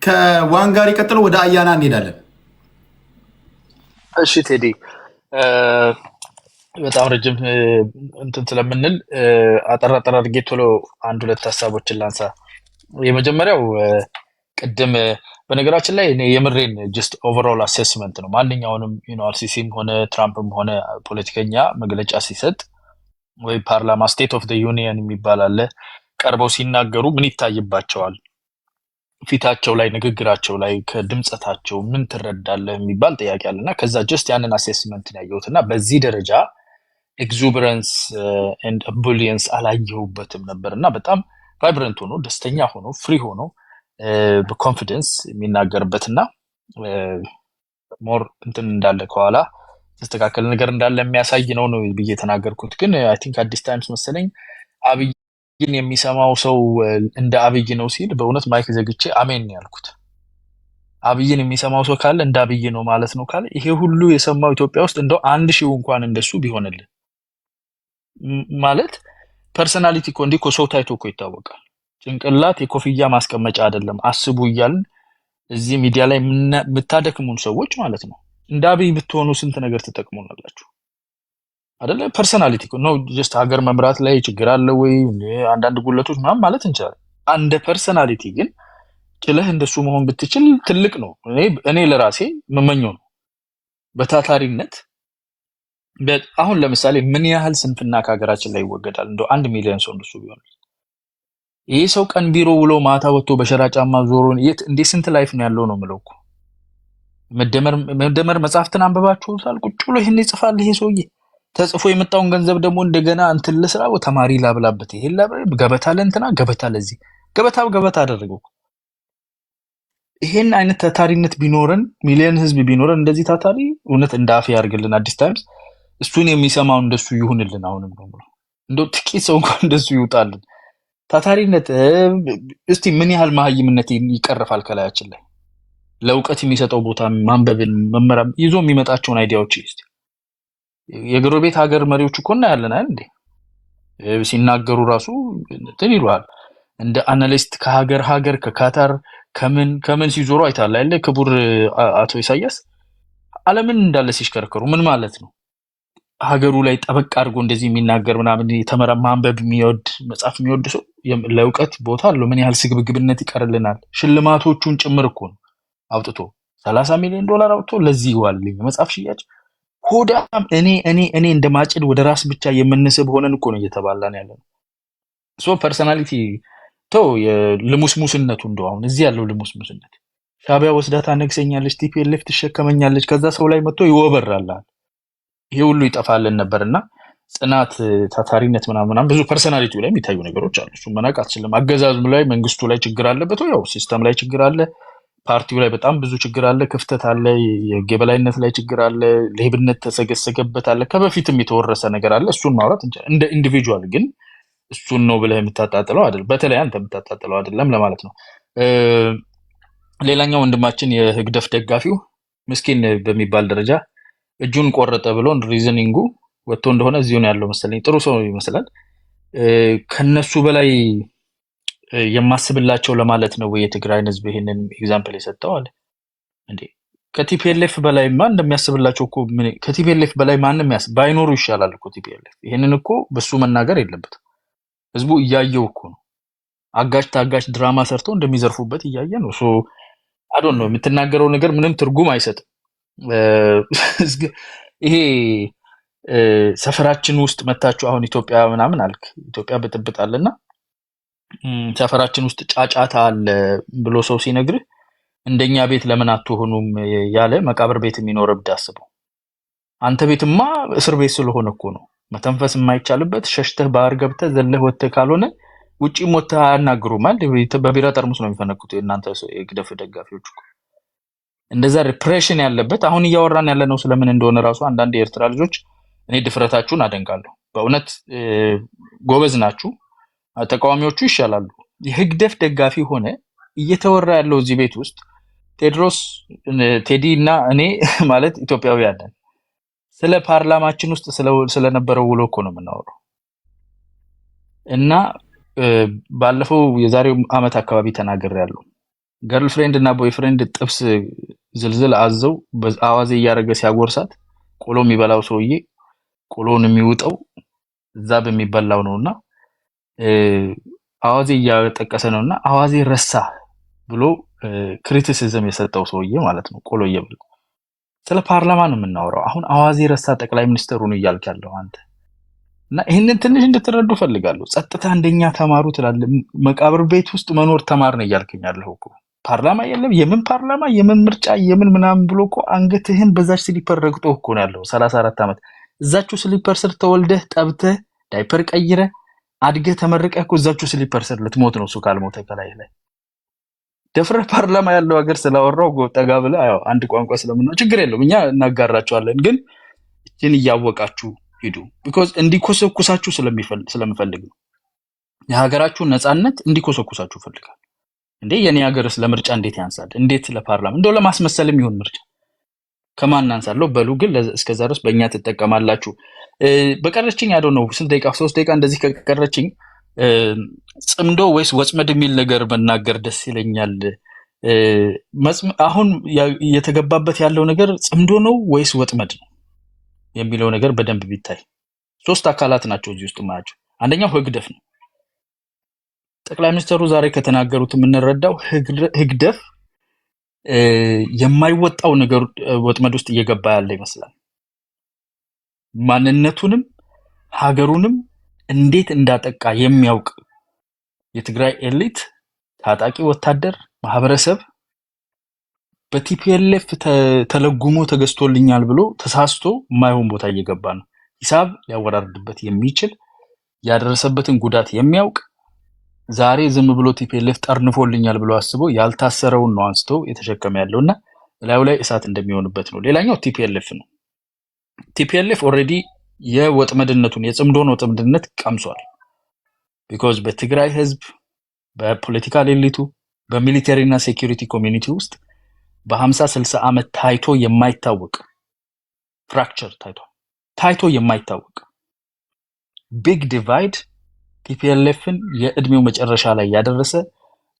ከዋንጋሪ ቀጥሎ ወደ አያና እንሄዳለን። እሺ ቴዲ በጣም ረጅም እንትን ስለምንል አጠር አድርጌ ቶሎ አንድ ሁለት ሀሳቦችን ላንሳ። የመጀመሪያው ቅድም በነገራችን ላይ እኔ የምሬን ጀስት ኦቨርኦል አሴስመንት ነው። ማንኛውንም አልሲሲም ሆነ ትራምፕም ሆነ ፖለቲከኛ መግለጫ ሲሰጥ ወይ ፓርላማ ስቴት ኦፍ ዩኒየን የሚባል አለ፣ ቀርበው ሲናገሩ ምን ይታይባቸዋል ፊታቸው ላይ፣ ንግግራቸው ላይ፣ ከድምጸታቸው ምን ትረዳለህ የሚባል ጥያቄ አለና ከዛ ጀስት ያንን አሴስመንት ነው ያየሁትና በዚህ ደረጃ ኤግዙበረንስ ኤንድ ቡሊየንስ አላየሁበትም ነበርና በጣም ቫይብረንት ሆኖ ደስተኛ ሆኖ ፍሪ ሆኖ በኮንፊደንስ የሚናገርበትና ሞር እንትን እንዳለ ከኋላ ተስተካከለ ነገር እንዳለ የሚያሳይ ነው ብዬ ተናገርኩት። ግን አይ ቲንክ አዲስ ታይምስ መሰለኝ አብይን የሚሰማው ሰው እንደ አብይ ነው ሲል በእውነት ማይክ ዘግቼ አሜን ያልኩት። አብይን የሚሰማው ሰው ካለ እንደ አብይ ነው ማለት ነው ካለ ይሄ ሁሉ የሰማው ኢትዮጵያ ውስጥ እንደው 1000 እንኳን እንደሱ ቢሆንልን ማለት ፐርሰናሊቲ እኮ እንዲህ እኮ ሰው ታይቶ እኮ ይታወቃል። ጭንቅላት የኮፍያ ማስቀመጫ አይደለም። አስቡ እያልን እዚህ ሚዲያ ላይ የምታደክሙን ሰዎች ማለት ነው እንደ አብይ ብትሆኑ ስንት ነገር ትጠቅሙናላችሁ አይደለ? ፐርሰናሊቲ ነው ጀስት ሀገር መምራት ላይ ችግር አለ ወይ አንዳንድ ጉለቶች ምናምን ማለት እንችላለን። አንድ ፐርሰናሊቲ ግን ችለህ እንደሱ መሆን ብትችል ትልቅ ነው። እኔ ለራሴ መመኘው ነው በታታሪነት። አሁን ለምሳሌ ምን ያህል ስንፍና ከሀገራችን ላይ ይወገዳል? እንደው 1 ሚሊዮን ሰው እንደሱ ቢሆን ይሄ ሰው ቀን ቢሮ ውሎ ማታ ወጥቶ በሸራ ጫማ ዞሮ እንዴ ስንት ላይፍ ነው ያለው ነው የምለው እኮ። መደመር መጽሐፍትን አንብባችሁታል? ቁጭ ብሎ ይሄን ይጽፋል ይሄ ሰውዬ። ተጽፎ የመጣውን ገንዘብ ደግሞ እንደገና እንትን ለስራ ተማሪ ላብላበት ይሄን ገበታ ለእንትና ገበታ ለዚህ ገበታ አደረገው። ይሄን አይነት ታታሪነት ቢኖረን ሚሊዮን ህዝብ ቢኖረን እንደዚህ ታታሪ እውነት እንደ አፍ ያርግልን አዲስ ታይምስ። እሱን የሚሰማው እንደሱ ይሁንልን። አሁንም ነው እንደው ጥቂት ሰው እንኳን እንደሱ ይውጣልን። ታታሪነት እስቲ ምን ያህል መሀይምነት ይቀርፋል ከላያችን ላይ። ለእውቀት የሚሰጠው ቦታ ማንበብን መመራም ይዞ የሚመጣቸውን አይዲያዎች እስቲ የጎረቤት ሀገር መሪዎች እኮ እናያለን አይደል እንዴ ሲናገሩ ራሱ እንትን ይሏል። እንደ አናሊስት ከሀገር ከካታር ከምን ሲዞሩ አይታል አይደል? ክቡር አቶ ኢሳያስ ዓለምን እንዳለ ሲሽከረከሩ ምን ማለት ነው? ሀገሩ ላይ ጠበቅ አድርጎ እንደዚህ የሚናገር ምናምን የተመራ ማንበብ የሚወድ መጽሐፍ የሚወድ ሰው ለእውቀት ቦታ አለው። ምን ያህል ስግብግብነት ይቀርልናል። ሽልማቶቹን ጭምር እኮ ነው አውጥቶ $30 ሚሊዮን አውጥቶ ለዚህ ይዋልልኝ መጽሐፍ ሽያጭ። ሆዳም እኔ እንደማጭድ ወደ ራስ ብቻ የምንስብ ሆነን እኮ ነው እየተባላን ያለነው። ሶ ፐርሰናሊቲ የልሙስሙስነቱ እንደው አሁን እዚህ ያለው ልሙስሙስነት ሻቢያ ወስዳታ ነግሰኛለች፣ ቲፒኤልኤፍ ትሸከመኛለች፣ ከዛ ሰው ላይ መጥቶ ይወበራል። ይሄ ሁሉ ይጠፋልን ነበርና ጽናት፣ ታታሪነት ምናምን ብዙ ፐርሰናሊቲው ላይ የሚታዩ ነገሮች አሉ። እሱ መናቅ አትችልም። አገዛዙም ላይ መንግስቱ ላይ ችግር አለበት፣ ያው ሲስተም ላይ ችግር አለ፣ ፓርቲው ላይ በጣም ብዙ ችግር አለ፣ ክፍተት አለ፣ የህግ የበላይነት ላይ ችግር አለ፣ ሌብነት ተሰገሰገበት አለ፣ ከበፊትም የተወረሰ ነገር አለ። እሱን ማውራት እንችላለን። እንደ ኢንዲቪጁዋል ግን እሱን ነው ብለህ የምታጣጥለው አይደለም፣ በተለይ አንተ የምታጣጥለው አይደለም ለማለት ነው። ሌላኛው ወንድማችን የህግደፍ ደጋፊው ምስኪን በሚባል ደረጃ እጁን ቆረጠ ብሎ ሪዝኒንጉ ወጥቶ እንደሆነ እዚሁ ነው ያለው መሰለኝ። ጥሩ ሰው ይመስላል። ከነሱ በላይ የማስብላቸው ለማለት ነው ወይ የትግራይን ህዝብ ይሄንን ኤግዛምፕል የሰጠው አለ እንዴ? ከቲፒኤልኤፍ በላይ ማን እንደሚያስብላቸው እኮ ከቲፒኤልኤፍ በላይ ማንም ባይኖሩ ይሻላል እኮ ቲፒኤልኤፍ። ይሄንን እኮ በሱ መናገር የለበትም። ህዝቡ እያየው እኮ ነው። አጋጭ ታጋጭ ድራማ ሰርተው እንደሚዘርፉበት እያየ ነው። ሶ አዶን ነው የምትናገረው ነገር ምንም ትርጉም አይሰጥም። ይሄ ሰፈራችን ውስጥ መታችሁ አሁን ኢትዮጵያ ምናምን አልክ፣ ኢትዮጵያ ብጥብጣልና ሰፈራችን ውስጥ ጫጫታ አለ ብሎ ሰው ሲነግርህ እንደኛ ቤት ለምን አትሆኑም ያለ መቃብር ቤት የሚኖር እብድ አስበው። አንተ ቤትማ እስር ቤት ስለሆነ እኮ ነው መተንፈስ የማይቻልበት። ሸሽተህ ባህር ገብተህ ዘለህ ወጥተህ ካልሆነ ውጪ ሞተህ አያናግሩም አይደል? በቢራ ጠርሙስ ነው የሚፈነኩት የእናንተ የግደፍ ደጋፊዎች እኮ። እንደዛ ሪፕሬሽን ያለበት አሁን እያወራን ያለ ነው ስለምን እንደሆነ ራሱ አንዳንድ የኤርትራ ልጆች እኔ ድፍረታችሁን አደንቃለሁ። በእውነት ጎበዝ ናችሁ። ተቃዋሚዎቹ ይሻላሉ። የህግደፍ ደጋፊ ሆነ እየተወራ ያለው እዚህ ቤት ውስጥ ቴዲ እና እኔ ማለት ኢትዮጵያውያን ነን። ስለ ፓርላማችን ውስጥ ስለነበረው ውሎ እኮ ነው የምናወራው። እና ባለፈው የዛሬው አመት አካባቢ ተናግሬያለሁ። ገርል ፍሬንድ እና ቦይ ፍሬንድ ጥብስ ዝልዝል አዘው አዋዜ እያደረገ ሲያጎርሳት ቆሎ የሚበላው ሰውዬ ቆሎን የሚውጠው እዛ በሚበላው ነውና አዋዜ እያጠቀሰ ነውና አዋዜ ረሳ ብሎ ክሪቲሲዝም የሰጠው ሰውዬ ማለት ነው። ቆሎ እየበላ ስለ ፓርላማ ነው የምናወራው። አሁን አዋዜ ረሳ ጠቅላይ ሚኒስትሩን እያልክ ያለው አንተ እና ይህንን ትንሽ እንድትረዱ ፈልጋለሁ። ጸጥታ እንደኛ ተማሩ ትላለህ። መቃብር ቤት ውስጥ መኖር ተማር ነው እያልከኝ ያለው እኮ። ፓርላማ የለም የምን ፓርላማ የምን ምርጫ የምን ምናምን ብሎ እኮ አንገትህን በዛች ስሊፐር ረግጦ እኮ ነው ያለው 34 ዓመት። እዛችሁ ስሊፐር ስር ተወልደህ ጠብተህ ዳይፐር ቀይረህ አድገህ ተመርቀህ እኮ እዛችሁ ስሊፐር ስር ልትሞት ነው። እሱ ካልሞተ ከላይ ላይ ደፍረህ ፓርላማ ያለው ሀገር ስላወራው ጠጋ ብለህ አዎ አንድ ቋንቋ ስለምንነው ችግር የለውም እኛ እናጋራቸዋለን። ግን እቺን እያወቃችሁ ሂዱ። ቢኮዝ እንዲኮሰኩሳችሁ ስለምፈልግ ነው። የሀገራችሁን ነፃነት እንዲኮሰኩሳችሁ ፈልጋለሁ። እንዴ የኔ ሀገርስ ለምርጫ እንዴት ያንሳል? እንዴት ለፓርላማ እንደው ለማስመሰልም ይሁን ምርጫ ከማን አንሳለሁ? በሉ ግን እስከዛ ድረስ በእኛ ትጠቀማላችሁ። በቀረችኝ ያለው ነው ስንት ደቂቃ 3 ደቂቃ እንደዚህ ከቀረችኝ ጽምዶ ወይስ ወጥመድ የሚል ነገር መናገር ደስ ይለኛል። አሁን የተገባበት ያለው ነገር ጽምዶ ነው ወይስ ወጥመድ ነው የሚለው ነገር በደንብ ቢታይ 3 አካላት ናቸው እዚህ ውስጥ ማያቸው። አንደኛው ህግደፍ ነው። ጠቅላይ ሚኒስትሩ ዛሬ ከተናገሩት የምንረዳው ህግደፍ የማይወጣው ነገር ወጥመድ ውስጥ እየገባ ያለ ይመስላል። ማንነቱንም ሀገሩንም እንዴት እንዳጠቃ የሚያውቅ የትግራይ ኤሊት ታጣቂ ወታደር ማህበረሰብ በቲፒኤልኤፍ ተለጉሞ ተገዝቶልኛል ብሎ ተሳስቶ የማይሆን ቦታ እየገባ ነው። ሂሳብ ሊያወራርድበት የሚችል ያደረሰበትን ጉዳት የሚያውቅ ዛሬ ዝም ብሎ ቲፒኤልኤፍ ጠርንፎልኛል ብሎ አስቦ ያልታሰረውን ነው አንስቶ የተሸከመ ያለውና ላዩ ላይ እሳት እንደሚሆንበት ነው። ሌላኛው ቲፒኤልኤፍ ነው። ቲፒኤልኤፍ ኦልሬዲ የወጥመድነቱን የጽምዶን ወጥመድነት ቀምሷል። ቢኮዝ በትግራይ ህዝብ በፖለቲካል ኤሊቱ በሚሊተሪ እና ሴኩሪቲ ኮሚኒቲ ውስጥ በ50-60 ዓመት ታይቶ የማይታወቅ ፍራክቸር ታይቶ የማይታወቅ ቢግ ዲቫይድ ቲፒኤልኤፍን የእድሜው መጨረሻ ላይ ያደረሰ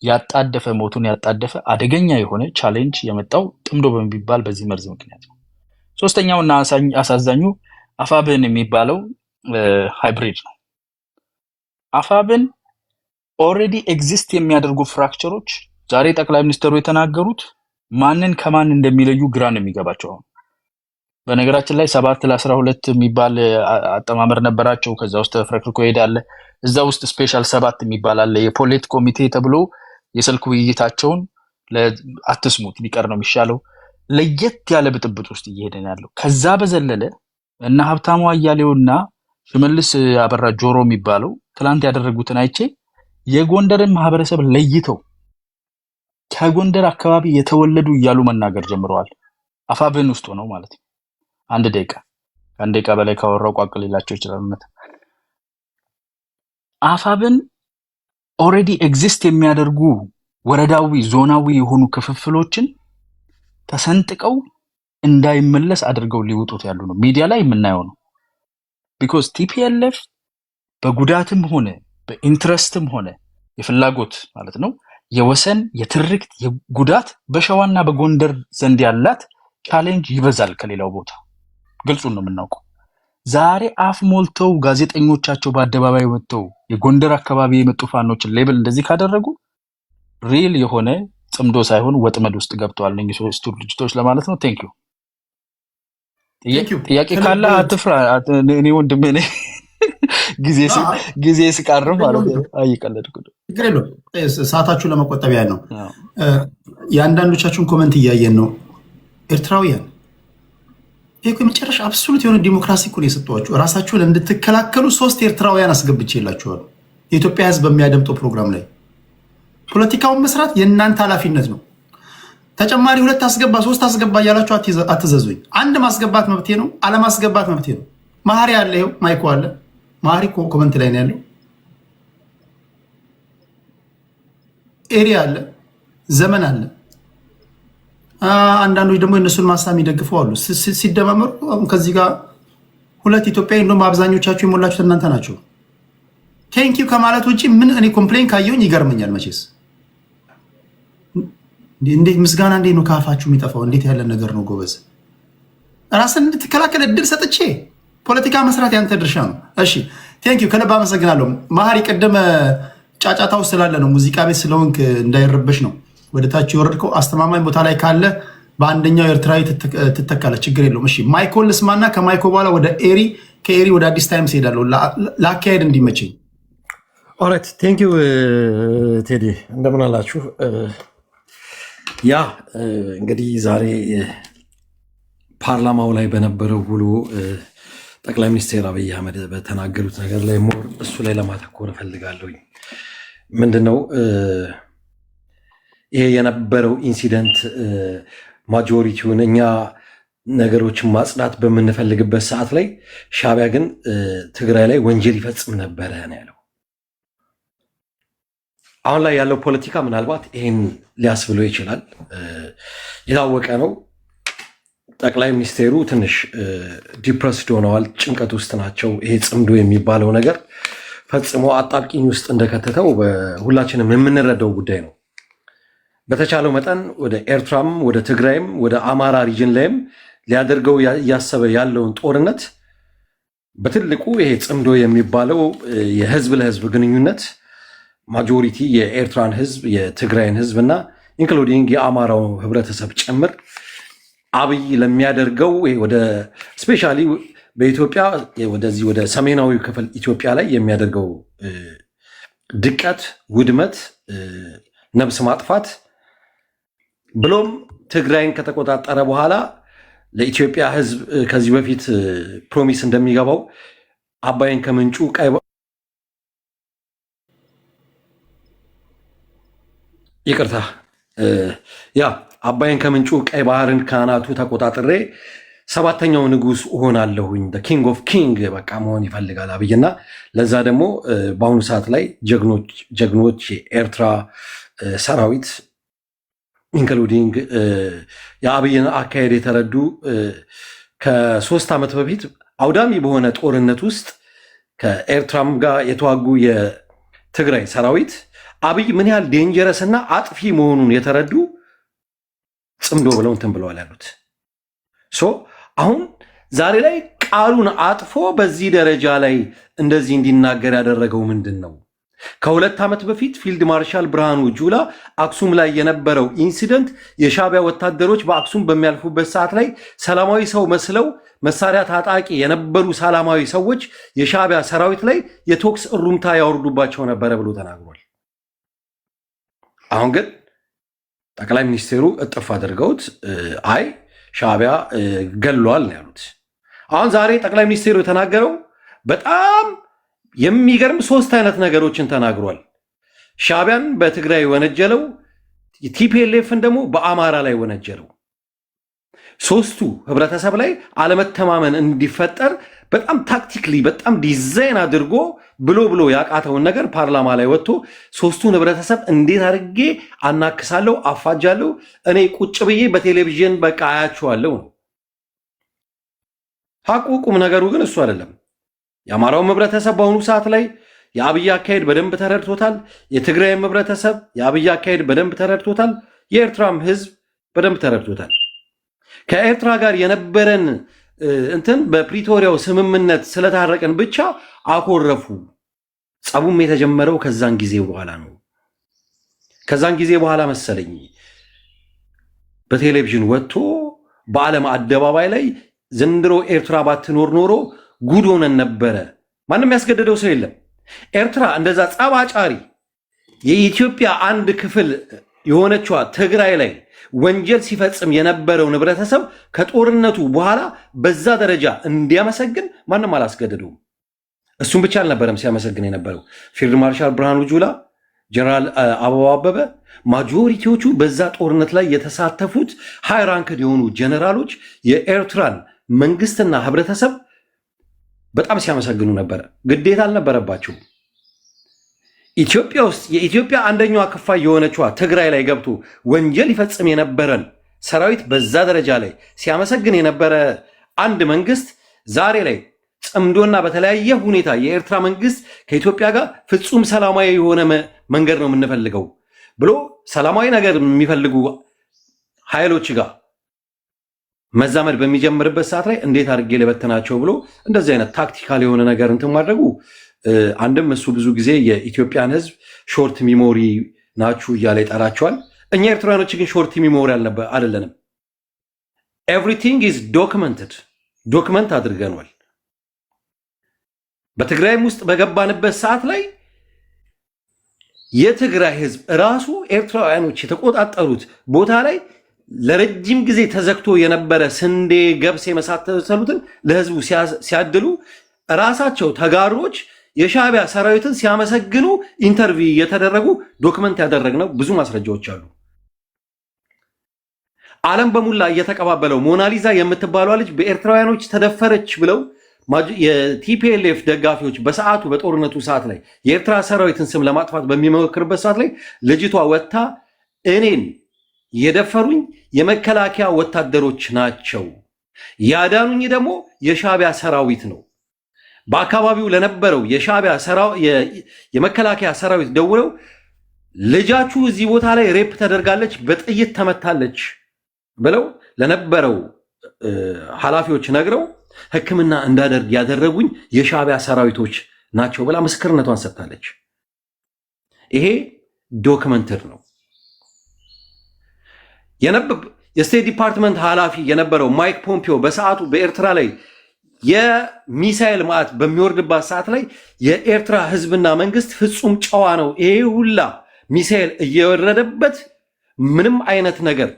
ያጣደፈ ሞቱን ያጣደፈ አደገኛ የሆነ ቻሌንጅ የመጣው ጥምዶ በሚባል በዚህ መርዝ ምክንያት ነው። ሶስተኛውና አሳዛኙ አፋብን የሚባለው ሃይብሪድ ነው። አፋብን ኦልሬዲ ኤግዚስት የሚያደርጉ ፍራክቸሮች ዛሬ ጠቅላይ ሚኒስትሩ የተናገሩት ማንን ከማን እንደሚለዩ ግራ ነው የሚገባቸው። በነገራችን ላይ 7-12 የሚባል አጠማመር ነበራቸው። ከዛ ውስጥ ፍረክርኮ ይሄዳል። እዛ ውስጥ ስፔሻል 7 የሚባል አለ። የፖሊት ኮሚቴ ተብሎ የስልክ ውይይታቸውን አትስሙት ቢቀር ነው የሚሻለው። ለየት ያለ ብጥብጥ ውስጥ እየሄደን ያለው። ከዛ በዘለለ እና ሀብታሙ አያሌውና ሽመልስ አበራ ጆሮ የሚባለው ትላንት ያደረጉትን አይቼ የጎንደርን ማህበረሰብ ለይተው ከጎንደር አካባቢ የተወለዱ እያሉ መናገር ጀምረዋል። አፋብን ውስጥ ነው ማለት ነው። አንድ ደቂቃ በላይ ካወራው ቋቅል ሊላቸው ይችላል። አፋብን ኦልሬዲ ኤግዚስት የሚያደርጉ ወረዳዊ ዞናዊ የሆኑ ክፍፍሎችን ተሰንጥቀው እንዳይመለስ አድርገው ሊወጡት ያሉ ነው። ሚዲያ ላይ የምናየው ነው። ቢኮዝ ቲፒኤልኤፍ በጉዳትም ሆነ በኢንትረስትም ሆነ የፍላጎት ማለት ነው የወሰን የትርክት የጉዳት በሸዋና በጎንደር ዘንድ ያላት ቻሌንጅ ይበዛል ከሌላው ቦታ። ግልጹን ነው የምናውቀው። ዛሬ አፍ ሞልተው ጋዜጠኞቻቸው በአደባባይ ወጥተው የጎንደር አካባቢ የመጡ ፋኖችን ሌብል እንደዚህ ካደረጉ ሪል የሆነ ጽምዶ ሳይሆን ወጥመድ ውስጥ ገብተዋል እነዚህ 3 ድርጅቶች ለማለት ነው። ቴንክ ዩ። ጥያቄ ካለ አትፍራ። እኔ ወንድሜ ነኝ። ጊዜ ስቃርም ማለት ነው። አይቀለድኩ ችግር የለውም። ሰዓታችሁን ለመቆጠብ ያህል ነው። የአንዳንዶቻችሁን ኮመንት እያየን ነው። ኤርትራውያን ይሄ የመጨረሻ አብሶሉት የሆነ ዲሞክራሲ እኮ ነው የሰጧችሁ። ራሳችሁን እንድትከላከሉ 3 ኤርትራውያን አስገብቼላችኋለሁ። የኢትዮጵያ ሕዝብ በሚያደምጠው ፕሮግራም ላይ ፖለቲካውን መስራት የእናንተ ኃላፊነት ነው። ተጨማሪ 2 አስገባ 3 አስገባ እያላችሁ አትዘዙኝ። አንድ ማስገባት መብቴ ነው፣ አለማስገባት መብቴ ነው። ማህሪ አለ፣ ይኸው ማይኮ አለ። ማህሪ ኮመንት ላይ ነው ያለው። ኤሪያ አለ፣ ዘመን አለ። አንዳንዶች ደግሞ የእነሱን ማሳብ ይደግፉ አሉ። ሲደማመሩ ከዚህ ጋር 2 ኢትዮጵያዊ እንደውም አብዛኞቻችሁ የሞላችሁት እናንተ ናቸው። ቴንኪዩ ከማለት ውጪ ምን እኔ ኮምፕሌን ካየሁኝ ይገርመኛል። መቼስ እንዴት ምስጋና እንዴት ነው ካፋችሁ የሚጠፋው? እንዴት ያለ ነገር ነው ጎበዝ። ራስን እንድትከላከል እድል ሰጥቼ ፖለቲካ መስራት ያንተ ድርሻ ነው። እሺ ቴንኪዩ ከልብ አመሰግናለሁ። መሀሪ ቅድም ጫጫታ ውስጥ ስላለ ነው ሙዚቃ ቤት ስለሆንክ እንዳይረበሽ ነው ወደ ታች የወረድከው። አስተማማኝ ቦታ ላይ ካለ በአንደኛው ኤርትራዊ ትተካለ፣ ችግር የለውም። እሺ ማይኮል ልስማና ከማይኮ በኋላ ወደ ኤሪ፣ ከኤሪ ወደ አዲስ ታይምስ ሄዳለሁ ለአካሄድ እንዲመቸኝ። ኦራይት ቴንክ ዩ ቴዲ፣ እንደምን አላችሁ? ያ እንግዲህ ዛሬ ፓርላማው ላይ በነበረው ውሎ ጠቅላይ ሚኒስትር አብይ አህመድ በተናገሩት ነገር ላይ ሞር እሱ ላይ ለማተኮር እፈልጋለሁ። ምንድነው ይሄ የነበረው ኢንሲደንት ማጆሪቲውን እኛ ነገሮችን ማጽዳት በምንፈልግበት ሰዓት ላይ ሻዕቢያ ግን ትግራይ ላይ ወንጀል ይፈጽም ነበረ ነው ያለው። አሁን ላይ ያለው ፖለቲካ ምናልባት ይሄን ሊያስብለው ይችላል፣ የታወቀ ነው። ጠቅላይ ሚኒስቴሩ ትንሽ ዲፕረስድ ሆነዋል፣ ጭንቀት ውስጥ ናቸው። ይሄ ጽምዶ የሚባለው ነገር ፈጽሞ አጣብቂኝ ውስጥ እንደከተተው ሁላችንም የምንረዳው ጉዳይ ነው። በተቻለው መጠን ወደ ኤርትራም ወደ ትግራይም ወደ አማራ ሪጅን ላይም ሊያደርገው እያሰበ ያለውን ጦርነት በትልቁ ይሄ ጽምዶ የሚባለው የህዝብ ለህዝብ ግንኙነት ማጆሪቲ የኤርትራን ህዝብ የትግራይን ህዝብ እና ኢንክሉዲንግ የአማራው ህብረተሰብ ጭምር አብይ ለሚያደርገው ወደ ስፔሻሊ በኢትዮጵያ ወደዚህ ወደ ሰሜናዊ ክፍል ኢትዮጵያ ላይ የሚያደርገው ድቀት፣ ውድመት፣ ነብስ ማጥፋት ብሎም ትግራይን ከተቆጣጠረ በኋላ ለኢትዮጵያ ህዝብ ከዚህ በፊት ፕሮሚስ እንደሚገባው አባይን ከምንጩ ቀይ ይቅርታ ያ አባይን ከምንጩ ቀይ ባህርን ካናቱ ተቆጣጥሬ ሰባተኛው ንጉስ እሆናለሁኝ ኪንግ ኦፍ ኪንግ በቃ መሆን ይፈልጋል አብይና ለዛ ደግሞ በአሁኑ ሰዓት ላይ ጀግኖች የኤርትራ ሰራዊት ኢንክሉዲንግ የአብይን አካሄድ የተረዱ ከ3 ዓመት በፊት አውዳሚ በሆነ ጦርነት ውስጥ ከኤርትራም ጋር የተዋጉ የትግራይ ሰራዊት አብይ ምን ያህል ዴንጀረስ እና አጥፊ መሆኑን የተረዱ ጽምዶ ብለው እንትን ብለዋል ያሉት። አሁን ዛሬ ላይ ቃሉን አጥፎ በዚህ ደረጃ ላይ እንደዚህ እንዲናገር ያደረገው ምንድን ነው? ከ2 ዓመት በፊት ፊልድ ማርሻል ብርሃኑ ጁላ አክሱም ላይ የነበረው ኢንሲደንት የሻዕቢያ ወታደሮች በአክሱም በሚያልፉበት ሰዓት ላይ ሰላማዊ ሰው መስለው መሳሪያ ታጣቂ የነበሩ ሰላማዊ ሰዎች የሻዕቢያ ሰራዊት ላይ የቶክስ እሩምታ ያወርዱባቸው ነበረ ብሎ ተናግሯል። አሁን ግን ጠቅላይ ሚኒስቴሩ እጥፍ አድርገውት አይ ሻዕቢያ ገሏል ነው ያሉት። አሁን ዛሬ ጠቅላይ ሚኒስቴሩ የተናገረው በጣም የሚገርም 3 አይነት ነገሮችን ተናግሯል። ሻዕቢያን በትግራይ ወነጀለው፣ ቲፒኤልኤፍን ደግሞ በአማራ ላይ ወነጀለው። ሶስቱ ህብረተሰብ ላይ አለመተማመን እንዲፈጠር በጣም ታክቲክሊ በጣም ዲዛይን አድርጎ ብሎ ያቃተውን ነገር ፓርላማ ላይ ወጥቶ ሶስቱን ህብረተሰብ እንዴት አድርጌ አናክሳለሁ፣ አፋጃለሁ፣ እኔ ቁጭ ብዬ በቴሌቪዥን በቃ አያችኋለሁ ነው። ሐቁ ቁም ነገሩ ግን እሱ አይደለም። የአማራውም ህብረተሰብ በአሁኑ ሰዓት ላይ የአብይ አካሄድ በደንብ ተረድቶታል። የትግራይም ህብረተሰብ የአብይ አካሄድ በደንብ ተረድቶታል። የኤርትራም ህዝብ በደንብ ተረድቶታል። ከኤርትራ ጋር የነበረን እንትን በፕሪቶሪያው ስምምነት ስለታረቀን ብቻ አኮረፉ። ጸቡም የተጀመረው ከዛን ጊዜ በኋላ ነው። ከዛን ጊዜ በኋላ መሰለኝ በቴሌቪዥን ወጥቶ በዓለም አደባባይ ላይ ዘንድሮ ኤርትራ ባትኖር ኖሮ ጉድ ሆነን ነበረ። ማንም ያስገደደው ሰው የለም። ኤርትራ እንደዛ ጸባጫሪ የኢትዮጵያ አንድ ክፍል የሆነችዋ ትግራይ ላይ ወንጀል ሲፈጽም የነበረውን ህብረተሰብ ከጦርነቱ በኋላ በዛ ደረጃ እንዲያመሰግን ማንም አላስገደደውም። እሱም ብቻ አልነበረም ሲያመሰግን የነበረው ፊልድ ማርሻል ብርሃኑ ጁላ፣ ጀነራል አበባው አበበ፣ ማጆሪቲዎቹ በዛ ጦርነት ላይ የተሳተፉት ሃይ ራንክድ የሆኑ ጀነራሎች የኤርትራን መንግስትና ህብረተሰብ በጣም ሲያመሰግኑ ነበረ። ግዴታ አልነበረባቸውም። ኢትዮጵያ ውስጥ የኢትዮጵያ አንደኛዋ ክፋይ የሆነችዋ ትግራይ ላይ ገብቶ ወንጀል ይፈጽም የነበረን ሰራዊት በዛ ደረጃ ላይ ሲያመሰግን የነበረ አንድ መንግስት ዛሬ ላይ ጽምዶና በተለያየ ሁኔታ የኤርትራ መንግስት ከኢትዮጵያ ጋር ፍጹም ሰላማዊ የሆነ መንገድ ነው የምንፈልገው ብሎ ሰላማዊ ነገር የሚፈልጉ ኃይሎች ጋር መዛመድ በሚጀምርበት ሰዓት ላይ እንዴት አድርጌ ልበትናቸው ብሎ እንደዚህ አይነት ታክቲካል የሆነ ነገር እንትን ማድረጉ አንድም እሱ ብዙ ጊዜ የኢትዮጵያን ህዝብ ሾርት ሚሞሪ ናችሁ እያለ ይጠራቸዋል። እኛ ኤርትራኖች ግን ሾርት ሚሞሪ አይደለንም። ኤቭሪቲንግ ኢዝ ዶክመንትድ፣ ዶክመንት አድርገናል። በትግራይም ውስጥ በገባንበት ሰዓት ላይ የትግራይ ህዝብ ራሱ ኤርትራውያኖች የተቆጣጠሩት ቦታ ላይ ለረጅም ጊዜ ተዘግቶ የነበረ ስንዴ፣ ገብስ የመሳሰሉትን ለህዝቡ ሲያድሉ ራሳቸው ተጋሮች የሻዕቢያ ሰራዊትን ሲያመሰግኑ ኢንተርቪው እየተደረጉ ዶክመንት ያደረግነው ብዙ ማስረጃዎች አሉ። ዓለም በሙላ እየተቀባበለው ሞናሊዛ የምትባሏ ልጅ በኤርትራውያኖች ተደፈረች ብለው የቲፒኤልኤፍ ደጋፊዎች በሰዓቱ በጦርነቱ ሰዓት ላይ የኤርትራ ሰራዊትን ስም ለማጥፋት በሚሞክርበት ሰዓት ላይ ልጅቷ ወጥታ እኔን የደፈሩኝ የመከላከያ ወታደሮች ናቸው፣ ያዳኑኝ ደግሞ የሻዕቢያ ሰራዊት ነው። በአካባቢው ለነበረው የሻዕቢያ የመከላከያ ሰራዊት ደውለው ልጃችሁ እዚህ ቦታ ላይ ሬፕ ተደርጋለች፣ በጥይት ተመታለች ብለው ለነበረው ኃላፊዎች ነግረው ሕክምና እንዳደርግ ያደረጉኝ የሻዕቢያ ሰራዊቶች ናቸው ብላ ምስክርነቷን ሰጥታለች። ይሄ ዶክመንትድ ነው። የስቴት ዲፓርትመንት ኃላፊ የነበረው ማይክ ፖምፒዮ በሰዓቱ በኤርትራ ላይ የሚሳኤል ማዕት በሚወርድባት ሰዓት ላይ የኤርትራ ህዝብና መንግስት ፍጹም ጨዋ ነው፣ ይሄ ሁላ ሚሳኤል እየወረደበት ምንም አይነት ነገር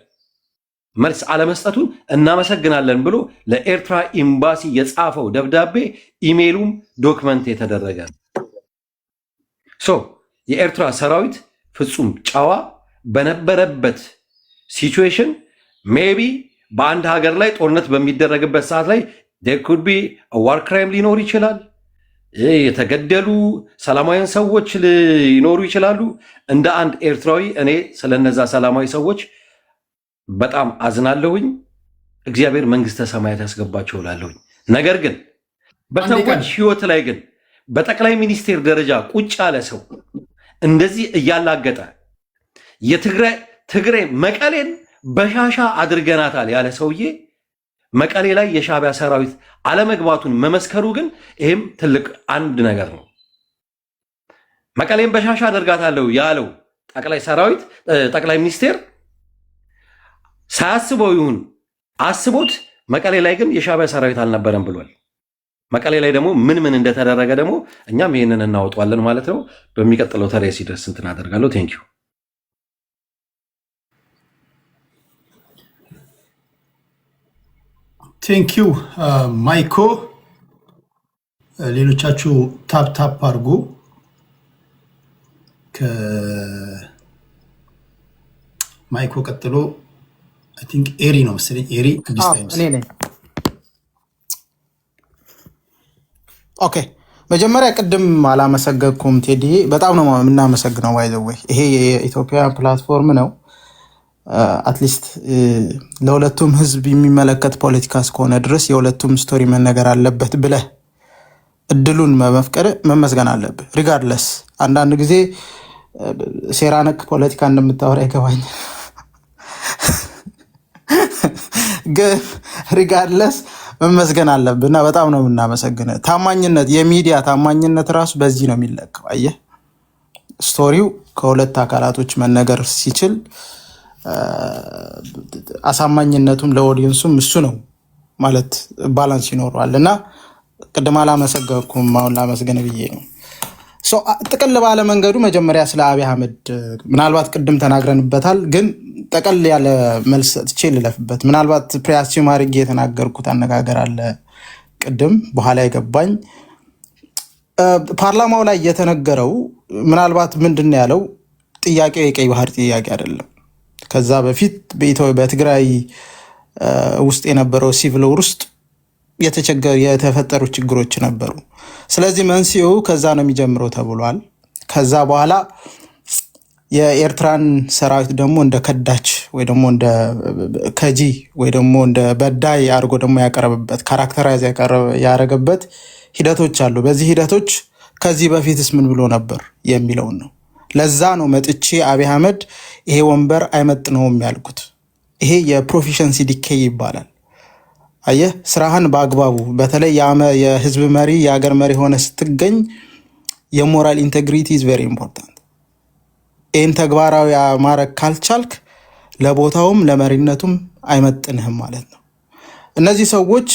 መልስ አለመስጠቱን እናመሰግናለን ብሎ ለኤርትራ ኤምባሲ የጻፈው ደብዳቤ ኢሜይሉም ዶክመንት የተደረገ የኤርትራ ሰራዊት ፍጹም ጨዋ በነበረበት ሲቹዌሽን ሜቢ በአንድ ሀገር ላይ ጦርነት በሚደረግበት ሰዓት ላይ there could be a war crime ሊኖር ይችላል። የተገደሉ ሰላማዊ ሰዎች ሊኖሩ ይችላሉ። እንደ አንድ ኤርትራዊ እኔ ስለነዛ ሰላማዊ ሰዎች በጣም አዝናለሁኝ። እግዚአብሔር መንግስተ ሰማያት ያስገባቸው እላለሁኝ። ነገር ግን በሰዎች ህይወት ላይ ግን በጠቅላይ ሚኒስቴር ደረጃ ቁጭ ያለ ሰው እንደዚህ እያላገጠ ትግራይ መቀሌን በሻሻ አድርገናታል ያለ ሰውዬ መቀሌ ላይ የሻዕቢያ ሰራዊት አለመግባቱን መመስከሩ ግን ይህም ትልቅ አንድ ነገር ነው። መቀሌን በሻሻ አድርጋታለሁ ያለው ጠቅላይ ሚኒስቴር ሳያስበው ይሁን አስቦት መቀሌ ላይ ግን የሻዕቢያ ሰራዊት አልነበረም ብሏል። መቀሌ ላይ ደግሞ ምን እንደተደረገ ደግሞ እኛም ይህንን እናወጣለን ማለት ነው። በሚቀጥለው ተሪያ ሲደርስ እንትን አደርጋለሁ። ቴንኪዩ ቴንኪዩ ማይኮ። ሌሎቻችሁ ታፕ አድርጉ። ከማይኮ ቀጥሎ አይ ቲንክ ኤሪ ነው መሰለኝ። ኤሪ እኔ ነኝ። ኦኬ መጀመሪያ ቅድም አላመሰገንኩም ቴዲ፣ በጣም ነው የምናመሰግነው። ባይዘወይ ይሄ የኢትዮጵያ ፕላትፎርም ነው። አትሊስት ለሁለቱም ህዝብ የሚመለከት ፖለቲካ እስከሆነ ድረስ የሁለቱም ስቶሪ መነገር አለበት ብለህ እድሉን መፍቀድ መመስገን አለብህ። ሪጋርድለስ አንዳንድ ጊዜ ሴራ ነክ ፖለቲካ እንደምታወራ ይገባኛል፣ ግን ሪጋርድለስ መመስገን አለብህ እና በጣም ነው የምናመሰግነው። ታማኝነት፣ የሚዲያ ታማኝነት ራሱ በዚህ ነው የሚለካው። አየህ ስቶሪው ከሁለት አካላቶች መነገር ሲችል አሳማኝነቱም ለኦዲየንሱም እሱ ነው ማለት ባላንስ ይኖረዋል። እና ቅድም አላመሰገንኩም፣ አሁን ላመስገን ብዬ ነው። ጥቅል ባለ መንገዱ መጀመሪያ ስለ አብይ አህመድ ምናልባት ቅድም ተናግረንበታል፣ ግን ጠቅል ያለ መልስ ሰጥቼ ልለፍበት። ምናልባት ፕሪያስቲም አድርጌ የተናገርኩት አነጋገር አለ ቅድም በኋላ የገባኝ። ፓርላማው ላይ የተነገረው ምናልባት ምንድን ያለው ጥያቄው የቀይ ባህር ጥያቄ አይደለም። ከዛ በፊት በትግራይ ውስጥ የነበረው ሲቪል ወር ውስጥ የተፈጠሩ ችግሮች ነበሩ። ስለዚህ መንስኤው ከዛ ነው የሚጀምረው ተብሏል። ከዛ በኋላ የኤርትራን ሰራዊት ደግሞ እንደ ከዳች ወይ ደግሞ እንደ ከጂ ወይ ደግሞ እንደ በዳይ አድርጎ ደግሞ ያቀረበበት ካራክተራይዝ ያረገበት ሂደቶች አሉ። በዚህ ሂደቶች ከዚህ በፊትስ ምን ብሎ ነበር የሚለውን ነው። ለዛ ነው መጥቼ አብይ አህመድ ይሄ ወንበር አይመጥነውም ያልኩት። ይሄ የፕሮፊሸንሲ ዲኬይ ይባላል። አየህ ስራህን በአግባቡ በተለይ የህዝብ መሪ የሀገር መሪ ሆነ ስትገኝ የሞራል ኢንቴግሪቲ ኢዝ ቬሪ ኢምፖርታንት። ይህን ተግባራዊ ማድረግ ካልቻልክ ለቦታውም ለመሪነቱም አይመጥንህም ማለት ነው። እነዚህ ሰዎች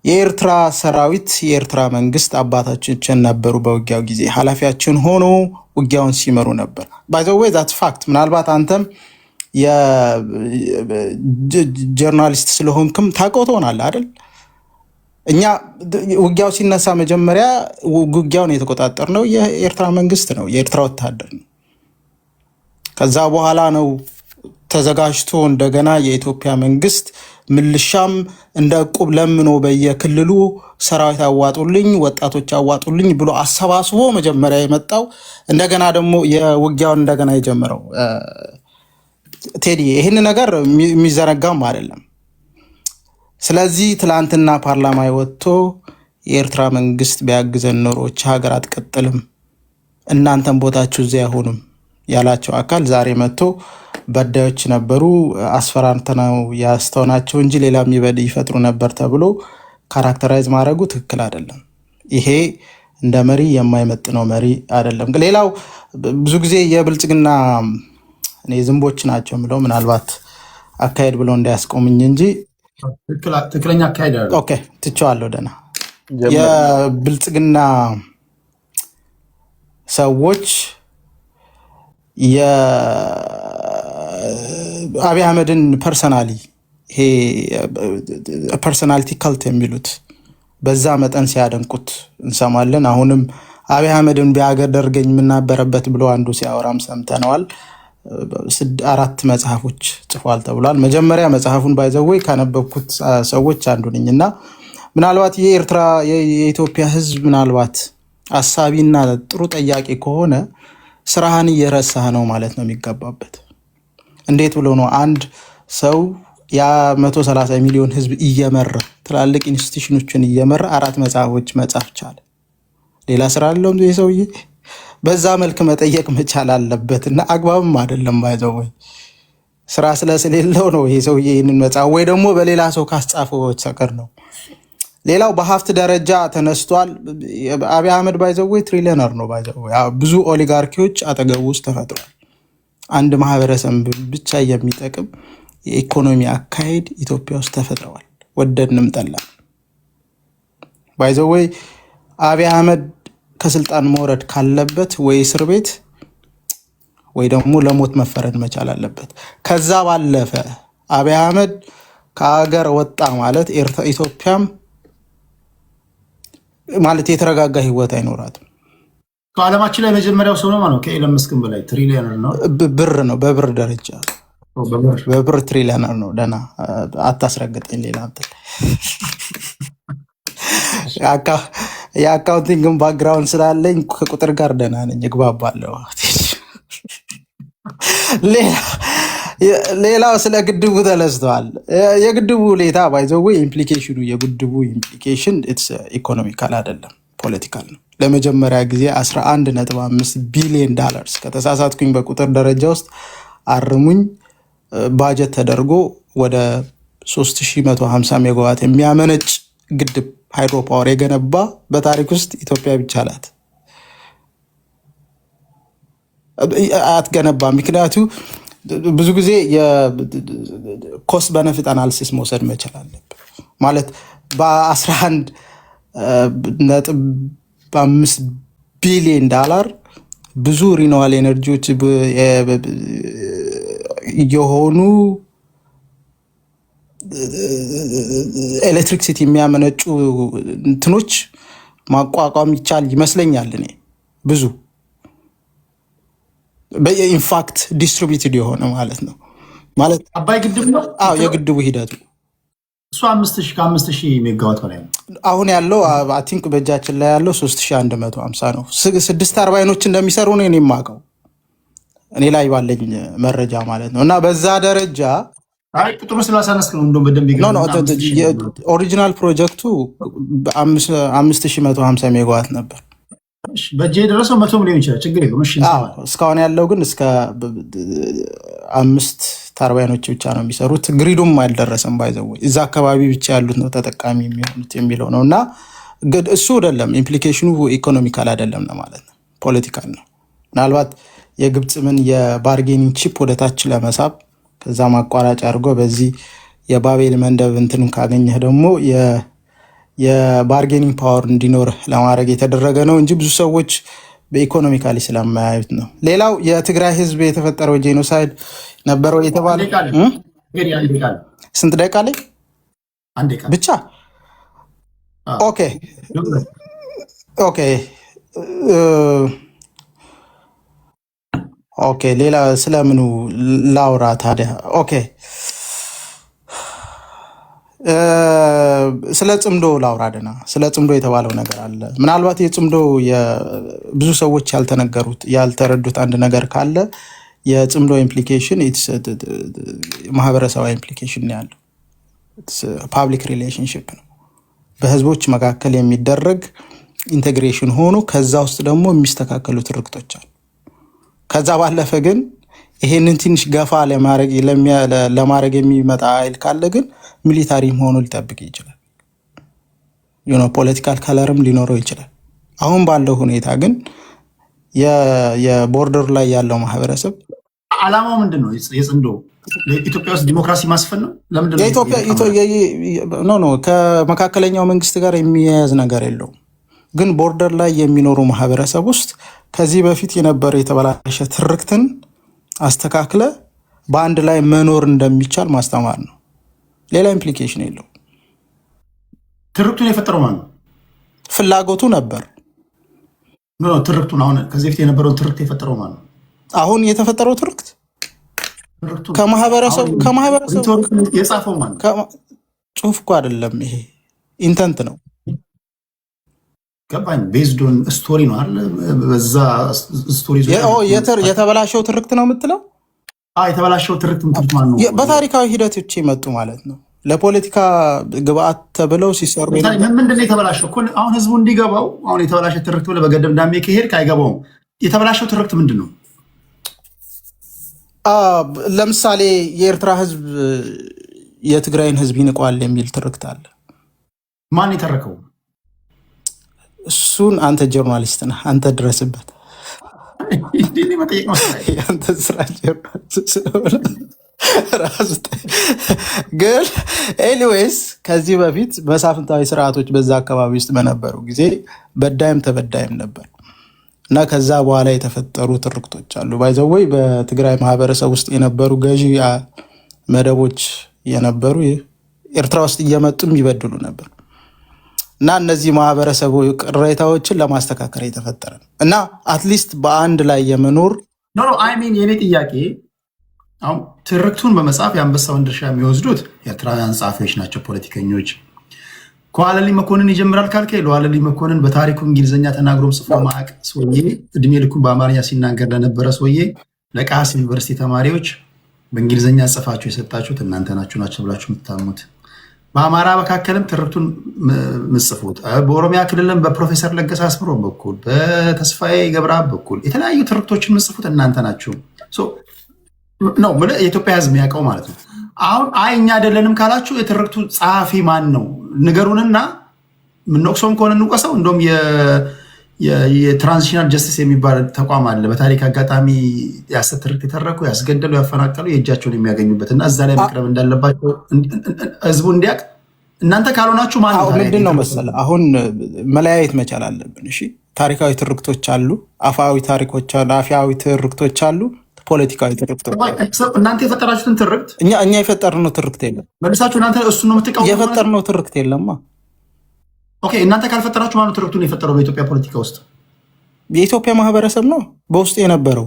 የኤርትራ ሰራዊት የኤርትራ መንግስት አባታችን ነበሩ። በውጊያው ጊዜ ኃላፊያችን ሆኖ ውጊያውን ሲመሩ ነበር። ባይ ዘ ዌይ ዛትስ ፋክት። ምናልባት አንተም የጀርናሊስት ስለሆንክም ታውቀው ትሆናለህ አይደል? እኛ ውጊያው ሲነሳ መጀመሪያ ውጊያውን የተቆጣጠርነው የኤርትራ መንግስት ነው፣ የኤርትራ ወታደር ነው። ከዛ በኋላ ነው ተዘጋጅቶ እንደገና የኢትዮጵያ መንግስት ምልሻም እንደ ዕቁብ ለምኖ በየክልሉ ሰራዊት አዋጡልኝ፣ ወጣቶች አዋጡልኝ ብሎ አሰባስቦ መጀመሪያ የመጣው እንደገና ደግሞ የውጊያውን እንደገና የጀመረው ቴዲ። ይህን ነገር የሚዘነጋም አይደለም። ስለዚህ ትላንትና ፓርላማ ወጥቶ የኤርትራ መንግስት ቢያግዘን ኖሮ ሀገር አትቀጥልም፣ እናንተም ቦታችሁ እዚያ አይሆንም ያላቸው አካል ዛሬ መጥቶ በዳዮች ነበሩ አስፈራርተነው ያስተውናቸው እንጂ ሌላ የሚበድ ይፈጥሩ ነበር ተብሎ ካራክተራይዝ ማድረጉ ትክክል አይደለም። ይሄ እንደ መሪ የማይመጥነው መሪ አይደለም። ሌላው ብዙ ጊዜ የብልጽግና እኔ ዝንቦች ናቸው የምለው ምናልባት አካሄድ ብሎ እንዳያስቆምኝ እንጂ ትክክለኛ አካሄድ አይደለም። ኦኬ ትቼዋለሁ። ደህና የብልጽግና ሰዎች የአብይ አህመድን ፐርሰናሊቲ ካልት የሚሉት በዛ መጠን ሲያደንቁት እንሰማለን። አሁንም አብይ አህመድን ቢያገደርገኝ የምናበረበት ብሎ አንዱ ሲያወራም ሰምተነዋል። 4 መጽሐፎች ጽፏል ተብሏል። መጀመሪያ መጽሐፉን ባይዘወይ ካነበብኩት ሰዎች አንዱ ነኝ እና ምናልባት የኢትዮጵያ ሕዝብ ምናልባት አሳቢና ጥሩ ጠያቂ ከሆነ ስራህን እየረሳህ ነው ማለት ነው የሚገባበት። እንዴት ብሎ ነው አንድ ሰው ያ 130 ሚሊዮን ህዝብ እየመራ ትላልቅ ኢንስቲትዩሽኖችን እየመራ 4 መጽሐፎች መጻፍ ቻለ? ሌላ ስራ አለው ይሄ ሰውዬ? በዛ መልክ መጠየቅ መቻል አለበት እና አግባብም አይደለም። ባይዘው ስራ ስለሌለው ነው ይሄ ሰውዬ ይህንን መጽሐፍ ወይ ደግሞ በሌላ ሰው ካስጻፈው ሰከር ነው። ሌላው በሀብት ደረጃ ተነስቷል። አብይ አህመድ ባይዘው ትሪሊየነር ነው። ባይዘው ብዙ ኦሊጋርኪዎች አጠገቡ ውስጥ ተፈጥሯል። አንድ ማህበረሰብ ብቻ የሚጠቅም የኢኮኖሚ አካሄድ ኢትዮጵያ ውስጥ ተፈጥረዋል፣ ወደድንም ጠላን። ባይዘው አብይ አህመድ ከስልጣን መውረድ ካለበት ወይ እስር ቤት ወይ ደግሞ ለሞት መፈረድ መቻል አለበት። ከዛ ባለፈ አብይ አህመድ ከሀገር ወጣ ማለት ኢትዮጵያም ማለት የተረጋጋ ህይወት አይኖራትም። ከዓለማችን ላይ መጀመሪያው ሰው ነው ማለት ነው። ከኤለን መስክም በላይ ትሪሊየነር ነው። ብር ነው፣ በብር ደረጃ በብር ትሪሊየነር ነው። ደህና አታስረግጠኝ። ሌላ የአካውንቲንግን ባክግራውንድ ስላለኝ ከቁጥር ጋር ደህና ነኝ፣ እግባባለሁ። ሌላው ስለ ግድቡ ተነስተዋል። የግድቡ ሁኔታ ባይዘው ኢምፕሊኬሽኑ የግድቡ ኢምፕሊኬሽን ኢኮኖሚካል አይደለም፣ ፖለቲካል ነው። ለመጀመሪያ ጊዜ $11.5 ቢሊዮን ከተሳሳትኩኝ በቁጥር ደረጃ ውስጥ አርሙኝ ባጀት ተደርጎ ወደ 3150 ሜጋዋት የሚያመነጭ ግድብ ሃይድሮ ፓወር የገነባ በታሪክ ውስጥ ኢትዮጵያ ብቻ ናት። አትገነባ። ምክንያቱ ብዙ ጊዜ የኮስት በነፊት አናሊሲስ መውሰድ መቻል አለብን። ማለት $11.5 ቢሊዮን ብዙ ሪኒዋብል ኤነርጂዎች የሆኑ ኤሌክትሪክሲቲ የሚያመነጩ እንትኖች ማቋቋም ይቻል ይመስለኛል። እኔ ብዙ በኢንፋክት ዲስትሪቢዩትድ የሆነ ማለት ነው። ማለት አባይ ግድብ ነው። አዎ የግድቡ ሂደቱ እሱ 5000 ሜጋዋት በላይ ነው። አሁን ያለው አይ ቲንክ በእጃችን ላይ ያለው 3150 ነው። 6 ተርባይኖች እንደሚሰሩ ነው እኔ የማውቀው፣ እኔ ላይ ባለኝ መረጃ ማለት ነው። እና በዛ ደረጃ አይ ቁጥሩ ስላሳነስክ ነው እንደውም በደንብ ኖ ኖ ይገርምና ኦሪጂናል ፕሮጀክቱ 5150 ሜጋዋት ነበር። በእጅ የደረሰው 100 ሚሊዮን ይችላል፣ ችግር የለውም። እሺ እስካሁን ያለው ግን እስከ 5 ተርባይኖች ብቻ ነው የሚሰሩት። ግሪዱም አልደረሰም። ባይዘው እዛ አካባቢ ብቻ ያሉት ነው ተጠቃሚ የሚሆኑት የሚለው ነው። እና እሱ አይደለም ኢምፕሊኬሽኑ ኢኮኖሚካል አይደለም ነው ማለት ነው፣ ፖለቲካል ነው። ምናልባት የግብፅ ምን የባርጌኒንግ ቺፕ ወደታች ለመሳብ ከዛ ማቋራጭ አድርጎ በዚህ የባቤል መንደብ እንትን ካገኘህ ደግሞ የባርጌኒንግ ፓወር እንዲኖር ለማድረግ የተደረገ ነው እንጂ ብዙ ሰዎች በኢኮኖሚካሊ ስለማያዩት ነው። ሌላው የትግራይ ህዝብ የተፈጠረው ጄኖሳይድ ነበረው የተባለ ስንት ደቂቃ ላይ ብቻ? ኦኬ ኦኬ ኦኬ። ሌላ ስለምኑ ላውራ ታዲያ? ኦኬ ስለ ጽምዶ ላውራ ደና። ስለ ጽምዶ የተባለው ነገር አለ። ምናልባት የጽምዶ ብዙ ሰዎች ያልተነገሩት ያልተረዱት አንድ ነገር ካለ የጽምዶ ኢምፕሊኬሽን ማህበረሰባዊ ኢምፕሊኬሽን ነው ያለው። ፓብሊክ ሪሌሽንሽፕ ነው፣ በህዝቦች መካከል የሚደረግ ኢንቴግሬሽን ሆኖ ከዛ ውስጥ ደግሞ የሚስተካከሉ ትርክቶች አሉ። ከዛ ባለፈ ግን ይሄንን ትንሽ ገፋ ለማድረግ የሚመጣ ኃይል ካለ ግን ሚሊታሪ ሆኖ ሊጠብቅ ይችላል። ፖለቲካል ከለርም ሊኖረው ይችላል። አሁን ባለው ሁኔታ ግን የቦርደር ላይ ያለው ማህበረሰብ አላማው ምንድን ነው? የጽምዶ ኢትዮጵያ ውስጥ ዲሞክራሲ ማስፈን ነው። ለምንድን ነው? ከመካከለኛው መንግስት ጋር የሚያያዝ ነገር የለውም። ግን ቦርደር ላይ የሚኖሩ ማህበረሰብ ውስጥ ከዚህ በፊት የነበረ የተበላሸ ትርክትን አስተካክለ በአንድ ላይ መኖር እንደሚቻል ማስተማር ነው። ሌላ ኢምፕሊኬሽን የለው። ትርክቱን የፈጠረው ማን ነው? ፍላጎቱ ነበር። ትርክቱን አሁን ከዚህ በፊት የነበረውን ትርክት የፈጠረው ማን ነው? አሁን የተፈጠረው ትርክት ከማህበረሰብ የጻፈው ማን ነው? ጽሁፍ እኮ አይደለም፣ ይሄ ኢንተንት ነው። ገባኝ። ቤዝዶን ስቶሪ ነው አይደል? በዛ ስቶሪ የተበላሸው ትርክት ነው የምትለው? የተበላሸው ትርክት ምትሉት ማን ነው? በታሪካዊ ሂደቶች የመጡ ማለት ነው። ለፖለቲካ ግብአት ተብለው ሲሰሩ ምንድን ነው የተበላሸው? አሁን ህዝቡ እንዲገባው አሁን የተበላሸ ትርክት ብለህ በገደብ ዳሜ ከሄድክ አይገባውም። የተበላሸው ትርክት ምንድን ነው? ለምሳሌ የኤርትራ ህዝብ የትግራይን ህዝብ ይንቋል የሚል ትርክት አለ። ማን የተረከው? እሱን አንተ ጆርናሊስት ነህ፣ አንተ ድረስበት። አንተ ስራ ጆርናሊስት ስለሆነ ግን ኤኒዌይስ ከዚህ በፊት መሳፍንታዊ ስርዓቶች በዛ አካባቢ ውስጥ በነበሩ ጊዜ በዳይም ተበዳይም ነበር እና ከዛ በኋላ የተፈጠሩ ትርክቶች አሉ። ባይዘወይ በትግራይ ማህበረሰብ ውስጥ የነበሩ ገዢ መደቦች የነበሩ ኤርትራ ውስጥ እየመጡም ይበድሉ ነበር እና እነዚህ ማህበረሰቡ ቅሬታዎችን ለማስተካከል የተፈጠረ ነው እና አትሊስት በአንድ ላይ የመኖር የኔ ጥያቄ አሁን ትርክቱን በመጻፍ የአንበሳውን ድርሻ የሚወስዱት ኤርትራውያን ጸሐፊዎች ናቸው፣ ፖለቲከኞች። ከዋለልኝ መኮንን ይጀምራል ካልከ ለዋለልኝ መኮንን በታሪኩ እንግሊዝኛ ተናግሮም ጽፎ ማቅ ሰውዬ እድሜ ልኩን በአማርኛ ሲናገር ለነበረ ሰውዬ ለቃስ ዩኒቨርሲቲ ተማሪዎች በእንግሊዝኛ ጽፋችሁ የሰጣችሁት እናንተ ናችሁ ብላችሁ የምታሙት። በአማራ መካከልም ትርክቱን ምጽፉት፣ በኦሮሚያ ክልልም በፕሮፌሰር ለገሰ አስምሮም በኩል በተስፋዬ ገብረአብ በኩል የተለያዩ ትርክቶችን ምጽፉት እናንተ ናችሁ ነው የኢትዮጵያ ሕዝብ የሚያውቀው ማለት ነው። አሁን እኛ አይደለንም ካላችሁ የትርክቱ ጸሐፊ ማን ነው ንገሩንና ምንወቅሰውም ከሆነ እንውቀሰው። እንደውም የትራንዚሽናል ጀስቲስ የሚባል ተቋም አለ። በታሪክ አጋጣሚ የሐሰት ትርክት የተረኩ ያስገደሉ፣ ያፈናቀሉ የእጃቸውን የሚያገኙበት እና እዛ ላይ መቅረብ እንዳለባቸው ሕዝቡ እንዲያውቅ። እናንተ ካልሆናችሁ ማን ነው? ምንድን ነው መሰለህ አሁን መለያየት መቻል አለብን። እሺ ታሪካዊ ትርክቶች አሉ፣ አፋዊ ታሪኮች አሉ፣ አፍያዊ ትርክቶች አሉ፣ ፖለቲካዊ ትርክቶች። እናንተ የፈጠራችሁትን ትርክት እኛ የፈጠርነው ትርክት የለም። መልሳችሁ እናንተ እሱ ነው የምትቃወሙት። የፈጠርነው ትርክት የለማ። ኦኬ እናንተ ካልፈጠራችሁ ማነው ትርክቱን የፈጠረው? በኢትዮጵያ ፖለቲካ ውስጥ የኢትዮጵያ ማህበረሰብ ነው በውስጡ የነበረው።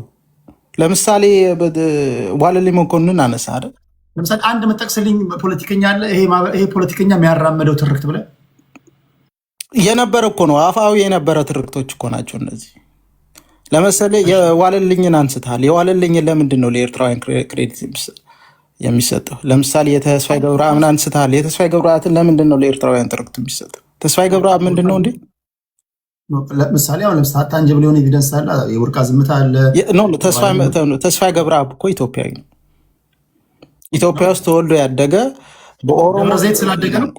ለምሳሌ ዋለልኝ መኮንን አነሳ አይደል? ለምሳሌ አንድ መጠቅስልኝ ፖለቲከኛ አለ ይሄ ፖለቲከኛ የሚያራምደው ትርክት ብለህ የነበረ እኮ ነው። አፋዊ የነበረ ትርክቶች እኮ ናቸው እነዚህ። ለምሳሌ የዋለልኝን አንስታል። የዋለልኝን ለምንድን ነው ለኤርትራውያን ክሬዲት የሚሰጠው? ለምሳሌ የተስፋዬ ገብረአብን አንስተሃል። የተስፋዬ ገብረአብን ለምንድን ነው ለኤርትራውያን ትርክት የሚሰጠው? ተስፋዬ ገብረአብ ምንድን ነው እንዴ? ለምሳሌ አሁን ለምሳሌ ታንጀብል የሆነ ኤቪደንስ አለ፣ የወርቃ ዝምታ አለ። ተስፋዬ ገብረአብ እኮ ኢትዮጵያዊ ነው። ኢትዮጵያ ውስጥ ተወልዶ ያደገ በኦሮሞ ዘይት ስላደገ ነው።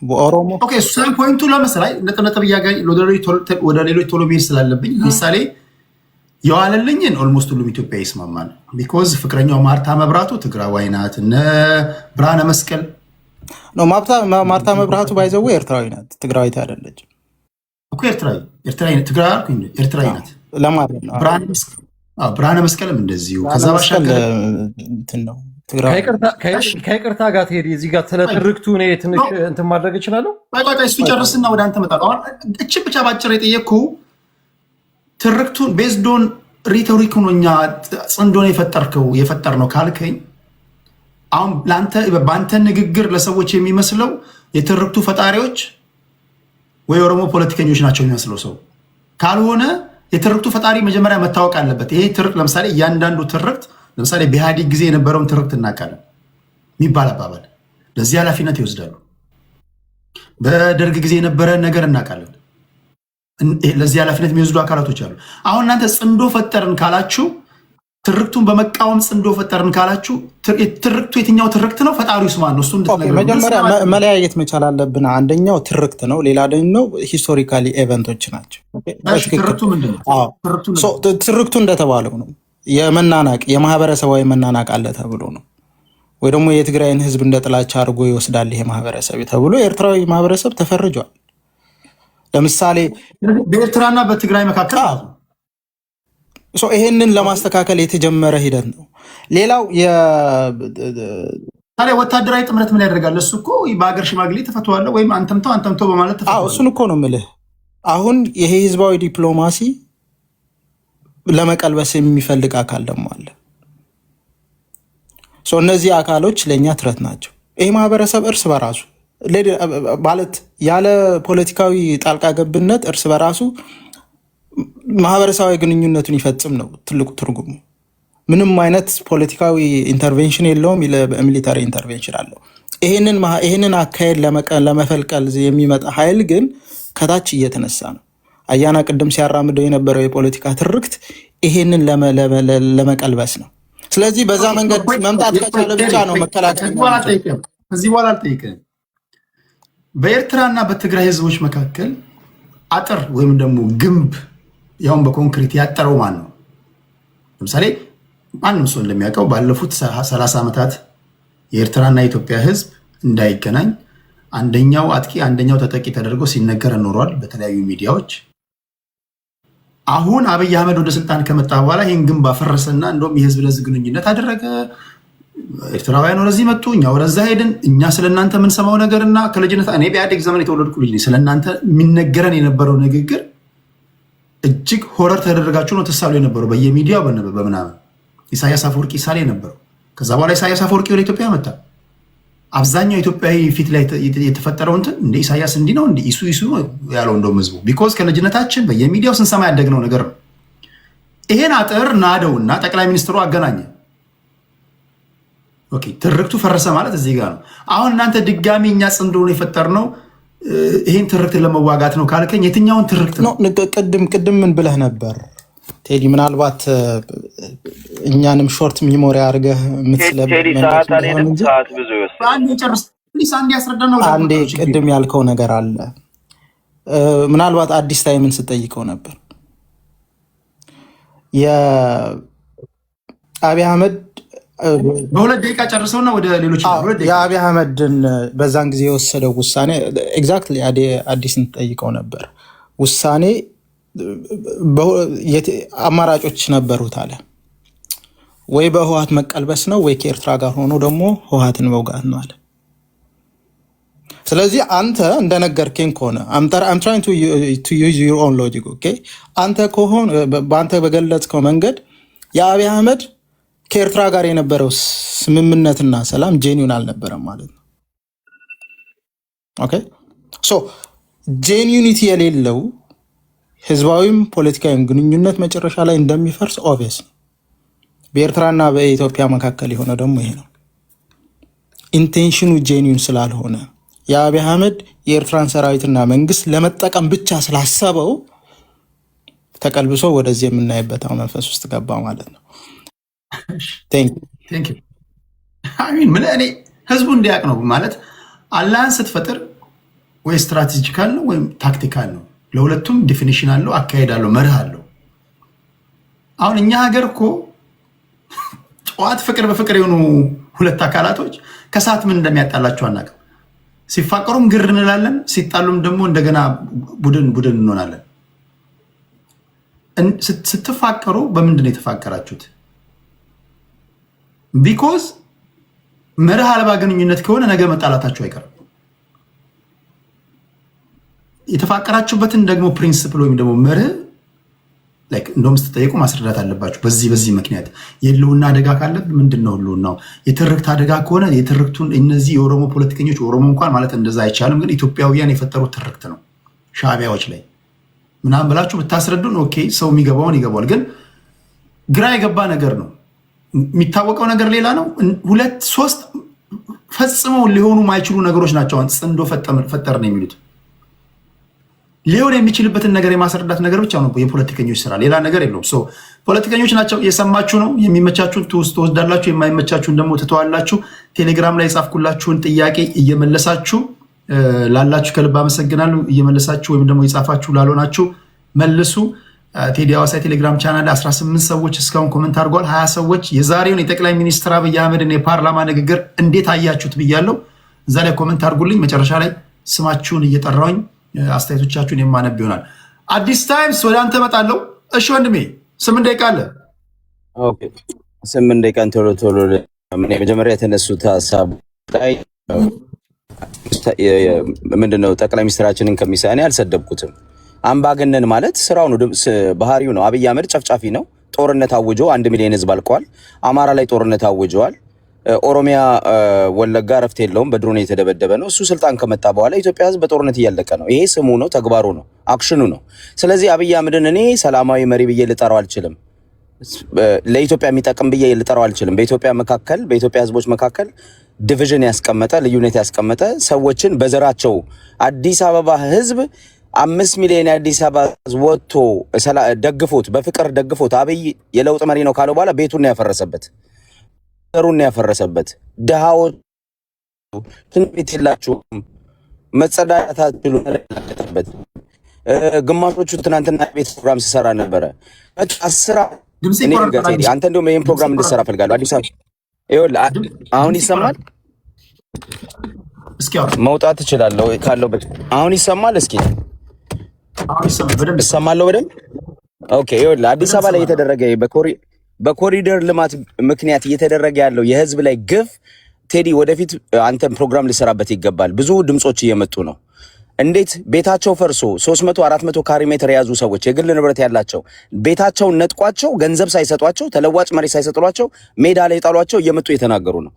በኦሮሞ እሱን ፖይንቱ ለምሳሌ ነጥብ እያገኝ ወደ ሌሎች ቶሎ መሄድ ስላለብኝ ለምሳሌ የዋለልኝን ኦልሞስት ሁሉም ኢትዮጵያ ይስማማል። ቢኮዝ ፍቅረኛው ማርታ መብራቱ ትግራዋይ ናት። እነ ብርሃነ መስቀል ነው። ማርታ መብራቱ ባይዘው ኤርትራዊ ናት፣ ትግራዊት አይደለች እኮ። ኤርትራዊ ናት ለማለት ነው። ብርሃነ መስቀልም እንደዚሁ። ከዛ ባሻገር እንትን ነው ከይቅርታ ጋር ትሄድ እዚህ ጋር ስለ ትርክቱ እኔ ትንሽ እንትን ማድረግ እችላለሁ። እሱ ጨርስና ወደ አንተ መጣ። እችን ብቻ ባጭር የጠየቅኩ ትርክቱን ቤዝዶን ሪቶሪክ ነው እኛ ጽንዶን የፈጠር ነው ካልከኝ፣ አሁን በአንተ ንግግር ለሰዎች የሚመስለው የትርክቱ ፈጣሪዎች ወይ ኦሮሞ ፖለቲከኞች ናቸው የሚመስለው ሰው ካልሆነ፣ የትርክቱ ፈጣሪ መጀመሪያ መታወቅ አለበት። ይሄ ትርክት ለምሳሌ እያንዳንዱ ትርክት ለምሳሌ በኢህአዴግ ጊዜ የነበረውን ትርክት እናውቃለን የሚባል አባባል ለዚህ ኃላፊነት ይወስዳሉ። በደርግ ጊዜ የነበረ ነገር እናውቃለን፣ ለዚህ ኃላፊነት የሚወስዱ አካላቶች አሉ። አሁን እናንተ ጽንዶ ፈጠርን ካላችሁ፣ ትርክቱን በመቃወም ጽንዶ ፈጠርን ካላችሁ፣ ትርክቱ የትኛው ትርክት ነው? ፈጣሪውስ ማን ነው? እሱ መጀመሪያ መለያየት መቻል አለብን። አንደኛው ትርክት ነው፣ ሌላ ደግሞ ሂስቶሪካሊ ኤቨንቶች ናቸው። ትርክቱ ምንድን ነው? ትርክቱ እንደተባለው ነው። የመናናቅ የማህበረሰባዊ መናናቅ አለ ተብሎ ነው። ወይ ደግሞ የትግራይን ህዝብ እንደ ጥላቻ አድርጎ ይወስዳል ይሄ ማህበረሰብ ተብሎ የኤርትራዊ ማህበረሰብ ተፈርጇል። ለምሳሌ በኤርትራና በትግራይ መካከል ይሄንን ለማስተካከል የተጀመረ ሂደት ነው። ሌላው ወታደራዊ ጥምረት ምን ያደርጋል? እሱ እኮ በሀገር ሽማግሌ ተፈቷዋለ ወይም አንተምቶ በማለት ተፈቷዋለ። እሱን እኮ ነው የምልህ። አሁን ይሄ ህዝባዊ ዲፕሎማሲ ለመቀልበስ የሚፈልግ አካል ደግሞ አለ። እነዚህ አካሎች ለእኛ ትረት ናቸው። ይህ ማህበረሰብ እርስ በራሱ ማለት ያለ ፖለቲካዊ ጣልቃ ገብነት እርስ በራሱ ማህበረሰባዊ ግንኙነቱን ይፈጽም ነው ትልቁ ትርጉሙ። ምንም አይነት ፖለቲካዊ ኢንተርቬንሽን የለውም፣ ሚሊታሪ ኢንተርቬንሽን አለው። ይህንን አካሄድ ለመፈልቀል የሚመጣ ኃይል ግን ከታች እየተነሳ ነው። አያና ቅድም ሲያራምደው የነበረው የፖለቲካ ትርክት ይሄንን ለመቀልበስ ነው። ስለዚህ በዛ መንገድ መምጣት ከቻለ ብቻ ነው መከላከል። ከዚህ በኋላ አልጠይቅም። በኤርትራና በትግራይ ህዝቦች መካከል አጥር ወይም ደግሞ ግንብ ያውን በኮንክሪት ያጠረው ማን ነው? ለምሳሌ ማንም ሰው እንደሚያውቀው ባለፉት 30 ዓመታት የኤርትራና የኢትዮጵያ ህዝብ እንዳይገናኝ አንደኛው አጥቂ አንደኛው ተጠቂ ተደርጎ ሲነገር ኖሯል በተለያዩ ሚዲያዎች። አሁን አብይ አህመድ ወደ ስልጣን ከመጣ በኋላ ይህን ግንብ አፈረሰና እንደውም የህዝብ ለህዝብ ግንኙነት አደረገ። ኤርትራውያን ወደዚህ መጡ፣ እኛ ወደዛ ሄድን። እኛ ስለእናንተ የምንሰማው ነገርና ከልጅነት እኔ በኢህአዴግ ዘመን የተወለድኩ ልጅ ነኝ። ስለእናንተ የሚነገረን የነበረው ንግግር እጅግ ሆረር ተደረጋችሁ ነው ተሳሉ የነበረው በየሚዲያው በምናምን ኢሳያስ አፈወርቂ ሳሌ ነበረው። ከዛ በኋላ ኢሳያስ አፈወርቂ ወደ ኢትዮጵያ መጣ። አብዛኛው ኢትዮጵያዊ ፊት ላይ የተፈጠረው እንትን እንደ ኢሳያስ እንዲህ ነው እንደ ኢሱ ያለው እንደውም ህዝቡ ቢኮዝ ከልጅነታችን በየሚዲያው ስንሰማ ያደግነው ነገር ነው። ይሄን አጥር ናደውና ጠቅላይ ሚኒስትሩ አገናኘ። ኦኬ ትርክቱ ፈረሰ ማለት እዚህ ጋር ነው። አሁን እናንተ ድጋሚ እኛ ጽንዶን የፈጠርነው ይሄን ትርክት ለመዋጋት ነው ካልከኝ የትኛውን ትርክት ነው? ቅድም ምን ብለህ ነበር ቴዲ? ምናልባት እኛንም ሾርት ሚሞሪ አድርገህ አንዴ ቅድም ያልከው ነገር አለ። ምናልባት አዲስ ታይምን ስጠይቀው ነበር የአብይ አህመድ በሁለት ደቂቃ ጨርሰውና ወደ ሌሎች የአብይ አህመድን በዛን ጊዜ የወሰደው ውሳኔ ኤግዛክትሊ አዲስን ጠይቀው ነበር። ውሳኔ አማራጮች ነበሩት አለ። ወይ በህወሓት መቀልበስ ነው፣ ወይ ከኤርትራ ጋር ሆኖ ደግሞ ህወሓትን መውጋት ነው አለ። ስለዚህ አንተ እንደነገርከኝ ከሆነ I'm trying to use your own logic, okay? አንተ ከሆነ በአንተ በገለጽከው መንገድ የአብይ አህመድ ከኤርትራ ጋር የነበረው ስምምነትና ሰላም ጄኒውን አልነበረም ማለት ነው። ኦኬ ሶ ጄኒዩኒቲ የሌለው ህዝባዊም ፖለቲካዊም ግንኙነት መጨረሻ ላይ እንደሚፈርስ ኦብቪየስ ነው። በኤርትራና በኢትዮጵያ መካከል የሆነ ደግሞ ይሄ ነው። ኢንቴንሽኑ ጄኒውን ስላልሆነ የአብይ አህመድ የኤርትራን ሰራዊትና መንግስት ለመጠቀም ብቻ ስላሰበው ተቀልብሶ ወደዚህ የምናይበት መንፈስ ውስጥ ገባ ማለት ነው። አሚን ምን እኔ ህዝቡ እንዲያውቅ ነው ማለት አላህን ስትፈጥር ወይ ስትራቴጂካል ነው ወይም ታክቲካል ነው። ለሁለቱም ዲፊኒሽን አለው፣ አካሄድ አለው፣ መርህ አለው። አሁን እኛ ሀገር እኮ ጠዋት ፍቅር በፍቅር የሆኑ ሁለት አካላቶች ከሰዓት ምን እንደሚያጣላቸው አናውቅም። ሲፋቀሩም ግር እንላለን፣ ሲጣሉም ደግሞ እንደገና ቡድን እንሆናለን። ስትፋቀሩ በምንድን ነው የተፋቀራችሁት? ቢኮዝ መርህ አልባ ግንኙነት ከሆነ ነገ መጣላታችሁ አይቀርም። የተፋቀራችሁበትን ደግሞ ፕሪንሲፕል ወይም ደግሞ መርህ እንደውም ስትጠየቁ ማስረዳት አለባችሁ። በዚህ ምክንያት የህልውና አደጋ ካለብን ምንድን ነው ህልውናው? የትርክት አደጋ ከሆነ የትርክቱን እነዚህ የኦሮሞ ፖለቲከኞች ኦሮሞ እንኳን ማለት እንደዛ አይቻልም፣ ግን ኢትዮጵያውያን የፈጠሩት ትርክት ነው ሻዕቢያዎች ላይ ምናምን ብላችሁ ብታስረዱን ኦኬ፣ ሰው የሚገባውን ይገባዋል። ግን ግራ የገባ ነገር ነው። የሚታወቀው ነገር ሌላ ነው። 2-3 ፈጽመው ሊሆኑ ማይችሉ ነገሮች ናቸው ጽንዶ ፈጠር ነው የሚሉት። ሊሆን የሚችልበትን ነገር የማስረዳት ነገር ብቻ ነው የፖለቲከኞች ስራ፣ ሌላ ነገር የለውም። ፖለቲከኞች ናቸው። የሰማችሁ ነው። የሚመቻችሁን ትወስዳላችሁ፣ የማይመቻችሁን ደግሞ ትተዋላችሁ። ቴሌግራም ላይ የጻፍኩላችሁን ጥያቄ እየመለሳችሁ ላላችሁ ከልብ አመሰግናለሁ። እየመለሳችሁ ወይም ደግሞ የጻፋችሁ ላልሆናችሁ መልሱ። ቴዲ ሐዋሳ ቴሌግራም ቻናል ላይ 18 ሰዎች እስካሁን ኮመንት አድርገዋል። 20 ሰዎች የዛሬውን የጠቅላይ ሚኒስትር አብይ አህመድን የፓርላማ ንግግር እንዴት አያችሁት ብያለሁ። እዛ ላይ ኮመንት አድርጉልኝ። መጨረሻ ላይ ስማችሁን እየጠራውኝ አስተያየቶቻችሁን የማነብ ይሆናል። አዲስ ታይምስ ወደ አንተ እመጣለሁ። እሺ ወንድሜ 8 ደቂቃ አለ። ኦኬ 8 ደቂቃ ቶሎ መጀመሪያ የተነሱት ሀሳብ ላይ ምንድነው? ጠቅላይ ሚኒስትራችንን ከሚሳኔ አልሰደብኩትም። አምባገነን ማለት ስራው ነው፣ ባህሪው ነው። አብይ አህመድ ጨፍጫፊ ነው። ጦርነት አውጆ 1 ሚሊዮን ህዝብ አልቀዋል። አማራ ላይ ጦርነት አውጀዋል። ኦሮሚያ ወለጋ ረፍት የለውም፣ በድሮን የተደበደበ ነው። እሱ ስልጣን ከመጣ በኋላ ኢትዮጵያ ህዝብ በጦርነት እያለቀ ነው። ይሄ ስሙ ነው፣ ተግባሩ ነው፣ አክሽኑ ነው። ስለዚህ አብይ አህመድን እኔ ሰላማዊ መሪ ብዬ ልጠራው አልችልም። ለኢትዮጵያ የሚጠቅም ብዬ ልጠራው አልችልም። በኢትዮጵያ መካከል በኢትዮጵያ ህዝቦች መካከል ዲቪዥን ያስቀመጠ ልዩነት ያስቀመጠ ሰዎችን በዘራቸው አዲስ አበባ ህዝብ 5 ሚሊዮን የአዲስ አበባ ህዝብ ወጥቶ ደግፎት በፍቅር ደግፎት አብይ የለውጥ መሪ ነው ካለው በኋላ ቤቱን ያፈረሰበት ዘሩን ያፈረሰበት ድሃዎች ትንቢት የላችሁም መጸዳዳት አትችሉም ያለበት ግማሾቹ ትናንትና ቤት ፕሮግራም ሲሰራ ነበረ። አስራ አንተ እንደውም ይሄን ፕሮግራም እንድትሰራ ፈልጋለሁ። አዲስ አበባ ይኸውልህ አሁን ይሰማል። እስኪ መውጣት እችላለሁ ካለሁበት። አሁን ይሰማል። እስኪ ይሰማል በደምብ ኦኬ። ይኸውልህ አዲስ አበባ ላይ የተደረገ በኮሪደር ልማት ምክንያት እየተደረገ ያለው የህዝብ ላይ ግፍ ቴዲ ወደፊት አንተም ፕሮግራም ሊሰራበት ይገባል። ብዙ ድምጾች እየመጡ ነው። እንዴት ቤታቸው ፈርሶ 300-400 ካሬ ሜትር የያዙ ሰዎች የግል ንብረት ያላቸው ቤታቸውን ነጥቋቸው ገንዘብ ሳይሰጧቸው ተለዋጭ መሬት ሳይሰጧቸው ሜዳ ላይ ጣሏቸው እየመጡ እየተናገሩ ነው።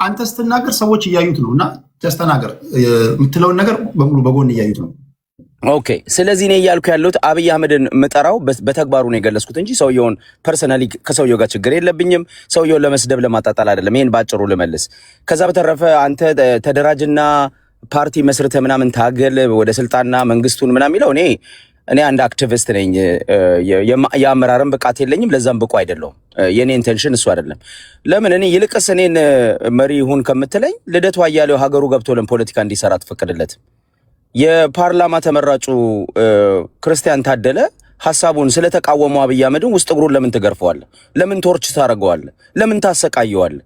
አንተ ስትናገር ሰዎች እያዩት ነው እና ተስተናገር የምትለውን ነገር በሙሉ በጎን እያዩት ነው። ኦኬ ስለዚህ እኔ እያልኩ ያለሁት አብይ አህመድን ምጠራው በተግባሩ ነው የገለጽኩት እንጂ ሰውየውን ፐርሰናሊ ከሰውየው ጋር ችግር የለብኝም። ሰውየውን ለመስደብ ለማጣጣል አይደለም። ይሄን ባጭሩ ልመልስ። ከዛ በተረፈ አንተ ተደራጅና ፓርቲ መስርተ ምናምን ታገል ወደ ስልጣንና መንግስቱን ምናምን የሚለው እኔ አንድ አክቲቪስት ነኝ። የአመራርም ብቃት የለኝም፣ ለዛም ብቁ አይደለሁም። የኔ ኢንቴንሽን እሱ አይደለም። ለምን እኔ ይልቅስ እኔን መሪ ይሁን ከምትለኝ ልደቱ አያሌው ሀገሩ ገብቶ ለፖለቲካ እንዲሰራ ትፈቅድለት። የፓርላማ ተመራጩ ክርስቲያን ታደለ ሐሳቡን ስለተቃወመው አብይ አህመድን ውስጥ እግሩን ለምን ትገርፈዋለህ? ለምን ቶርች ታደርገዋለህ? ለምን ታሰቃየዋለህ?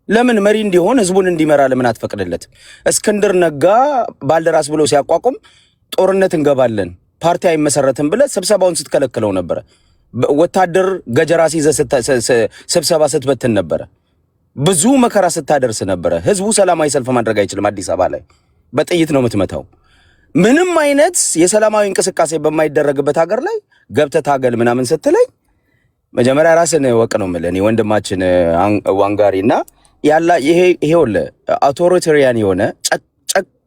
ለምን መሪ እንዲሆን ህዝቡን እንዲመራ ለምን አትፈቅድለትም? እስክንድር ነጋ ባልደራስ ብሎ ሲያቋቁም ጦርነት እንገባለን ፓርቲ አይመሰረትም ብለህ ስብሰባውን ስትከለክለው ነበረ። ወታደር ገጀራ ሲይዘህ ስብሰባ ስትበትን ነበረ። ብዙ መከራ ስታደርስ ነበረ። ህዝቡ ሰላማዊ ሰልፍ ማድረግ አይችልም። አዲስ አበባ ላይ በጥይት ነው የምትመታው። ምንም አይነት የሰላማዊ እንቅስቃሴ በማይደረግበት ሀገር ላይ ገብተህ ታገል ምናምን ስትለኝ መጀመሪያ ራስን ወቅ ነው የምልህ። እኔ ወንድማችን ዋንጋሪና ያላ ይሄውልህ አውቶሪታሪያን የሆነ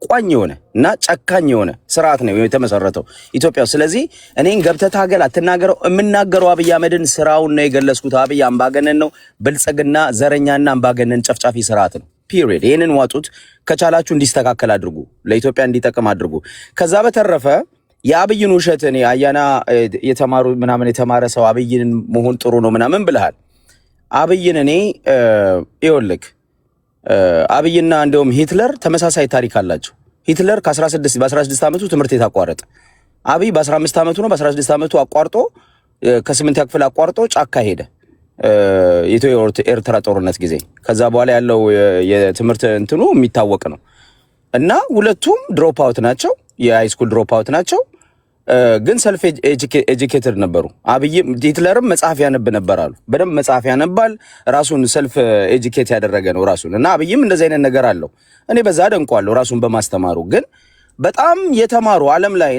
ጨቋኝ የሆነ እና ጨካኝ የሆነ ስርዓት ነው የተመሰረተው ኢትዮጵያ ውስጥ። ስለዚህ እኔን ገብተህ ታገል አትናገረው። የምናገረው አብይ አህመድን ስራውን ነው የገለጽኩት። አብይ አምባገነን ነው፣ ብልጽግና ዘረኛና አምባገነን ጨፍጫፊ ስርዓት ነው። ፒሪየድ። ይህንን ዋጡት። ከቻላችሁ እንዲስተካከል አድርጉ፣ ለኢትዮጵያ እንዲጠቅም አድርጉ። ከዛ በተረፈ የአብይን ውሸት እኔ አያና የተማሩ ምናምን የተማረ ሰው አብይን መሆን ጥሩ ነው ምናምን ብለሃል። አብይን እኔ ይኸውልህ አብይና እንደውም ሂትለር ተመሳሳይ ታሪክ አላቸው። ሂትለር በ16 ዓመቱ ትምህርት ቤት አቋረጠ። አብይ በ15 ዓመቱ ነው በ16 ዓመቱ አቋርጦ ከ8ኛ ክፍል አቋርጦ ጫካ ሄደ፣ የኢትዮ ኤርትራ ጦርነት ጊዜ። ከዛ በኋላ ያለው የትምህርት እንትኑ የሚታወቅ ነው። እና ሁለቱም ድሮፕ አውት ናቸው፣ የሃይስኩል ድሮፕ አውት ናቸው። ግን ሰልፍ ኤጁኬትድ ነበሩ። አብይም ሂትለርም መጽሐፍ ያነብ ነበር አሉ። በደንብ መጽሐፍ ያነባል፣ ራሱን ሰልፍ ኤጁኬት ያደረገ ነው ራሱን። እና አብይም እንደዚህ አይነት ነገር አለው። እኔ በዛ አደንቀዋለሁ ራሱን በማስተማሩ። ግን በጣም የተማሩ ዓለም ላይ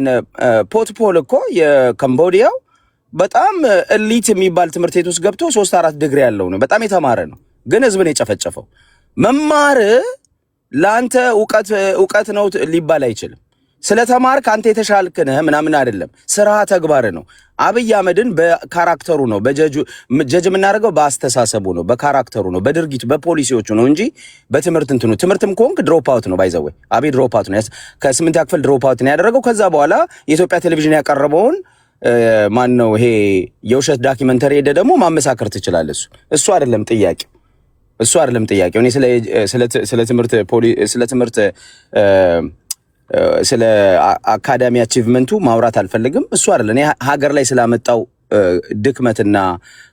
ፖትፖል እኮ የካምቦዲያው በጣም ኤሊት የሚባል ትምህርት ቤት ውስጥ ገብቶ 3-4 ዲግሪ ያለው ነው። በጣም የተማረ ነው። ግን ህዝብን የጨፈጨፈው መማር ለአንተ እውቀት ነው ሊባል አይችልም። ስለተማርክ አንተ የተሻልክ ነህ ምናምን አይደለም። ስራ ተግባር ነው። አብይ አህመድን በካራክተሩ ነው ጀጅ የምናደርገው፣ በአስተሳሰቡ ነው፣ በካራክተሩ ነው፣ በድርጊቱ በፖሊሲዎቹ ነው እንጂ በትምህርት እንትኑ። ትምህርትም ከሆንክ ድሮፕ አውት ነው። ባይዘው አብይ ድሮፕ አውት ነው። ከ8ኛ ክፍል ድሮፕ አውት ነው ያደረገው። ከዛ በኋላ የኢትዮጵያ ቴሌቪዥን ያቀረበውን ማን ነው ይሄ የውሸት ዳኪመንተሪ ሄደ ደግሞ ማመሳከር ትችላለህ። እሱ አይደለም ጥያቄው። እሱ አይደለም ጥያቄው። እኔ ስለ ትምህርት ስለ አካዳሚ አቺቭመንቱ ማውራት አልፈልግም። እሱ አይደለም። እኔ ሀገር ላይ ስላመጣው ድክመትና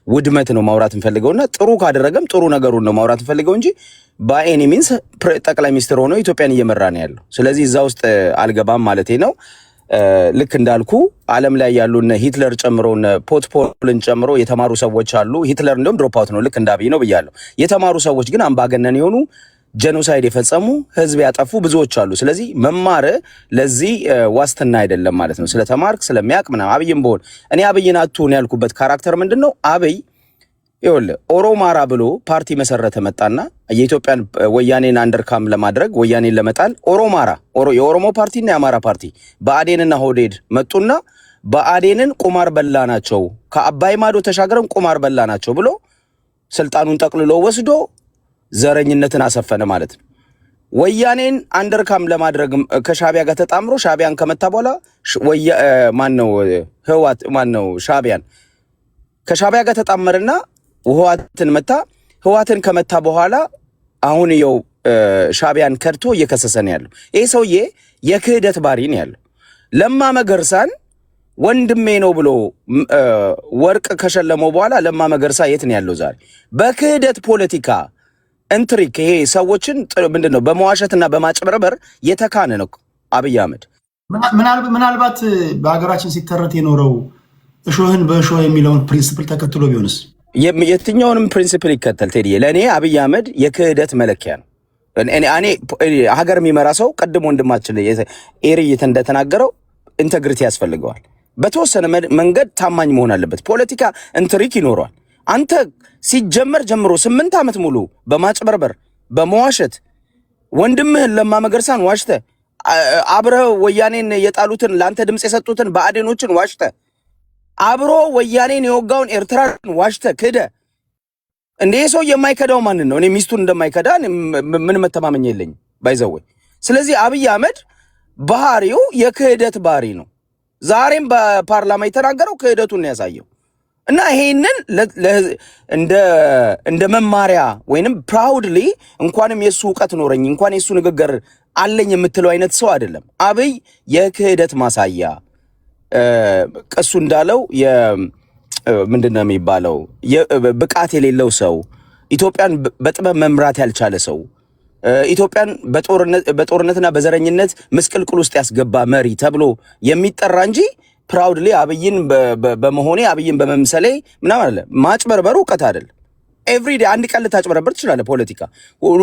ውድመት ነው ማውራት እንፈልገውና ጥሩ ካደረገም ጥሩ ነገሩን ነው ማውራት እንፈልገው እንጂ በኤኒ ሚንስ ጠቅላይ ሚኒስትር ሆኖ ኢትዮጵያን እየመራ ነው ያለው። ስለዚህ እዛ ውስጥ አልገባም ማለቴ ነው። ልክ እንዳልኩ ዓለም ላይ ያሉና ሂትለር ጨምሮ ፖትፖልን ጨምሮ የተማሩ ሰዎች አሉ። ሂትለር እንደውም ድሮፕ አውት ነው ልክ እንዳብይ ነው ብያለሁ። የተማሩ ሰዎች ግን አምባገነን የሆኑ ጄኖሳይድ የፈጸሙ ህዝብ ያጠፉ ብዙዎች አሉ። ስለዚህ መማር ለዚህ ዋስትና አይደለም ማለት ነው። ስለተማርክ ስለሚያውቅ ምናምን አብይም በሆን እኔ አብይን አትሁን ያልኩበት ካራክተር ምንድነው? አብይ ይኸውልህ ኦሮማራ ብሎ ፓርቲ መሰረተ መጣና የኢትዮጵያን ወያኔን አንደርካም ለማድረግ ወያኔን ለመጣል ኦሮማራ የኦሮሞ ፓርቲና የአማራ ፓርቲ ብአዴንና ሆዴድ መጡና ብአዴንን ቁማር በላ ናቸው፣ ከአባይ ማዶ ተሻገረን ቁማር በላ ናቸው ብሎ ስልጣኑን ጠቅልሎ ወስዶ ዘረኝነትን አሰፈነ ማለት ነው። ወያኔን አንደርካም ለማድረግ ከሻቢያ ጋር ተጣምሮ ሻቢያን ከመታ በኋላ ሻቢያን ከሻቢያ ጋር ተጣመረና ህዋትን መታ። ህዋትን ከመታ በኋላ አሁን ይኸው ሻቢያን ከድቶ እየከሰሰ ነው ያለው። ይሄ ሰውዬ የክህደት ባህሪ ነው ያለው። ለማ መገርሳን ወንድሜ ነው ብሎ ወርቅ ከሸለመው በኋላ ለማ መገርሳ የት ነው ያለው ዛሬ? በክህደት ፖለቲካ እንትሪክ ይሄ ሰዎችን ምንድነው በመዋሸትና በማጭበርበር የተካነ ነው አብይ አህመድ። ምናልባት በሀገራችን ሲተረት የኖረው እሾህን በእሾህ የሚለውን ፕሪንሲፕል ተከትሎ ቢሆንስ? የትኛውንም ፕሪንሲፕል ይከተል ቴዲ። ለእኔ አብይ አህመድ የክህደት መለኪያ ነው። እኔ ሀገር የሚመራ ሰው ቅድም ወንድማችን ኤሪ እንደተናገረው ኢንተግሪቲ ያስፈልገዋል። በተወሰነ መንገድ ታማኝ መሆን አለበት። ፖለቲካ እንትሪክ ይኖረዋል። አንተ ሲጀመር ጀምሮ 8 ዓመት ሙሉ በማጭበርበር በመዋሸት ወንድምህን ለማ መገርሳን ዋሽተ አብረው ወያኔን የጣሉትን ለአንተ ድምፅ የሰጡትን ብአዴኖችን ዋሽተ አብሮ ወያኔን የወጋውን ኤርትራን ዋሽተ ክደ እንዴ ሰው የማይከዳው ማንን ነው? እኔ ሚስቱን እንደማይከዳ ምን መተማመኛ የለኝም ባይዘው። ስለዚህ አብይ አህመድ ባህሪው የክህደት ባህሪ ነው። ዛሬም በፓርላማ የተናገረው ክህደቱን ነው ያሳየው። እና ይሄንን እንደ መማሪያ ወይንም ፕራውድሊ እንኳንም የሱ ዕውቀት ኖረኝ እንኳን የሱ ንግግር አለኝ የምትለው አይነት ሰው አይደለም። አብይ የክህደት ማሳያ ቀሱ እንዳለው ምንድነው የሚባለው ብቃት የሌለው ሰው፣ ኢትዮጵያን በጥበብ መምራት ያልቻለ ሰው፣ ኢትዮጵያን በጦርነትና በዘረኝነት ምስቅልቅል ውስጥ ያስገባ መሪ ተብሎ የሚጠራ እንጂ ፕራውድሊ አብይን በመሆኔ አብይን በመምሰሌ ምናምን አለ። ማጭበርበር ዕውቀት አይደል። ኤቭሪዴ አንድ ቀን ልታጭበረበር ትችላለህ። ፖለቲካ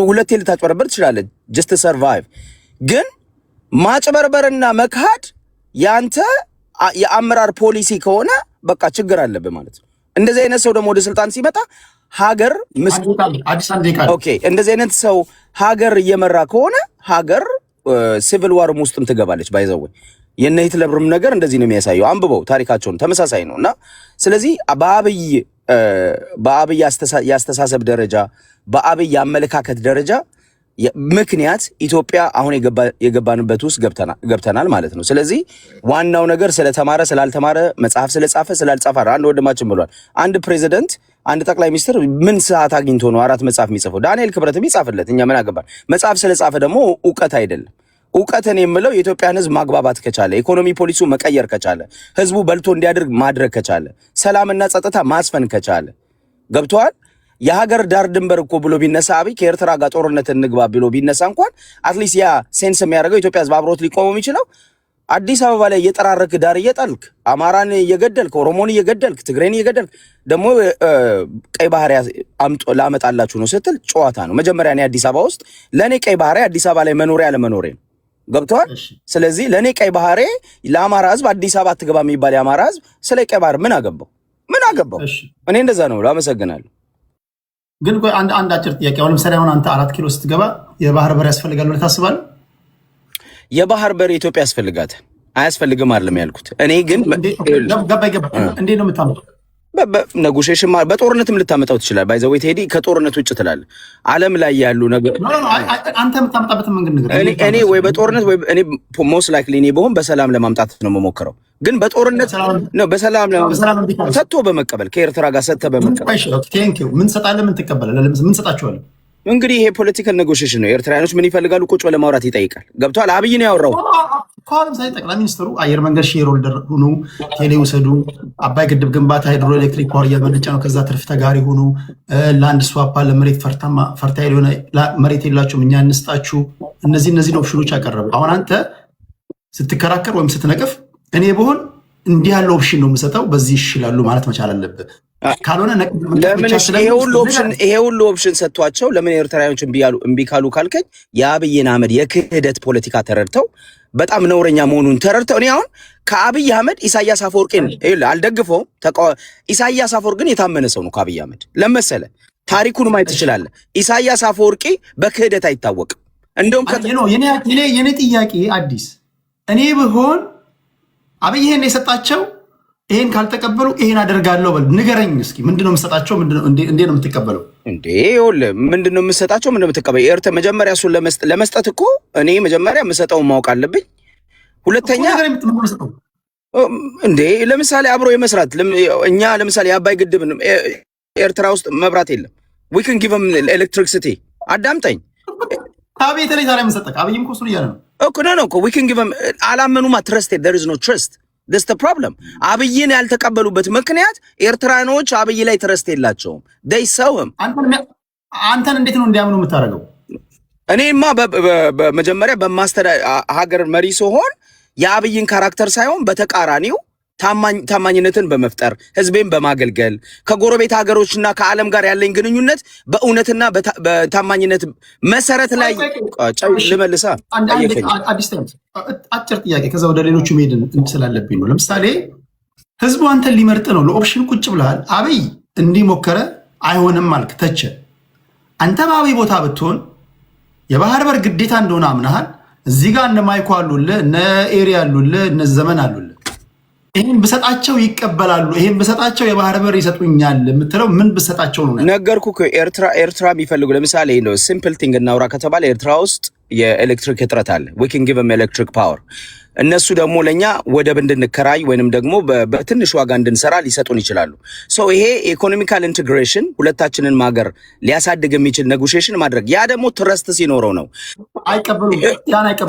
ሁለቴ ልታጭበረበር ትችላለህ ጀስት ሰርቫይቭ። ግን ማጭበርበርና መካድ ያንተ የአመራር ፖሊሲ ከሆነ በቃ ችግር አለብህ ማለት ነው። እንደዚህ አይነት ሰው ደግሞ ወደ ስልጣን ሲመጣ ሀገር እንደዚህ አይነት ሰው ሀገር እየመራ ከሆነ ሀገር ሲቪል ዋርም ውስጥም ትገባለች። ባይዘው የነ ሂትለርም ነገር እንደዚህ ነው የሚያሳየው። አንብበው ታሪካቸውን ተመሳሳይ ነውና ስለዚህ በአብይ ያስተሳሰብ ደረጃ በአብይ አመለካከት ደረጃ ምክንያት ኢትዮጵያ አሁን የገባንበት ውስጥ ገብተናል ማለት ነው። ስለዚህ ዋናው ነገር ስለተማረ ስላልተማረ መጽሐፍ ስለጻፈ ስላልጻፈ አንድ ወንድማችን ብሏል። አንድ ፕሬዚደንት አንድ ጠቅላይ ሚኒስትር ምን ሰዓት አግኝቶ ነው 4 መጽሐፍ የሚጽፈው? ዳንኤል ክብረትም ይጻፍለት፣ እኛ ምን አገባን? መጽሐፍ ስለጻፈ ደግሞ እውቀት አይደለም። እውቀትን የምለው የኢትዮጵያን ህዝብ ማግባባት ከቻለ፣ ኢኮኖሚ ፖሊሲው መቀየር ከቻለ፣ ህዝቡ በልቶ እንዲያድርግ ማድረግ ከቻለ፣ ሰላምና ጸጥታ ማስፈን ከቻለ ገብቷል። የሀገር ዳር ድንበር እኮ ብሎ ቢነሳ አብይ ከኤርትራ ጋር ጦርነት እንግባ ብሎ ቢነሳ እንኳን አትሊስት ያ ሴንስ የሚያደርገው ኢትዮጵያ ህዝብ አብሮት ሊቆመው የሚችለው አዲስ አበባ ላይ እየጠራረክ ዳር እየጣልክ አማራን እየገደልክ ኦሮሞን እየገደልክ ትግሬን እየገደልክ ደግሞ ቀይ ባህር ላመጣላችሁ ነው ስትል ጨዋታ ነው። መጀመሪያ እኔ አዲስ አበባ ውስጥ ለእኔ ቀይ ባህር አዲስ አበባ ላይ መኖሪያ ለመኖሬ ነው። ገብቷል። ስለዚህ ለእኔ ቀይ ባህሬ ለአማራ ህዝብ አዲስ አበባ አትገባ የሚባል የአማራ ህዝብ ስለ ቀይ ባህር ምን አገባው? እኔ እንደዛ ነው። አመሰግናለሁ። ግን አንድ አጭር ጥያቄ። አሁን ለምሳሌ አንተ 4 ኪሎ ስትገባ የባህር በር ያስፈልጋል ብለህ ታስባለህ? የባህር በር ኢትዮጵያ ያስፈልጋታል አያስፈልግም አይደለም ያልኩት። እኔ ግን ገባ እንዴት ነው የምታመጣው? በኔጎሽዬሽን በጦርነትም ልታመጣው ትችላለህ። ባይ ዘ ወይ ቴዲ ከጦርነት ውጭ ትላለህ። ዓለም ላይ ያሉ ነገር አንተ የምታመጣበት መንገድ ነገር እኔ ወይ በጦርነት ወይ እኔ ሞስት ላይክሊ እኔ በሆን በሰላም ለማምጣት ነው የምሞክረው። ግን በጦርነት ነው በሰላም ሰጥቶ በመቀበል ከኤርትራ ጋር ሰጥተ በመቀበል ምን ሰጣለህ? ምን ትቀበላለህ? ምን ሰጣቸዋለህ? እንግዲህ ይሄ ፖለቲካል ኔጎሽዬሽን ነው። ኤርትራውያኖች ምን ይፈልጋሉ? ቁጭ ብለህ ማውራት ይጠይቃል። ገብቷል። አብይ ነው ያወራው። ለምሳሌ ጠቅላይ ሚኒስትሩ አየር መንገድ ሼር ሆልደር ሁኑ፣ ቴሌ ውሰዱ፣ አባይ ግድብ ግንባታ ሃይድሮ ኤሌክትሪክ ፓወር እያመነጨ ነው፣ ከዛ ትርፍ ተጋሪ ሁኑ፣ ላንድ ስዋፕ ለመሬት ፈርታይል የሆነ መሬት የላችሁም እኛ እንስጣችሁ። እነዚህን ኦፕሽኖች አቀረበ። አሁን አንተ ስትከራከር ወይም ስትነቅፍ እኔ በሆን እንዲህ ያለ ኦፕሽን ነው የምሰጠው፣ በዚህ ይሽላሉ ማለት መቻል አለብህ። ካልሆነ ለምን ይሄ ሁሉ ኦፕሽን ሰጥቷቸው ለምን ኤርትራውያኖች እምቢ ካሉ ካልከኝ የአብይን አህመድ የክህደት ፖለቲካ ተረድተው በጣም ነውረኛ መሆኑን ተረድተው እኔ አሁን ከአብይ አህመድ ኢሳያስ አፈወርቂን አልደግፈውም። ኢሳያስ አፈወርቂ ግን የታመነ ሰው ነው ከአብይ አህመድ ለመሰለ ታሪኩን ማየት ትችላለህ። ኢሳያስ አፈወርቂ በክህደት አይታወቅም። እንደውም የኔ ጥያቄ አዲስ እኔ ብሆን አብይ ይሄን የሰጣቸው ይሄን ካልተቀበሉ ይሄን አደርጋለሁ በል ንገረኝ እስኪ። ምንድነው የምሰጣቸው? እንዴት ነው የምትቀበለው? እንዴ ይኸውልህ ምንድነው የምሰጣቸው? ምንድነው የምትቀበለው? ኤርትራ መጀመሪያ እሱን ለመስጠት እኮ እኔ መጀመሪያ የምሰጠውን ማወቅ አለብኝ። ሁለተኛ እንዴ ለምሳሌ አብሮ የመስራት እኛ ለምሳሌ የአባይ ግድብ ኤርትራ ውስጥ መብራት የለም። we can give them electricity። አዳምጠኝ። አብይ ተለይ ታዲያ ምን ሰጠህ? አብይም እኮ እሱን እያለ ነው እኮ ነው we can give them አላመኑማ። trusted there is no trust that's the problem። አብይን ያልተቀበሉበት ምክንያት ኤርትራኖች አብይ ላይ ትረስት የላቸውም። they saw him። አንተን እንዴት ነው እንዲያምኑ የምታደርገው? እኔማ በመጀመሪያ ሀገር መሪ ሲሆን የአብይን ካራክተር ሳይሆን በተቃራኒው ታማኝነትን በመፍጠር ህዝቤን በማገልገል ከጎረቤት ሀገሮችና ከዓለም ጋር ያለኝ ግንኙነት በእውነትና በታማኝነት መሰረት ላይ ልመልሳ። አጭር ጥያቄ ከዛ ወደ ሌሎቹ መሄድ ስላለብኝ ነው። ለምሳሌ ህዝቡ አንተን ሊመርጥ ነው። ለኦፕሽን ቁጭ ብለሃል። አብይ እንዲሞከረ አይሆንም አልክ፣ ተቸ። አንተ በአብይ ቦታ ብትሆን የባህር በር ግዴታ እንደሆነ አምናሃል። እዚህ ጋር እነ ማይኮ አሉልህ፣ እነ ኤሪያ አሉልህ፣ እነ ዘመን አሉልህ። ይሄን ብሰጣቸው ይቀበላሉ፣ ይሄን ብሰጣቸው የባህር በር ይሰጡኛል የምትለው ምን ብሰጣቸው ነው? ነገርኩ እኮ ኤርትራ የሚፈልጉ ለምሳሌ ነው ሲምፕል ቲንግ እናውራ ከተባለ ኤርትራ ውስጥ የኤሌክትሪክ እጥረት አለ። we can give them electric power። እነሱ ደግሞ ለኛ ወደብ እንድንከራይ ወይንም ደግሞ በትንሽ ዋጋ እንድንሰራ ሊሰጡን ይችላሉ። ሶ ይሄ ኢኮኖሚካል ኢንቴግሬሽን ሁለታችንን ማገር ሊያሳድግ የሚችል ኔጎሽዬሽን ማድረግ ያ ደግሞ ትረስት ሲኖረው ነው።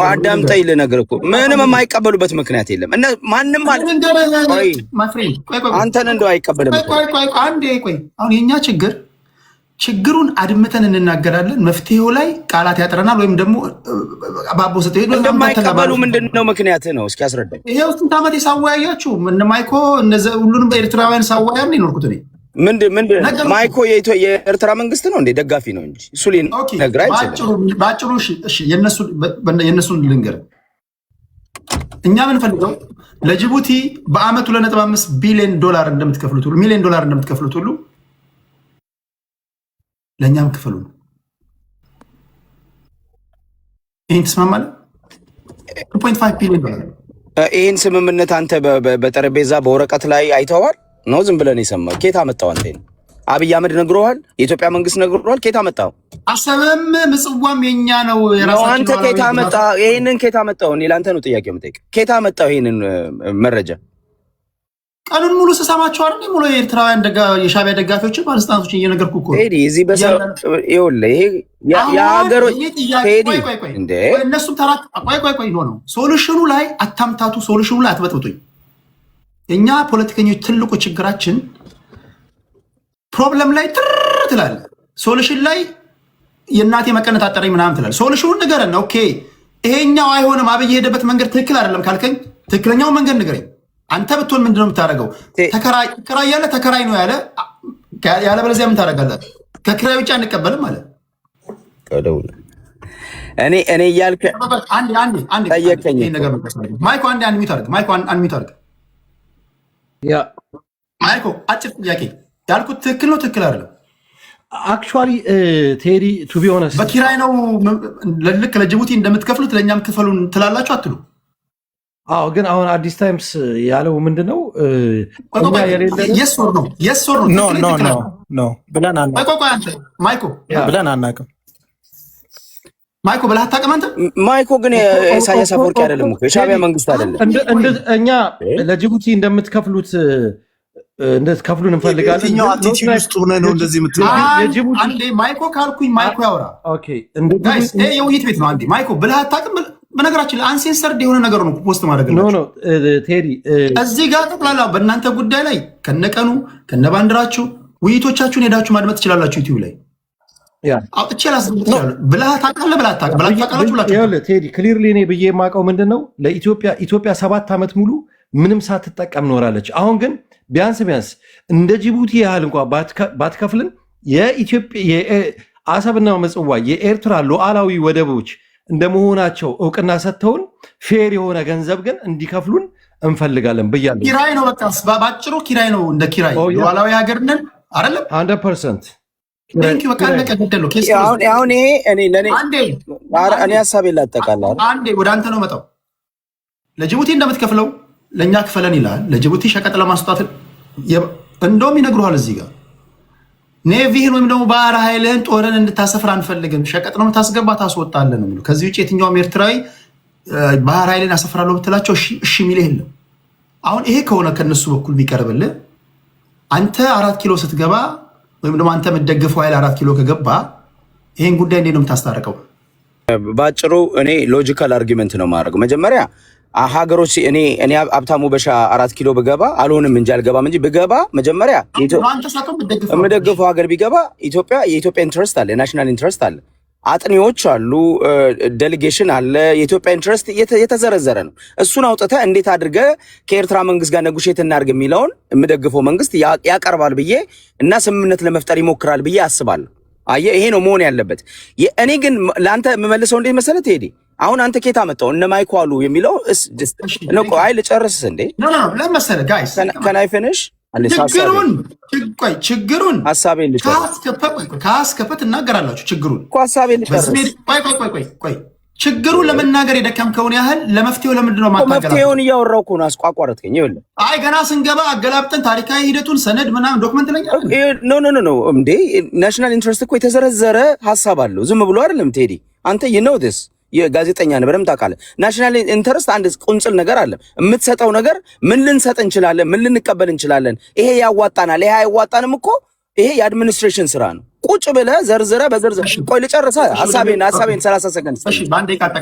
አዳምጠኝ ልነግርህ እኮ ምንም የማይቀበሉበት ምክንያት የለም። ማንም አንተን እንደው አይቀበልም። አሁን የኛ ችግሩን አድምተን እንናገራለን። መፍትሄው ላይ ቃላት ያጥረናል። ወይም ደግሞ ባቦ ሰጠ እንደማይቀበሉ ምንድነው ምክንያት ነው? እስኪ አስረዳኝ። ይሄው ስንት ዓመት ሳወያያችሁ እነ ማይኮ ሁሉንም ኤርትራውያን ሳወያያ ነው የኖርኩት እኔ። ምንድን ማይኮ የኤርትራ መንግስት ነው እንዴ? ደጋፊ ነው እንጂ እሱ ሊነግር አይችልም። ባጭሩ እሺ የነሱን ልንገር። እኛ ምንፈልገው ለጅቡቲ በአመት 2.5 ቢሊዮን ዶላር እንደምትከፍሉት ሁሉ ሚሊዮን ዶላር እንደምትከፍሉት ሁሉ ለእኛም ክፍሉ ነው። ይህን ትስማማለህ? $2.5 ቢሊዮን። ይህን ስምምነት አንተ በጠረጴዛ በወረቀት ላይ አይተዋል ነው? ዝም ብለን የሰማው? ኬታ መጣው? አንተ አብይ አህመድ ነግሮሃል? የኢትዮጵያ መንግስት ነግሮሃል? ኬታ መጣው? አሰብም ምጽዋም የኛ ነው። አንተ ኬታ መጣ? ይሄንን ኬታ መጣው? እኔ ላንተ ነው ጥያቄው የምጠይቅ። ኬታ መጣው ይሄንን መረጃ? ቀኑን ሙሉ ስሰማቸው አይደል? ሙሉ የኤርትራውያን የሻዕቢያ ደጋፊዎች ባለስልጣናቶችን እየነገርኩ እኮ ቴዲ፣ እዚህ በሰው ይኸውልህ፣ ይሄ የሀገሮች ቴዲ እንደ እነሱም ተራ ቆይ ነው። ሶሉሽኑ ላይ አታምታቱ፣ ሶሉሽኑ ላይ አትበጥብጡኝ። እኛ ፖለቲከኞች ትልቁ ችግራችን ፕሮብለም ላይ ትላለህ፣ ሶሉሽን ላይ የእናቴ መቀነት አጠረኝ ምናምን ትላለህ። ሶሉሽኑን ንገረን። ኦኬ ይሄኛው አይሆንም፣ አብይ የሄደበት መንገድ ትክክል አይደለም ካልከኝ ትክክለኛውን መንገድ ንገረኝ። አንተ ብትሆን ምንድነው የምታደርገው? ተከራይ ያለ ተከራይ ነው ያለ በለዚያ ምን ታደርጋለህ? ከክራይ ውጭ አንቀበልም ማለት እኔ እያልክ ጠየቀኝ። ማይኮ አንድ ሚዩት አድርግ። ማይኮ አጭር ጥያቄ ያልኩት ትክክል ነው ትክክል አይደለም? አክቹዋሊ ቴዲ ቱ ቢ ኦነስት በኪራይ ነው ልክ ለጅቡቲ እንደምትከፍሉት ለእኛም ክፈሉን ትላላችሁ አትሉ? አዎ፣ ግን አሁን አዲስ ታይምስ ያለው ምንድነው? የሶር ነው ብለን አናውቅም። ማይኮ ብለህ አታውቅም አንተ? ማይኮ ግን ኢሳያስ አፈወርቂ አይደለም እኮ የሻዕቢያ መንግስት አይደለም። እኛ ለጅቡቲ እንደምትከፍሉት እንድትከፍሉን እንፈልጋለን። የትኛው አቲቲዩድ ውስጥ ሆነህ ነው እንደዚህ የምትለው? አንዴ ማይኮ ካልኩኝ ማይኮ ያውራ። ኦኬ ጋይስ፣ ይሄ የውይይት ቤት ነው። አንዴ ማይኮ ብለህ አታውቅም። በነገራችን ላይ አንሴንሰርድ የሆነ ነገር ነው ፖስት ማድረግ ነው። ቴዲ እዚህ ጋር ጠቅላላ በእናንተ ጉዳይ ላይ ከነቀኑ ከነባንዲራችሁ ውይይቶቻችሁን ሄዳችሁ ማድመጥ ትችላላችሁ። ዩቲዩብ ላይ አውጥቼ ላስገብ ትችላለህ። ብለህ ታውቃለህ ብላችሁ ቴዲ ክሊርሊ እኔ ብዬ የማውቀው ምንድን ነው ኢትዮጵያ 7 ዓመት ሙሉ ምንም ሳትጠቀም ኖራለች። አሁን ግን ቢያንስ እንደ ጅቡቲ ያህል እንኳ ባትከፍልን አሰብና ምጽዋ የኤርትራ ሉዓላዊ ወደቦች እንደመሆናቸው እውቅና ሰጥተውን ፌር የሆነ ገንዘብ ግን እንዲከፍሉን እንፈልጋለን ብያለሁ። ኪራይ ነው በቃ ባጭሩ ኪራይ ነው። እንደ ኪራይ ሉዓላዊ ሀገር ነን አይደለም? 100% በቃ አለቀ ገደለው። አሁን ይሄ እኔ ሀሳቤን ላጠቃልል። አንዴ ወደ አንተ ነው መጣው። ለጅቡቲ እንደምትከፍለው ለእኛ ክፈለን ይላል። ለጅቡቲ ሸቀጥ ለማስጣት እንደውም ይነግሩሃል እዚህ ጋር ኔቪህን ወይም ደግሞ ባህር ኃይልህን ጦርን እንድታሰፍር አንፈልግም፣ ሸቀጥ ነው የምታስገባ ታስወጣለን ነው። ከዚህ ውጭ የትኛውም ኤርትራዊ ባህር ኃይልን ያሰፍራለሁ ብትላቸው እሺ የሚል የለም። አሁን ይሄ ከሆነ ከነሱ በኩል ቢቀርብልህ አንተ 4 ኪሎ ስትገባ ወይም ደግሞ አንተ የምትደግፈው ኃይል 4 ኪሎ ከገባ ይሄን ጉዳይ እንዴት ነው የምታስታርቀው? ባጭሩ እኔ ሎጂካል አርጊመንት ነው ማድረግ። መጀመሪያ ሀገሮች እኔ ሀብታሙ በሻ 4 ኪሎ ብገባ አልሆንም እንጂ አልገባም እንጂ ብገባ መጀመሪያ የምደግፈው ሀገር ቢገባ የኢትዮጵያ ኢንትረስት አለ፣ የናሽናል ኢንትረስት አለ፣ አጥኒዎች አሉ፣ ዴሌጌሽን አለ። የኢትዮጵያ ኢንትረስት የተዘረዘረ ነው። እሱን አውጥተህ እንዴት አድርገህ ከኤርትራ መንግስት ጋር ነጉሼት እናድርግ የሚለውን የምደግፈው መንግስት ያቀርባል ብዬ እና ስምምነት ለመፍጠር ይሞክራል ብዬ አስባለሁ። አየህ፣ ይሄ ነው መሆን ያለበት። እኔ ግን ለአንተ የምመልሰው እንዴት መሰለህ ቴዲ፣ አሁን አንተ ኬታ መጣው እነ ማይኮ አሉ የሚለው አይ ልጨርስ እንዴ ለመሰለህ ጋይስ ከናይ ፊኒሽ ችግሩን ሀሳቤን ልጨርስ። ከአስከፈት እናገራላችሁ። ችግሩን እኮ ሀሳቤን ልጨርስ። ቆይ ችግሩን ለመናገር የደከምከውን ያህል ለመፍትሄው ለምንድን ነው ማታገላ? መፍትሄውን እያወራሁ እኮ ነው። አቋረጥከኝ። ይኸውልህ አይ ገና ስንገባ አገላብጠን ታሪካዊ ሂደቱን ሰነድ ምናምን ዶክመንት ላይ ኖ እንዴ ናሽናል ኢንትረስት እኮ የተዘረዘረ ሀሳብ አለው። ዝም ብሎ አይደለም ቴዲ። አንተ you know this የጋዜጠኛ ነህ፣ በደምብ ታውቃለህ። ናሽናል ኢንተረስት አንድ ቁንጽል ነገር አለ። የምትሰጠው ነገር ምን ልንሰጥ እንችላለን፣ ምን ልንቀበል እንችላለን፣ ይሄ ያዋጣናል፣ ይሄ አይዋጣንም እኮ ይሄ የአድሚኒስትሬሽን ስራ ነው። ቁጭ ብለህ ዘርዝረህ በዘርዘር ቆይ ልጨርስ ሀሳቤን 30 ሰከንድ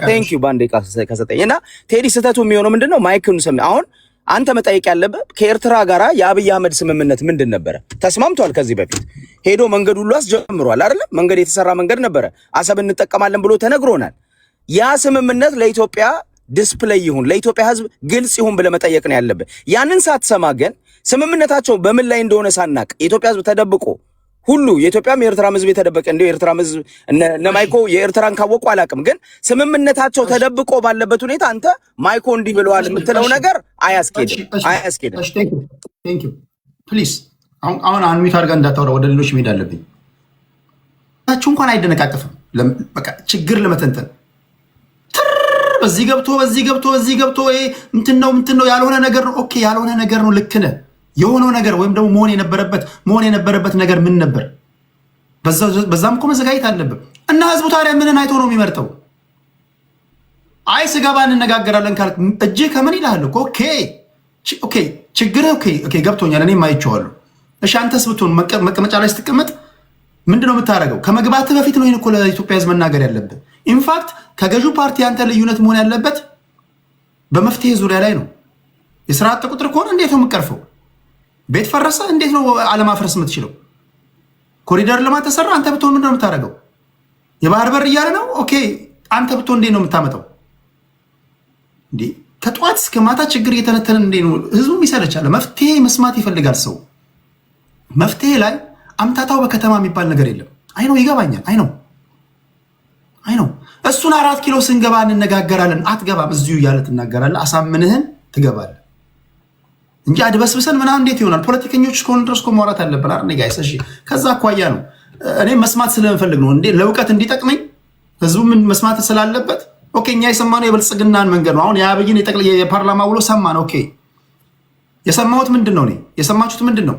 ቴንክ ዩ ባንዴ ከሰጠኝ እና ቴዲ ስህተቱ የሚሆነው ምንድነው? ማይክን ሰሚ አሁን አንተ መጠየቅ ያለብህ ከኤርትራ ጋራ የአብይ አህመድ ስምምነት ምንድን ነበረ? ተስማምቷል። ከዚህ በፊት ሄዶ መንገድ ሁሉ አስጀምሯል አይደለም? መንገድ የተሰራ መንገድ ነበረ። አሰብ እንጠቀማለን ብሎ ተነግሮናል። ያ ስምምነት ለኢትዮጵያ ዲስፕሌይ ይሁን ለኢትዮጵያ ሕዝብ ግልጽ ይሁን ብለህ መጠየቅ ነው ያለብህ። ያንን ሳትሰማ ግን ስምምነታቸው በምን ላይ እንደሆነ ሳናቅ የኢትዮጵያ ሕዝብ ተደብቆ ሁሉ የኢትዮጵያም የኤርትራም ሕዝብ የተደበቀ እንደው የኤርትራም ሕዝብ እነ ማይኮ የኤርትራን ካወቁ አላውቅም፣ ግን ስምምነታቸው ተደብቆ ባለበት ሁኔታ አንተ ማይኮ እንዲህ ብለዋል የምትለው ነገር አያስኬድም። ቴንክ ዩ ፕሊዝ። አሁን አንሚት አድርጋ እንዳታወራ ወደ ሌሎች መሄድ አለብኝ። ታችሁ እንኳን አይደነቃቀፍም። በቃ ችግር ለመተንተን በዚህ ገብቶ እንትን ነው ያልሆነ ነገር ነው። ኦኬ ያልሆነ ነገር ነው፣ ልክ ነህ። የሆነው ነገር ወይም ደግሞ መሆን የነበረበት ነገር ምን ነበር? በዛም እኮ መዘጋጀት አለብን። እና ህዝቡ ታዲያ ምንን አይቶ ነው የሚመርጠው? አይ ስገባ እንነጋገራለን ካልክ እጅህ ከምን ይልሃል እኮ። ኦኬ ችግርህ ኦኬ ገብቶኛል፣ እኔም አይቼዋለሁ። እሺ አንተስ ብትሆን መቀመጫ ላይ ስትቀመጥ ምንድነው የምታደርገው? ከመግባትህ በፊት ነው ይህን እኮ ለኢትዮጵያ ህዝብ መናገር ያለብን። ኢንፋክት ከገዢው ፓርቲ አንተ ልዩነት መሆን ያለበት በመፍትሄ ዙሪያ ላይ ነው። የስራ አጥ ቁጥር ከሆነ እንዴት ነው የምትቀርፈው? ቤት ፈረሰ፣ እንዴት ነው አለማፍረስ የምትችለው? ኮሪደር ልማት ተሰራ፣ አንተ ብትሆን ምንድነው የምታደርገው? የባህር በር እያለ ነው። ኦኬ አንተ ብትሆን እንዴት ነው የምታመጣው? እንዴ ከጠዋት እስከ ማታ ችግር እየተነተነ እንዴት ነው? ህዝቡም ይሰለቻል። መፍትሄ መስማት ይፈልጋል ሰው። መፍትሄ ላይ አምታታው በከተማ የሚባል ነገር የለም። አይ ነው ይገባኛል። አይ ነው እሱን 4 ኪሎ ስንገባ እንነጋገራለን። አትገባም፣ እዚሁ እያለ ትናገራለህ። አሳምንህን ትገባለህ እንጂ አድበስብሰን ምናምን እንዴት ይሆናል? ፖለቲከኞች እስከሆኑ ድረስ እኮ ማውራት አለብን አይደል ጋይስ? እሺ ከዛ አኳያ ነው እኔ መስማት ስለምፈልግ ነው እንዴ ለእውቀት እንዲጠቅመኝ ህዝቡ ምን መስማት ስላለበት። ኦኬ እኛ የሰማነው የብልጽግናን መንገድ ነው። አሁን የአብይን የፓርላማ ውሎ ሰማን። ኦኬ የሰማሁት ምንድን ነው? የሰማችሁት ምንድን ነው?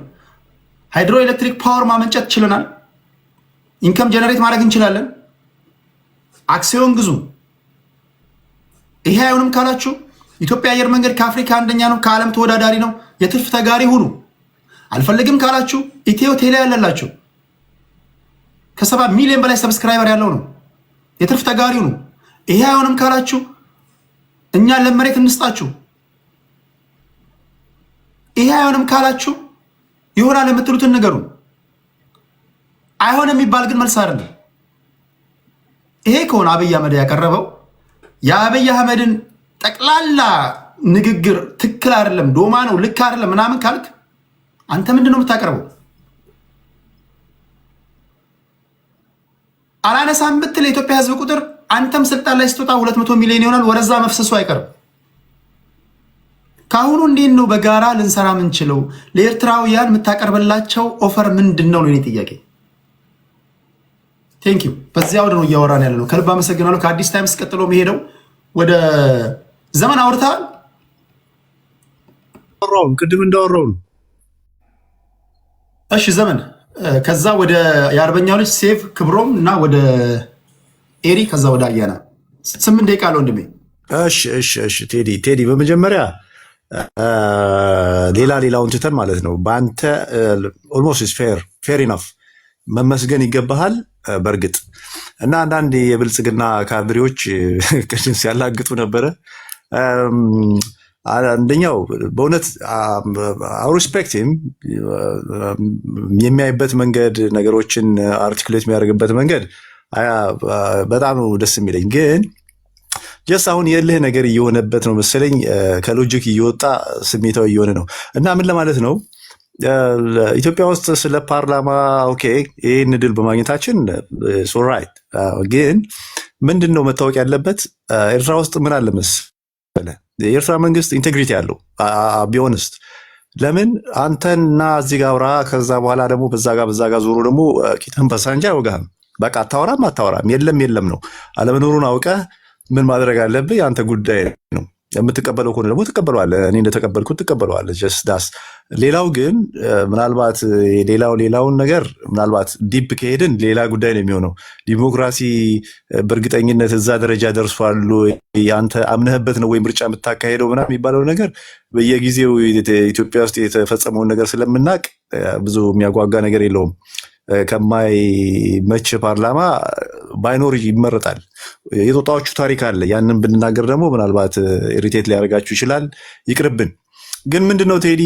ሃይድሮ ኤሌክትሪክ ፓወር ማመንጨት ችለናል። ኢንከም ጀነሬት ማድረግ እንችላለን። አክሲዮን ግዙ። ይሄ አይሆንም ካላችሁ ኢትዮጵያ አየር መንገድ ከአፍሪካ አንደኛ ነው፣ ከዓለም ተወዳዳሪ ነው። የትርፍ ተጋሪ ሁኑ። አልፈልግም ካላችሁ ኢትዮ ቴሌ ያለላችሁ ከ7 ሚሊዮን በላይ ሰብስክራይበር ያለው ነው። የትርፍ ተጋሪ ሁኑ። ይሄ አይሆንም ካላችሁ እኛ ለመሬት እንስጣችሁ። ይሄ አይሆንም ካላችሁ ይሆናል የምትሉትን ነገሩ። አይሆንም የሚባል ግን መልስ አይደለም። ይሄ ከሆነ አብይ አህመድ ያቀረበው የአብይ አህመድን ጠቅላላ ንግግር ትክክል አይደለም፣ ዶማ ነው፣ ልክ አይደለም ምናምን ካልክ አንተ ምንድነው የምታቀርበው? አላነሳም ብትል የኢትዮጵያ ህዝብ ቁጥር አንተም ስልጣን ላይ ስትወጣ 200 ሚሊዮን ይሆናል። ወረዛ መፍሰሱ አይቀርም። ካሁኑ እንዴት ነው በጋራ ልንሰራ ምንችለው? ለኤርትራውያን የምታቀርብላቸው ኦፈር ምንድን ነው? የኔ ጥያቄ። ቴንኪዩ። በዚያ ወደ ነው እያወራን ያለ ነው። ከልብ አመሰግናለሁ። ከአዲስ ታይምስ ቀጥሎ የሚሄደው ወደ ዘመን አውርተዋል። ቅድም እንዳወራው ነው። እሺ ዘመን፣ ከዛ ወደ የአርበኛው ልጅ ሴፍ ክብሮም እና ወደ ኤሪ፣ ከዛ ወደ አያና 8 ደቂቃ አለ ወንድሜ። እሺ ቴዲ በመጀመሪያ ሌላውን ትተን ማለት ነው በአንተ ኦልሞስት ፌር ኢናፍ መመስገን ይገባሃል። በእርግጥ እና አንዳንድ የብልጽግና ካድሬዎች ቅድም ሲያላግጡ ነበረ። አንደኛው በእውነት ሪስፔክትም የሚያይበት መንገድ፣ ነገሮችን አርቲኩሌት የሚያደርግበት መንገድ በጣም ነው ደስ የሚለኝ። ግን ጀስት አሁን የልህ ነገር እየሆነበት ነው መሰለኝ፣ ከሎጂክ እየወጣ ስሜታዊ እየሆነ ነው። እና ምን ለማለት ነው ኢትዮጵያ ውስጥ ስለ ፓርላማ ኦኬ ይህን ድል በማግኘታችን ሶራይት፣ ግን ምንድን ነው መታወቅ ያለበት ኤርትራ ውስጥ ምን አለ መሰለህ፣ የኤርትራ መንግስት ኢንቴግሪቲ አለው ቢሆንስት። ለምን አንተና እዚህ ጋር አውራ፣ ከዛ በኋላ ደግሞ በዛ ጋር ዞሮ ደግሞ ቂጥህን በሳንጃ አይወጋህም። በቃ አታወራም የለም ነው። አለመኖሩን አውቀህ ምን ማድረግ አለብህ? የአንተ ጉዳይ ነው። የምትቀበለው ከሆነ ደግሞ ትቀበለዋለህ። እኔ እንደተቀበልኩት ትቀበለዋለህ። ጀስት ዳስ። ሌላው ግን ምናልባት ሌላውን ነገር ምናልባት ዲፕ ከሄድን ሌላ ጉዳይ ነው የሚሆነው። ዲሞክራሲ በእርግጠኝነት እዛ ደረጃ ደርሷል፣ አንተ አምነህበት ነው ወይ ምርጫ የምታካሄደው ምናምን የሚባለው ነገር በየጊዜው ኢትዮጵያ ውስጥ የተፈጸመውን ነገር ስለምናውቅ ብዙ የሚያጓጋ ነገር የለውም። ከማይመች ፓርላማ ባይኖር ይመረጣል። የጦጣዎቹ ታሪክ አለ። ያንን ብንናገር ደግሞ ምናልባት ኢሪቴት ሊያደርጋችሁ ይችላል። ይቅርብን። ግን ምንድነው ቴዲ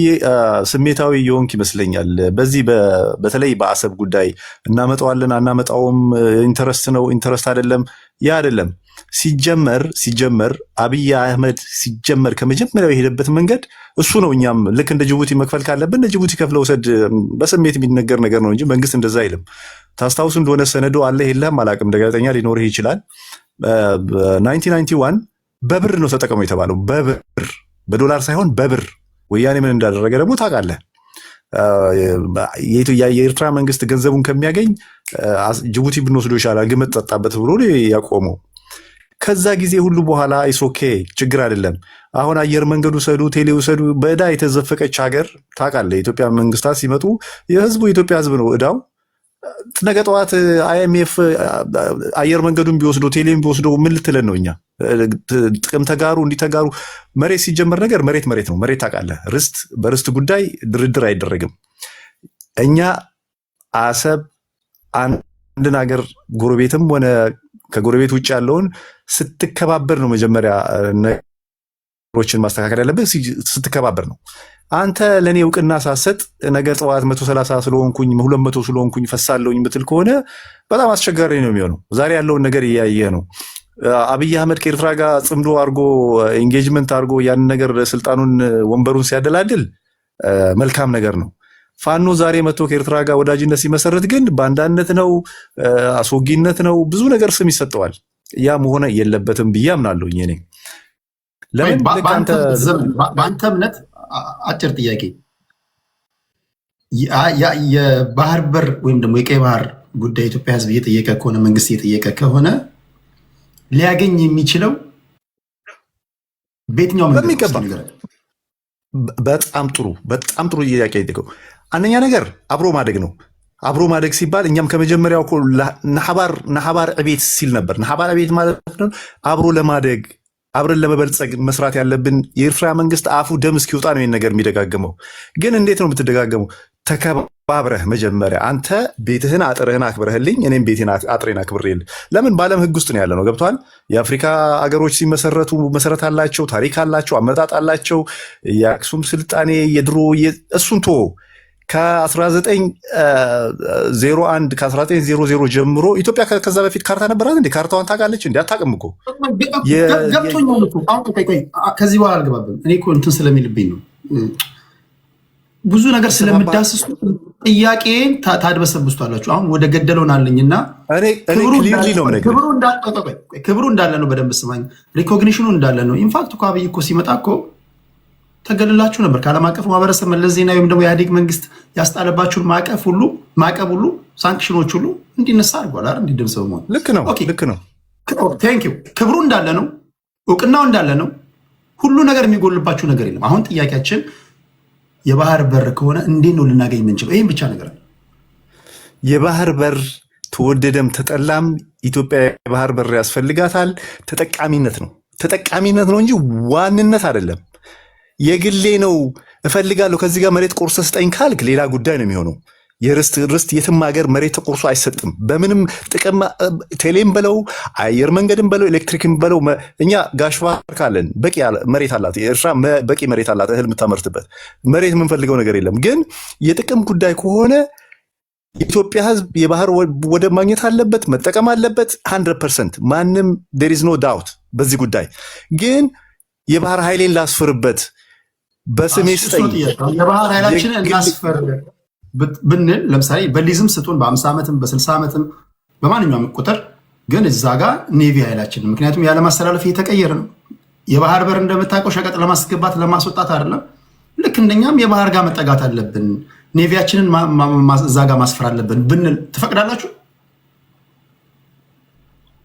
ስሜታዊ የሆንክ ይመስለኛል። በዚህ በተለይ በአሰብ ጉዳይ እናመጣዋለን አናመጣውም፣ ኢንተረስት ነው ኢንተረስት አይደለም፣ ያ አይደለም። ሲጀመር አብይ አህመድ ሲጀመር ከመጀመሪያው የሄደበት መንገድ እሱ ነው። እኛም ልክ እንደ ጅቡቲ መክፈል ካለብን እንደ ጅቡቲ ከፍለ ውሰድ፣ በስሜት የሚነገር ነገር ነው እንጂ መንግስት እንደዛ አይልም። ታስታውሱ እንደሆነ ሰነዱ አለ የለም አላቅም፣ እንደ ጋዜጠኛ ሊኖርህ ይችላል። በ1991 በብር ነው ተጠቀመው የተባለው፣ በብር በዶላር ሳይሆን በብር። ወያኔ ምን እንዳደረገ ደግሞ ታውቃለህ። የኤርትራ መንግስት ገንዘቡን ከሚያገኝ ጅቡቲ ብንወስዶ ይሻላል ግመጥ ጠጣበት ብሎ ያቆመው። ከዛ ጊዜ ሁሉ በኋላ ኢሶኬ ችግር አይደለም። አሁን አየር መንገዱ ሰዱ፣ ቴሌ ሰዱ፣ በዕዳ የተዘፈቀች ሀገር ታውቃለህ። የኢትዮጵያ መንግስታት ሲመጡ የህዝቡ የኢትዮጵያ ህዝብ ነው ዕዳው። ነገ ጠዋት አይኤምኤፍ አየር መንገዱን ቢወስዶ ቴሌም ቢወስዶ ምን ልትለን ነው? እኛ ጥቅም ተጋሩ እንዲተጋሩ መሬት ሲጀመር ነገር መሬት ነው። መሬት ታውቃለህ፣ ርስት በርስት ጉዳይ ድርድር አይደረግም። እኛ አሰብ አንድን ሀገር ጎረቤትም ሆነ ከጎረቤት ውጭ ያለውን ስትከባበር ነው መጀመሪያ ነገሮችን ማስተካከል ያለብህ። ስትከባበር ነው። አንተ ለእኔ እውቅና ሳሰጥ ነገ ጠዋት 130 ስለሆንኩኝ 200 ስለሆንኩኝ ፈሳለሁኝ ምትል ከሆነ በጣም አስቸጋሪ ነው የሚሆነው። ዛሬ ያለውን ነገር እያየህ ነው። አብይ አህመድ ከኤርትራ ጋር ጽምዶ አድርጎ ኤንጌጅመንት አድርጎ ያን ነገር ስልጣኑን ወንበሩን ሲያደላድል መልካም ነገር ነው። ፋኖ ዛሬ መጥቶ ከኤርትራ ጋር ወዳጅነት ሲመሰረት ግን ባንዳነት ነው፣ አስወጊነት ነው፣ ብዙ ነገር ስም ይሰጠዋል። ያ መሆነ የለበትም ብዬ አምናለሁ። እኔ ለምን በአንተ እምነት አጭር ጥያቄ፣ የባህር በር ወይም ደግሞ የቀይ ባህር ጉዳይ ኢትዮጵያ ህዝብ እየጠየቀ ከሆነ መንግስት እየጠየቀ ከሆነ ሊያገኝ የሚችለው በየትኛው መንገድ? በጣም ጥሩ ጥያቄ ይጠይቀው። አንደኛ ነገር አብሮ ማደግ ነው። አብሮ ማደግ ሲባል እኛም ከመጀመሪያው እኮ ነሐባር ዕቤት ሲል ነበር። ነሐባር ዕቤት ማለት ነው አብሮ ለማደግ አብረን ለመበልጸግ መስራት ያለብን። የኤርትራ መንግስት አፉ ደም እስኪወጣ ነው ይህን ነገር የሚደጋግመው። ግን እንዴት ነው የምትደጋገመው? ተከባብረህ መጀመሪያ አንተ ቤትህን አጥርህን አክብረህልኝ፣ እኔም ቤቴን አጥሬን አክብሬልህ። ለምን በዓለም ህግ ውስጥ ነው ያለ ነው። ገብቷል? የአፍሪካ አገሮች ሲመሰረቱ መሰረት አላቸው፣ ታሪክ አላቸው፣ አመጣጥ አላቸው። የአክሱም ስልጣኔ የድሮ እሱን ቶ ከ1901 ከ1900 ጀምሮ ኢትዮጵያ ከዛ በፊት ካርታ ነበራት እንዴ? ካርታዋን ታውቃለች እንዴ? አታውቅም እኮ። ገብቶኛል እኮ። ከዚህ በኋላ አልገባብም። እኔ እኮ እንትን ስለሚልብኝ ነው ብዙ ነገር ስለምዳስሱ ጥያቄን ታድበሰብስቷላችሁ። አሁን ወደ ገደለውን አለኝና ክብሩ እንዳለ ነው። በደንብ ስማኝ። ሪኮግኒሽኑ እንዳለ ነው። ኢንፋክት እኮ አብይ እኮ ሲመጣ እኮ ተገልላችሁ ነበር። ከዓለም አቀፍ ማህበረሰብ መለስ ዜናዊ ወይም ደግሞ የኢህአዴግ መንግስት ያስጣለባችሁን ማዕቀብ ሁሉ ሳንክሽኖች ሁሉ እንዲነሳ አድርጓል አይደል? እንዲደርሰው ማለት ልክ ነው። ቴንክ ዩ። ክብሩ እንዳለ ነው። እውቅናው እንዳለ ነው። ሁሉ ነገር የሚጎልባችሁ ነገር የለም። አሁን ጥያቄያችን የባህር በር ከሆነ እንዴት ነው ልናገኝ የምንችለው? ይህም ብቻ ነገር ነው። የባህር በር ተወደደም ተጠላም ኢትዮጵያ የባህር በር ያስፈልጋታል። ተጠቃሚነት ነው እንጂ ዋንነት አይደለም። የግሌ ነው እፈልጋለሁ ከዚህ ጋር መሬት ቆርሰ ስጠኝ ካልክ ሌላ ጉዳይ ነው የሚሆነው። የርስት የትም ሀገር መሬት ተቆርሶ አይሰጥም። በምንም ጥቅም ቴሌም በለው አየር መንገድም በለው ኤሌክትሪክም በለው እኛ ጋሽባር ካለን በቂ መሬት አላት። ኤርትራ በቂ መሬት አላት፣ እህል የምታመርትበት መሬት የምንፈልገው ነገር የለም። ግን የጥቅም ጉዳይ ከሆነ የኢትዮጵያ ህዝብ የባህር ወደብ ማግኘት አለበት፣ መጠቀም አለበት 100%። ማንም there is no doubt በዚህ ጉዳይ። ግን የባህር ኃይሌን ላስፍርበት በስሜ ስጠኝ የባህር ኃይላችንን እናስፈር ብንል ለምሳሌ በሊዝም ስጡን በ50 ዓመትም በ60 ዓመትም በማንኛውም ቁጥር ግን እዛ ጋር ኔቪ ኃይላችን ምክንያቱም ያለ ማስተላለፍ እየተቀየረ ነው። የባህር በር እንደምታውቀው ሸቀጥ ለማስገባት ለማስወጣት አይደለም። ልክ እንደኛም የባህር ጋር መጠጋት አለብን፣ ኔቪያችንን እዛ ጋር ማስፈር አለብን ብንል ትፈቅዳላችሁ?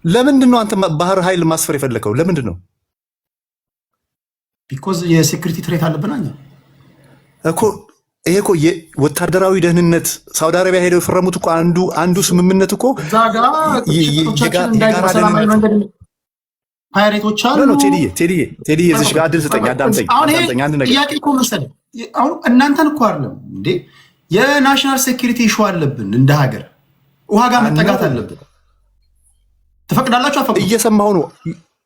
ለምንድን ነው አንተ ባህር ኃይል ማስፈር የፈለከው? ለምንድን ነው? ቢኮዝ የሴኩሪቲ ትሬት አለብን እኮ። ይሄ እኮ ወታደራዊ ደህንነት ሳውዲ አረቢያ ሄደው የፈረሙት እኮ አንዱ ስምምነት እኮ ፓይሬቶች አሉ። ቴዲዬ እዚህ ጋር አድል ስጠኝ፣ አዳምጠኝ። አንድ ነገር ጥያቄ እኮ መሰለኝ አሁን እናንተን እኮ አይደለም እንዴ የናሽናል ሴኩሪቲ ኢሹ አለብን እንደ ሀገር፣ ውሃ ጋር መጠጋት አለብን። ትፈቅዳላችሁ? አፈቅዱ። እየሰማሁ ነው፣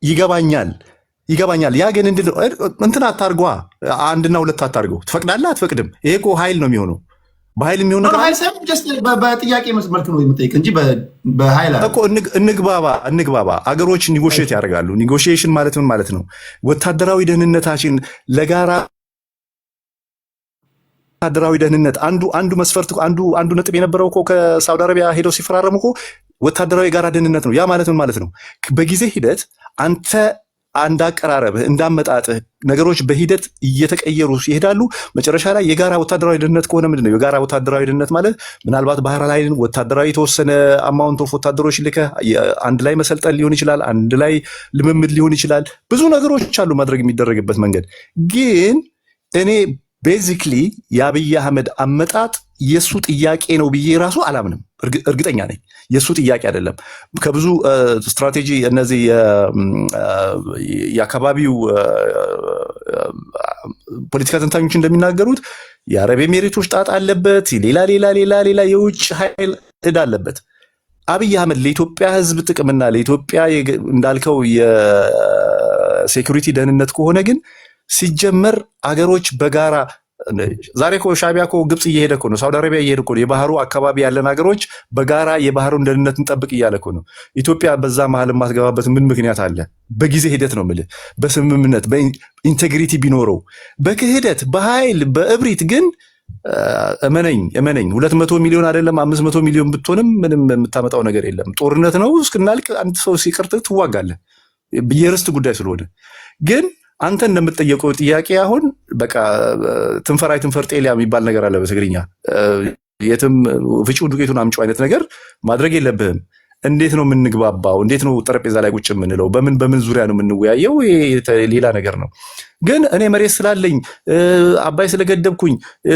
ይገባኛል። ያ ግን እንትን አታርጓ፣ አንድና ሁለት አታርገው። ትፈቅዳለህ? አትፈቅድም? ይሄ እኮ ኃይል ነው የሚሆነው። በኃይል የሚሆን ነገር በጥያቄ መልክ ነው የምጠይቅ እንጂ በኃይል እኮ። እንግባባ። አገሮች ኒጎሽት ያደርጋሉ። ኒጎሽሽን ማለት ምን ማለት ነው? ወታደራዊ ደህንነታችን ለጋራ ወታደራዊ ደህንነት አንዱ መስፈርት አንዱ ነጥብ የነበረው እኮ ከሳውዲ አረቢያ ሄደው ሲፈራረሙ እኮ ወታደራዊ የጋራ ደህንነት ነው። ያ ማለት ምን ማለት ነው? በጊዜ ሂደት አንተ አንድ አቀራረብህ እንዳመጣጥህ ነገሮች በሂደት እየተቀየሩ ይሄዳሉ። መጨረሻ ላይ የጋራ ወታደራዊ ደህንነት ከሆነ ምንድን ነው የጋራ ወታደራዊ ደህንነት ማለት? ምናልባት ባህር ኃይልን ወታደራዊ የተወሰነ አማውንት ኦፍ ወታደሮች ልከህ አንድ ላይ መሰልጠን ሊሆን ይችላል፣ አንድ ላይ ልምምድ ሊሆን ይችላል። ብዙ ነገሮች አሉ ማድረግ የሚደረግበት መንገድ። ግን እኔ ቤዚክሊ የአብይ አህመድ አመጣጥ የእሱ ጥያቄ ነው ብዬ ራሱ አላምንም። እርግጠኛ ነኝ የእሱ ጥያቄ አይደለም። ከብዙ ስትራቴጂ እነዚህ የአካባቢው ፖለቲካ ተንታኞች እንደሚናገሩት የአረብ ኤሜሬቶች ጣጣ አለበት፣ ሌላ የውጭ ኃይል ዕዳ አለበት። አብይ አህመድ ለኢትዮጵያ ሕዝብ ጥቅምና ለኢትዮጵያ እንዳልከው የሴኩሪቲ ደህንነት ከሆነ ግን ሲጀመር አገሮች በጋራ ዛሬ እኮ ሻዕቢያ እኮ ግብፅ እየሄደ እኮ ነው፣ ሳውዲ አረቢያ እየሄደ እኮ ነው። የባህሩ አካባቢ ያለን ሀገሮች በጋራ የባህሩን ደህንነት እንጠብቅ እያለ እኮ ነው። ኢትዮጵያ በዛ መሀል የማትገባበት ምን ምክንያት አለ? በጊዜ ሂደት ነው የምልህ። በስምምነት በኢንቴግሪቲ ቢኖረው፣ በክህደት በኃይል በእብሪት ግን እመነኝ 200 ሚሊዮን አይደለም 500 ሚሊዮን ብትሆንም ምንም የምታመጣው ነገር የለም። ጦርነት ነው እስክናልቅ አንድ ሰው ሲቀርት ትዋጋለህ፣ የርስት ጉዳይ ስለሆነ ግን አንተ እንደምትጠየቀው ጥያቄ አሁን በቃ ትንፈራይ ትንፈር ጤሊያ የሚባል ነገር አለ በትግርኛ። የትም ፍጪው ዱቄቱን አምጪው አይነት ነገር ማድረግ የለብህም። እንዴት ነው የምንግባባው? እንዴት ነው ጠረጴዛ ላይ ቁጭ የምንለው? በምን ዙሪያ ነው የምንወያየው? ሌላ ነገር ነው። ግን እኔ መሬት ስላለኝ አባይ ስለገደብኩኝ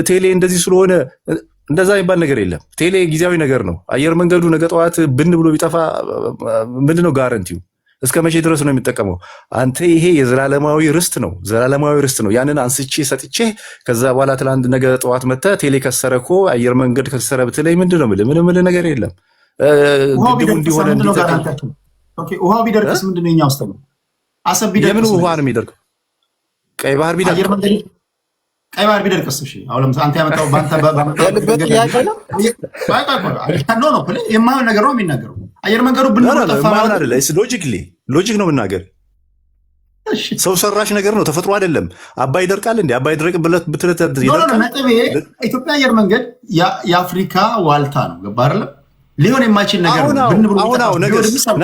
ቴሌ እንደዚህ ስለሆነ እንደዛ የሚባል ነገር የለም። ቴሌ ጊዜያዊ ነገር ነው። አየር መንገዱ ነገ ጠዋት ብን ብሎ ቢጠፋ ምንድነው ጋረንቲው? እስከ መቼ ድረስ ነው የሚጠቀመው? አንተ ይሄ የዘላለማዊ ርስት ነው፣ ዘላለማዊ ርስት ነው። ያንን አንስቼ ሰጥቼ ከዛ በኋላ ትላንት ነገ ጠዋት መጥተህ ቴሌ ከሰረ እኮ አየር መንገድ ከሰረ ብትለኝ ምንድን ነው የምልህ? ምንም ነገር የለም። ግድቡ እንዲሆነ ውሃው ቢደርቅስ ምንድን ነው? እኛ ውስጥ ነው አሰብ ቢደርቅስ የምን ውሃ ነው የሚደርቀው? ቀይ ባህር ቢደርቅስ? እሺ አሁን ለምሳሌ አንተ ያመጣው ባንተ የማይሆን ነገር ነው የሚናገረው። አየር መንገዱ ሎጂክ ነው የምናገር። ሰው ሰራሽ ነገር ነው፣ ተፈጥሮ አይደለም። አባይ ይደርቃል እንዴ? አባይ ይደርቅ ብለት ኢትዮጵያ አየር መንገድ የአፍሪካ ዋልታ ነው። ገባ አይደለም? ሊሆን የማይችል ነገር ነው።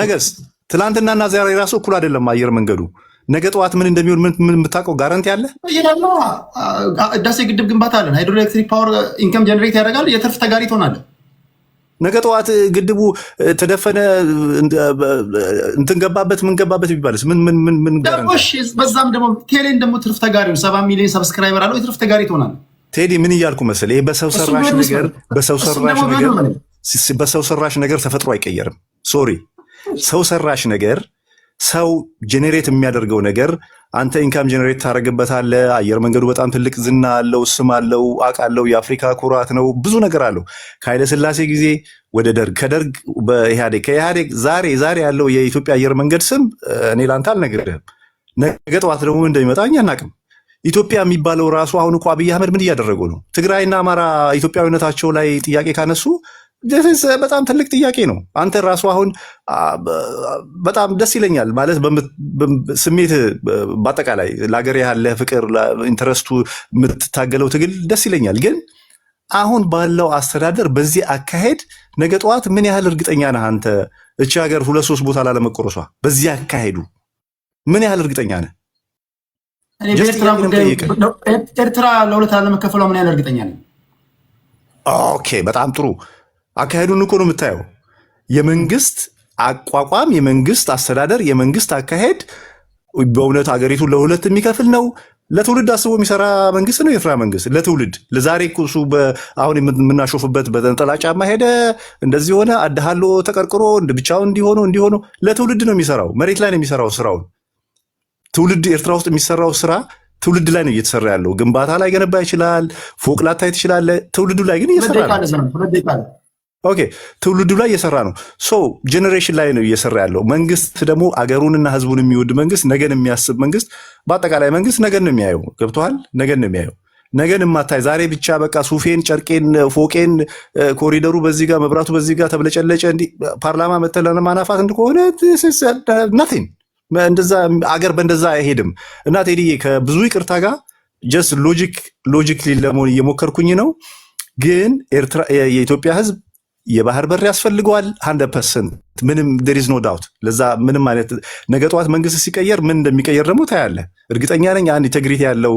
ነገስ ትላንትናና ዛሬ ራሱ እኩል አይደለም አየር መንገዱ። ነገ ጠዋት ምን እንደሚሆን ምን የምታውቀው ጋራንቲ አለ? ህዳሴ ግድብ ግንባታ አለን። ሃይድሮኤሌክትሪክ ፓወር ኢንከም ጀነሬት ያደርጋል። የትርፍ ተጋሪ ትሆናለህ። ነገ ጠዋት ግድቡ ተደፈነ እንትን ገባበት ምን ገባበት ቢባልስ ምን ጋራንቲ? በዛም ደግሞ ቴሌን ደግሞ ትርፍ ተጋሪ ነው። 7 ሚሊዮን ሰብስክራይበር አለው። የትርፍ ተጋሪ ትሆናለህ። ቴዲ ምን እያልኩ መሰለህ? ይሄ በሰው ሰራሽ ነገር ተፈጥሮ አይቀየርም። ሶሪ ሰው ሰራሽ ነገር ሰው ጄኔሬት የሚያደርገው ነገር አንተ ኢንካም ጄኔሬት ታደርግበታለህ። አየር መንገዱ በጣም ትልቅ ዝና አለው፣ ስም አለው፣ አውቃለሁ። የአፍሪካ ኩራት ነው፣ ብዙ ነገር አለው። ከኃይለ ሥላሴ ጊዜ ወደ ደርግ፣ ከደርግ በኢህአዴግ፣ ከኢህአዴግ ዛሬ ያለው የኢትዮጵያ አየር መንገድ ስም እኔ ላንተ አልነግርህም። ነገ ጠዋት ደግሞ እንደሚመጣ እኛ አናውቅም። ኢትዮጵያ የሚባለው ራሱ አሁን እኮ አብይ አህመድ ምን እያደረጉ ነው? ትግራይና አማራ ኢትዮጵያዊነታቸው ላይ ጥያቄ ካነሱ በጣም ትልቅ ጥያቄ ነው። አንተ ራሱ አሁን በጣም ደስ ይለኛል ማለት ስሜት በአጠቃላይ ለሀገር ያለ ፍቅር ኢንተረስቱ የምትታገለው ትግል ደስ ይለኛል። ግን አሁን ባለው አስተዳደር በዚህ አካሄድ ነገ ጠዋት ምን ያህል እርግጠኛ ነህ አንተ እቺ ሀገር 2-3 ቦታ ላለመቆረሷ? በዚህ አካሄዱ ምን ያህል እርግጠኛ ነህ? ኤርትራ ለሁለት ላለመከፈሏ ምን ያህል እርግጠኛ ነህ? ኦኬ በጣም ጥሩ። አካሄዱን እኮ ነው የምታየው። የመንግስት አቋቋም፣ የመንግስት አስተዳደር፣ የመንግስት አካሄድ በእውነት ሀገሪቱን ለሁለት የሚከፍል ነው። ለትውልድ አስቦ የሚሰራ መንግስት ነው የኤርትራ መንግስት። ለትውልድ ለዛሬ እሱ አሁን የምናሾፍበት በነጠላ ጫማ ሄደ እንደዚህ ሆነ አድሃሎ ተቀርቅሮ ብቻውን እንዲሆኑ ለትውልድ ነው የሚሰራው። መሬት ላይ ነው የሚሰራው ስራውን። ትውልድ ኤርትራ ውስጥ የሚሰራው ስራ ትውልድ ላይ ነው እየተሰራ ያለው። ግንባታ ላይ ገነባ ይችላል፣ ፎቅ ላታይ ትችላለህ። ትውልዱ ላይ ግን እየሰራ ነው። ኦኬ ትውልዱ ላይ እየሰራ ነው። ጄኔሬሽን ላይ ነው እየሰራ ያለው። መንግስት ደግሞ አገሩንና ህዝቡን የሚወድ መንግስት፣ ነገን የሚያስብ መንግስት፣ በአጠቃላይ መንግስት ነገን ነው የሚያየው። ገብቶሃል? ነገን ነው የሚያየው። ነገን የማታይ ዛሬ ብቻ በቃ ሱፌን፣ ጨርቄን፣ ፎቄን፣ ኮሪደሩ በዚህ ጋር መብራቱ በዚህ ጋር ተብለጨለጨ ፓርላማ መተህ ለማናፋት እንደሆነ ናቲንግ እንደዛ አገር በእንደዛ አይሄድም። እና ቴዲዬ ከብዙ ይቅርታ ጋር ጀስት ሎጂክ ለመሆን እየሞከርኩኝ ነው። ግን የኢትዮጵያ ህዝብ የባህር በር ያስፈልገዋል 100%። ምንም there is no doubt። ለዛ ምንም አይነት ነገ ጠዋት መንግስት ሲቀየር ምን እንደሚቀየር ደግሞ ታያለህ። እርግጠኛ ነኝ አንድ ኢንቴግሪቲ ያለው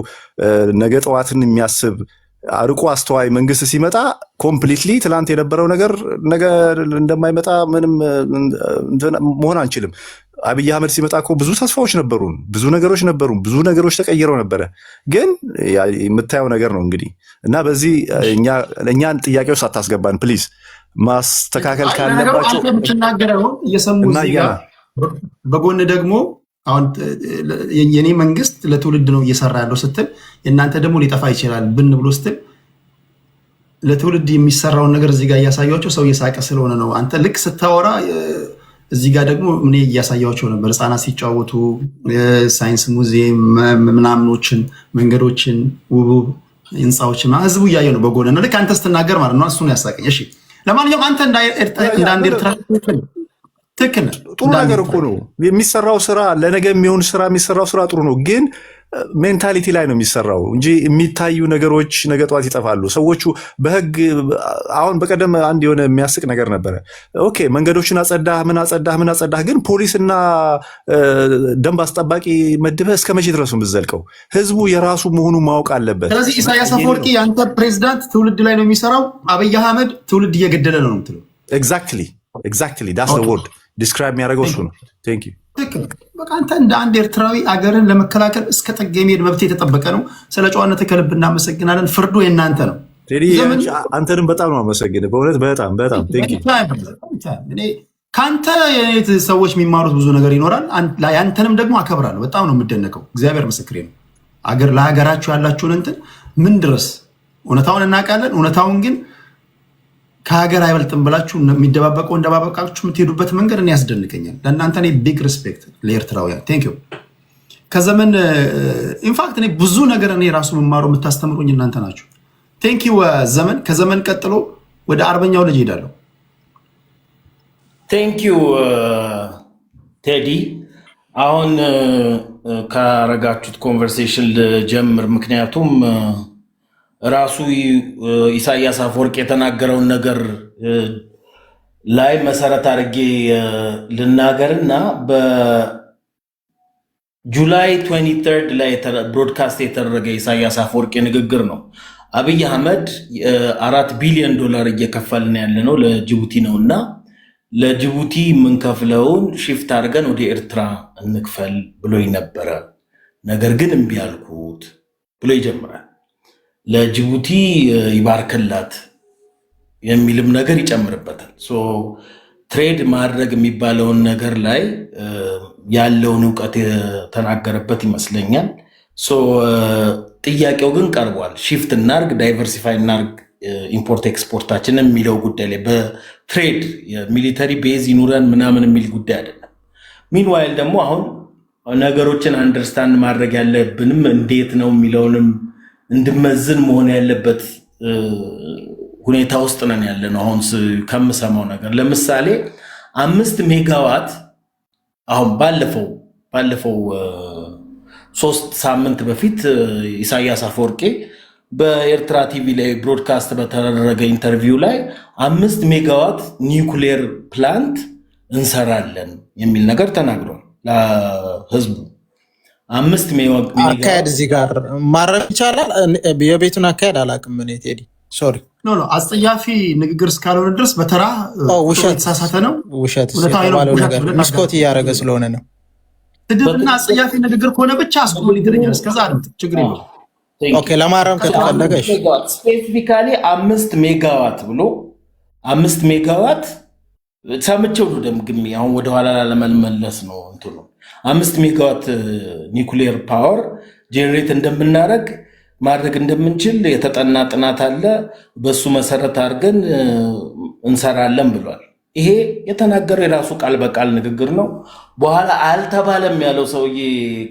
ነገ ጠዋትን የሚያስብ አርቆ አስተዋይ መንግስት ሲመጣ ኮምፕሊትሊ ትላንት የነበረው ነገር ነገ እንደማይመጣ ምንም መሆን አንችልም። አብይ አህመድ ሲመጣ እኮ ብዙ ተስፋዎች ነበሩን፣ ብዙ ነገሮች ተቀይረው ነበረ። ግን የምታየው ነገር ነው እንግዲህ እና በዚህ እኛን ጥያቄ ውስጥ አታስገባን ፕሊዝ። ማስተካከል ካለባቸው የምትናገረው እየሰሙ እዚህ ጋር በጎን ደግሞ አሁን የኔ መንግስት ለትውልድ ነው እየሰራ ያለው ስትል እናንተ ደግሞ ሊጠፋ ይችላል ብን ብሎ ስትል ለትውልድ የሚሰራውን ነገር እዚህ ጋር እያሳያቸው ሰው እየሳቀ ስለሆነ ነው። አንተ ልክ ስታወራ እዚህ ጋር ደግሞ ምን እያሳያቸው ነበር? ህፃናት ሲጫወቱ ሳይንስ ሙዚየም ምናምኖችን፣ መንገዶችን፣ ውብ ህንፃዎችን ህዝቡ እያየ ነው በጎን ነው። ልክ አንተ ስትናገር ማለት ነው። እሱ ነው ያሳቀኝ። እሺ ለማንኛውም አንተ እንደ አንድ ኤርትራ ትክክል ጥሩ ነገር እኮ ነው የሚሰራው ስራ፣ ለነገ የሚሆን ስራ የሚሰራው ስራ ጥሩ ነው። ግን ሜንታሊቲ ላይ ነው የሚሰራው እንጂ የሚታዩ ነገሮች ነገ ጠዋት ይጠፋሉ። ሰዎቹ በህግ አሁን በቀደም አንድ የሆነ የሚያስቅ ነገር ነበረ። ኦኬ መንገዶችን ምን አጸዳህ፣ ግን ፖሊስና ደንብ አስጠባቂ መድበህ እስከ መቼ ድረስ የምትዘልቀው? ህዝቡ የራሱ መሆኑ ማወቅ አለበት። ስለዚህ ኢሳያስ አፈወርቂ የአንተ ፕሬዚዳንት ትውልድ ላይ ነው የሚሰራው፣ አብይ አህመድ ትውልድ እየገደለ ነው የምትለው? ኤግዛክትሊ ዳትስ ዘ ወርድ ዲስክራይብ የሚያደርገው እሱ ነው። ቴንክ ዩ። በቃ አንተ እንደ አንድ ኤርትራዊ አገርን ለመከላከል እስከ ጥግ የሚሄድ መብት የተጠበቀ ነው። ስለ ጨዋነት ከልብ እናመሰግናለን። ፍርዱ የእናንተ ነው። አንተንም በጣም ነው አመሰግን፣ በእውነት በጣም ቴንክ ዩ። ከአንተ ሰዎች የሚማሩት ብዙ ነገር ይኖራል። ያንተንም ደግሞ አከብራለሁ። በጣም ነው የምደነቀው። እግዚአብሔር ምስክሬ ነው። ለሀገራችሁ ያላችሁን እንትን ምን ድረስ እውነታውን እናውቃለን። እውነታውን ግን ከሀገር አይበልጥም ብላችሁ የሚደባበቀው እንደባበቃችሁ የምትሄዱበት መንገድ እኔ ያስደንቀኛል። ለእናንተ እኔ ቢግ ሪስፔክት ለኤርትራውያን ቴንክ ዩ። ከዘመን ኢንፋክት እኔ ብዙ ነገር እኔ ራሱ የምማረው የምታስተምሩኝ እናንተ ናችሁ። ቴንክ ዩ ዘመን። ከዘመን ቀጥሎ ወደ አርበኛው ልጅ ሄዳለሁ። ቴንክ ዩ ቴዲ። አሁን ካረጋችሁት ኮንቨርሴሽን ልጀምር፣ ምክንያቱም ራሱ ኢሳያስ አፈወርቂ የተናገረውን ነገር ላይ መሰረት አድርጌ ልናገርና በጁላይ 23 ላይ ብሮድካስት የተደረገ ኢሳያስ አፈወርቂ ንግግር ነው። አብይ አህመድ $4 ቢሊዮን እየከፈልን ያለ ነው ለጅቡቲ ነው እና ለጅቡቲ የምንከፍለውን ሽፍት አድርገን ወደ ኤርትራ እንክፈል ብሎኝ ነበረ። ነገር ግን እምቢ አልኩት ብሎ ይጀምራል። ለጅቡቲ ይባርክላት የሚልም ነገር ይጨምርበታል። ትሬድ ማድረግ የሚባለውን ነገር ላይ ያለውን እውቀት የተናገረበት ይመስለኛል። ጥያቄው ግን ቀርቧል። ሺፍት እናርግ፣ ዳይቨርሲፋይ እናርግ ኢምፖርት ኤክስፖርታችን የሚለው ጉዳይ ላይ በትሬድ የሚሊተሪ ቤዝ ይኑረን ምናምን የሚል ጉዳይ አይደለም። ሚንዋይል ደግሞ አሁን ነገሮችን አንደርስታንድ ማድረግ ያለብንም እንዴት ነው የሚለውንም እንድመዝን መሆን ያለበት ሁኔታ ውስጥ ነን ያለ ነው። አሁን ከምሰማው ነገር ለምሳሌ 5 ሜጋዋት አሁን ባለፈው 3 ሳምንት በፊት ኢሳያስ አፈወርቂ በኤርትራ ቲቪ ላይ ብሮድካስት በተደረገ ኢንተርቪው ላይ 5 ሜጋዋት ኒውክሌር ፕላንት እንሰራለን የሚል ነገር ተናግሯል ለህዝቡ። 5 ሜጋዋት አካሄድ እዚህ ጋር ማረም ይቻላል። የቤቱን አካሄድ አላውቅም እኔ ቴዲ ሶሪ። አስጸያፊ ንግግር እስካልሆነ ድረስ በተራ ውሸት የተሳሳተ ነው። ውሸት የተባለው ነገር ሚስኮት እያደረገ ስለሆነ ነው። ስድብና አስጸያፊ ንግግር ከሆነ ብቻ አስቆም ሊደረኛል። እስከዛ ችግር የለውም። ኦኬ ለማረም ከተፈለገ ስፔሲፊካሊ 5 ሜጋዋት ብሎ 5 ሜጋዋት ሰምቼው ነው ደምግሚ። አሁን ወደኋላ ለመመለስ ነው እንትኑ 5 ሜጋዋት ኒውክሌር ፓወር ጄኔሬት እንደምናደርግ ማድረግ እንደምንችል የተጠና ጥናት አለ። በሱ መሰረት አድርገን እንሰራለን ብሏል። ይሄ የተናገረው የራሱ ቃል በቃል ንግግር ነው። በኋላ አልተባለም ያለው ሰውዬ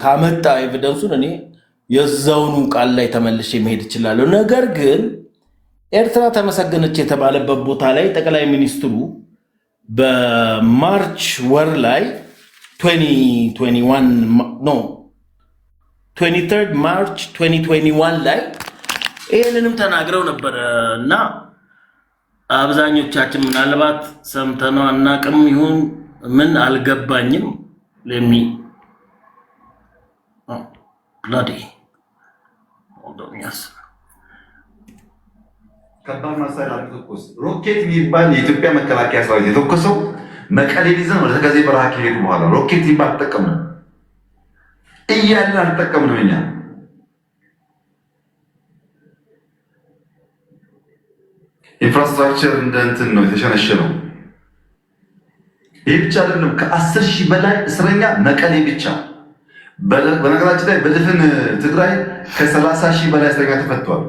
ካመጣ ኤቪደንሱን እኔ የዛውኑ ቃል ላይ ተመልሼ መሄድ እችላለሁ። ነገር ግን ኤርትራ ተመሰገነች የተባለበት ቦታ ላይ ጠቅላይ ሚኒስትሩ በማርች ወር ላይ 23 ማርች 2021 ላይ ይህንንም ተናግረው ነበረ እና አብዛኞቻችን ምናልባት ሰምተነው አናቅም ይሁን ምን አልገባኝም። ለሚ ብላዲ ኦዶሚያስ ከባድ መሳሪያ አልተኮስ ሮኬት የሚባል የኢትዮጵያ መከላከያ ሰራዊት የተኮሰው መቀሌን ይዘን ወደ ተከዜ በረሃ ከሄዱ በኋላ ሮኬት የሚባል ተጠቀምነው እያልን አልተጠቀምነው። እኛ ኢንፍራስትራክቸር እንደ እንትን ነው የተሸነሸነው። ይህ ብቻ አይደለም። ከ10 ሺህ በላይ እስረኛ መቀሌ ብቻ። በነገራችን ላይ በድፍን ትግራይ ከ30 ሺህ በላይ እስረኛ ተፈቷል።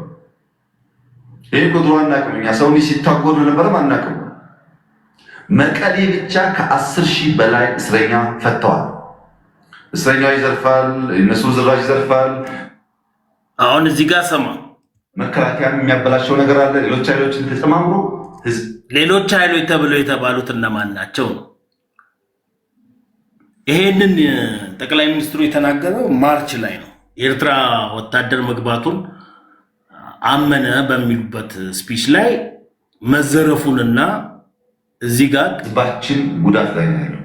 ይህ ቁጥሩ አናውቅም። እኛ ሰው ሲታጎር ነበረም አናውቅም። መቀሌ ብቻ ከ10 ሺህ በላይ እስረኛ ፈተዋል። እስረኛው ይዘርፋል፣ እነሱ ዝራጅ ይዘርፋል። አሁን እዚህ ጋር ሰማ መከላከያ የሚያበላሸው ነገር አለ። ሌሎች ኃይሎችን ተጨማምሮ ህዝብ ሌሎች ኃይሎች ተብለው የተባሉት እነማን ናቸው ነው? ይሄንን ጠቅላይ ሚኒስትሩ የተናገረው ማርች ላይ ነው። የኤርትራ ወታደር መግባቱን አመነ በሚሉበት ስፒች ላይ መዘረፉንና እዚህ ጋር ህዝባችን ጉዳት ላይ ነው ያለው።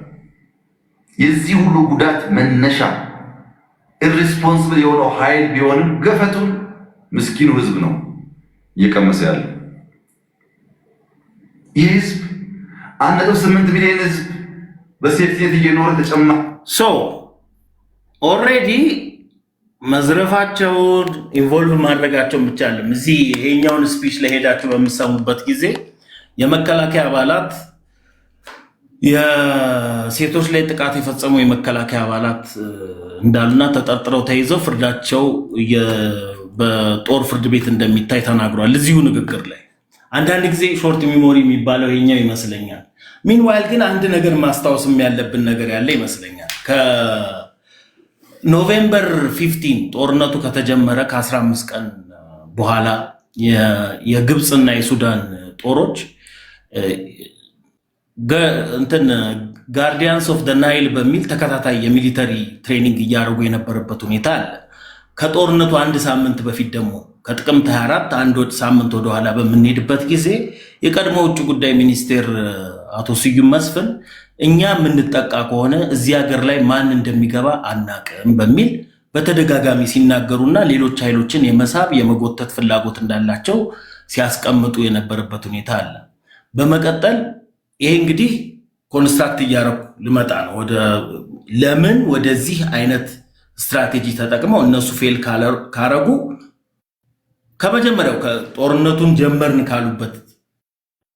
የዚህ ሁሉ ጉዳት መነሻ ኢሪስፖንሲብል የሆነው ኃይል ቢሆንም ገፈቱን ምስኪኑ ህዝብ ነው እየቀመሰ ያለው። ይህ ህዝብ 1.8 ሚሊዮን ህዝብ በሴፍቲኔት እየኖረ ተጨማሪ ኦልሬዲ መዝረፋቸውን ኢንቮልቭ ማድረጋቸውን ብቻ አለም። እዚህ ይሄኛውን ስፒች ላይ ሄዳችሁ በምሰሙበት ጊዜ የመከላከያ አባላት የሴቶች ላይ ጥቃት የፈጸሙ የመከላከያ አባላት እንዳሉና ተጠርጥረው ተይዘው ፍርዳቸው በጦር ፍርድ ቤት እንደሚታይ ተናግሯል። እዚሁ ንግግር ላይ አንዳንድ ጊዜ ሾርት ሚሞሪ የሚባለው ይሄኛው ይመስለኛል። ሚንዋይል ግን አንድ ነገር ማስታወስም ያለብን ነገር ያለ ይመስለኛል። ከኖቬምበር 15 ጦርነቱ ከተጀመረ ከ15 ቀን በኋላ የግብፅና የሱዳን ጦሮች ጋርዲያንስ ኦፍ ደ ናይል በሚል ተከታታይ የሚሊተሪ ትሬኒንግ እያደረጉ የነበረበት ሁኔታ አለ። ከጦርነቱ አንድ ሳምንት በፊት ደግሞ ከጥቅምት 24 አንድ ሳምንት ወደኋላ በምንሄድበት ጊዜ የቀድሞ ውጭ ጉዳይ ሚኒስቴር አቶ ስዩም መስፍን እኛ የምንጠቃ ከሆነ እዚህ ሀገር ላይ ማን እንደሚገባ አናቅም በሚል በተደጋጋሚ ሲናገሩና ሌሎች ኃይሎችን የመሳብ የመጎተት ፍላጎት እንዳላቸው ሲያስቀምጡ የነበረበት ሁኔታ አለ። በመቀጠል ይሄ እንግዲህ ኮንስትራክት እያረኩ ልመጣ ነው ለምን ወደዚህ አይነት ስትራቴጂ ተጠቅመው እነሱ ፌል ካረጉ ከመጀመሪያው ከጦርነቱን ጀመርን ካሉበት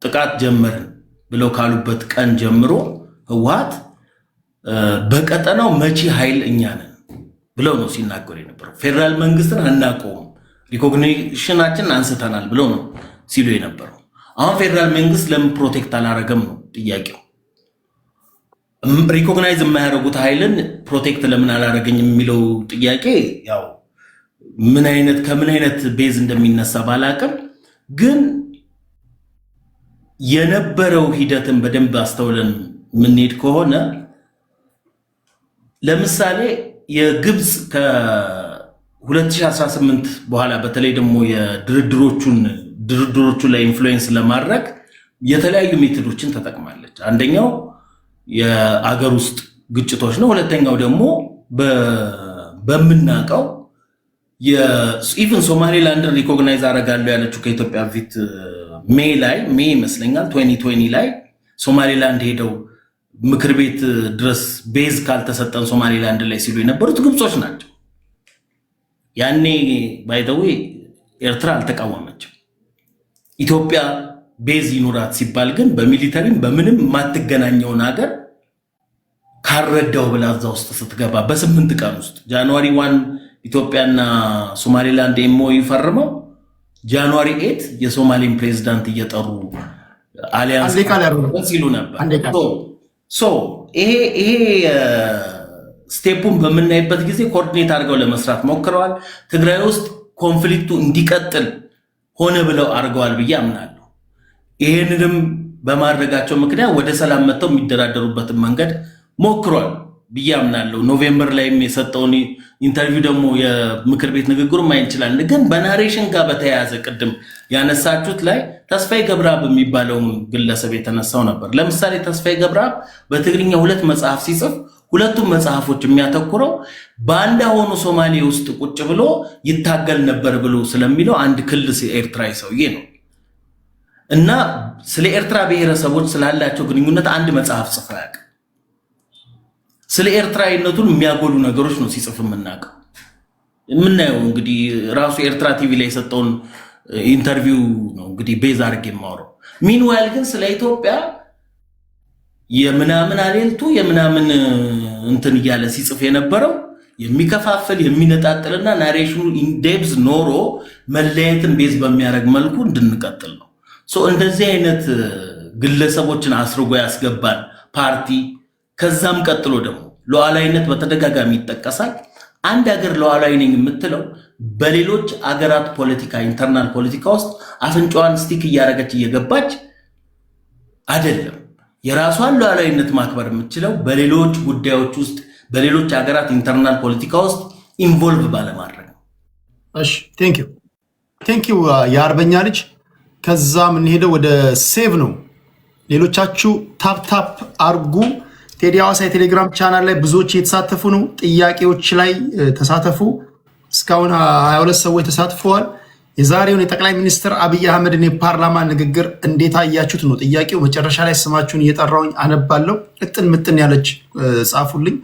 ጥቃት ጀመርን ብለው ካሉበት ቀን ጀምሮ ህወሓት በቀጠናው መቺ ኃይል እኛ ነን ብለው ነው ሲናገሩ የነበረው። ፌደራል መንግስትን አናውቀውም፣ ሪኮግኒሽናችን አንስተናል ብለው ነው ሲሉ የነበረው። አሁን ፌደራል መንግስት ለምን ፕሮቴክት አላረገም ነው ጥያቄው። ሪኮግናይዝ የማያደርጉት ኃይልን ፕሮቴክት ለምን አላረገኝም የሚለው ጥያቄ ያው ከምን አይነት ቤዝ እንደሚነሳ ባላቅም፣ ግን የነበረው ሂደትን በደንብ አስተውለን ምንሄድ ከሆነ ለምሳሌ የግብፅ ከ2018 በኋላ በተለይ ደግሞ ድርድሮቹ ላይ ኢንፍሉዌንስ ለማድረግ የተለያዩ ሜቶዶችን ተጠቅማለች። አንደኛው የአገር ውስጥ ግጭቶች ነው። ሁለተኛው ደግሞ በምናውቀው ኢቭን ሶማሌላንድን ሪኮግናይዝ አደርጋለሁ ያለችው ከኢትዮጵያ በፊት ሜይ ይመስለኛል 2020 ላይ ሶማሌላንድ ሄደው ምክር ቤት ድረስ ቤዝ ካልተሰጠን ሶማሌላንድ ላይ ሲሉ የነበሩት ግብጾች ናቸው። ያኔ ባይ ዘ ዌይ ኤርትራ አልተቃወመችም። ኢትዮጵያ ቤዝ ይኑራት ሲባል ግን በሚሊተሪም በምንም የማትገናኘውን ሀገር ካረዳው ብላ እዛ ውስጥ ስትገባ በ8 ቀን ውስጥ ጃንዋሪ 1 ኢትዮጵያና ሶማሌላንድ ኤምኦዩ ፈርመው ጃንዋሪ 8 የሶማሌን ፕሬዝዳንት እየጠሩ አሊያንስ ሲሉ ነበር። ይሄ ስቴፑን በምናይበት ጊዜ ኮኦርዲኔት አድርገው ለመስራት ሞክረዋል። ትግራይ ውስጥ ኮንፍሊክቱ እንዲቀጥል ሆነ ብለው አድርገዋል ብዬ አምናለሁ። ይሄንንም በማድረጋቸው ምክንያት ወደ ሰላም መጥተው የሚደራደሩበትን መንገድ ሞክሯል። ብያምናለሁ። ኖቬምበር ላይም የሰጠውን ኢንተርቪው ደግሞ የምክር ቤት ንግግሩ ማየት ይችላል። ግን በናሬሽን ጋር በተያያዘ ቅድም ያነሳችሁት ላይ ተስፋዬ ገብረአብ የሚባለውን ግለሰብ የተነሳው ነበር። ለምሳሌ ተስፋዬ ገብረአብ በትግርኛ 2 መጽሐፍ ሲጽፍ ሁለቱም መጽሐፎች የሚያተኩረው ባንዳ ሆኖ ሶማሌ ውስጥ ቁጭ ብሎ ይታገል ነበር ብሎ ስለሚለው አንድ ክልስ ኤርትራዊ ሰውዬ ነው እና ስለ ኤርትራ ብሔረሰቦች ስላላቸው ግንኙነት አንድ መጽሐፍ ጽፎ ያውቃል። ስለ ኤርትራዊነቱን የሚያጎሉ ነገሮች ነው ሲጽፍ የምናየው። እንግዲህ ራሱ ኤርትራ ቲቪ ላይ የሰጠውን ኢንተርቪው ነው እንግዲህ ቤዝ አድርጌ የማወራው። ሚንዋይል ግን ስለ ኢትዮጵያ የምናምን አሌልቱ የምናምን እንትን እያለ ሲጽፍ የነበረው የሚከፋፍል የሚነጣጥልና ናሬሽኑ ኢንዴፕዝ ኖሮ መለየትን ቤዝ በሚያደርግ መልኩ እንድንቀጥል ነው። እንደዚህ አይነት ግለሰቦችን አስርጎ ያስገባል ፓርቲ። ከዛም ቀጥሎ ደግሞ ሉዓላዊነት በተደጋጋሚ ይጠቀሳል። አንድ ሀገር ሉዓላዊ ነኝ የምትለው በሌሎች አገራት ፖለቲካ ኢንተርናል ፖለቲካ ውስጥ አፍንጫዋን ስቲክ እያደረገች እየገባች አይደለም። የራሷን ሉዓላዊነት ማክበር የምትችለው በሌሎች ጉዳዮች ውስጥ በሌሎች ሀገራት ኢንተርናል ፖለቲካ ውስጥ ኢንቮልቭ ባለማድረግ ነው። እሺ ቴንክ ዩ የአርበኛ ልጅ። ከዛ የምንሄደው ወደ ሴቭ ነው። ሌሎቻችሁ ታፕ አርጉ። ቴዲ ሐዋሳ የቴሌግራም ቻናል ላይ ብዙዎች እየተሳተፉ ነው። ጥያቄዎች ላይ ተሳተፉ። እስካሁን 22 ሰዎች ተሳትፈዋል። የዛሬውን የጠቅላይ ሚኒስትር አብይ አህመድን የፓርላማ ንግግር እንዴት አያችሁት ነው ጥያቄው። መጨረሻ ላይ ስማችሁን እየጠራውኝ አነባለሁ። እጥን ምጥን ያለች ጻፉልኝ።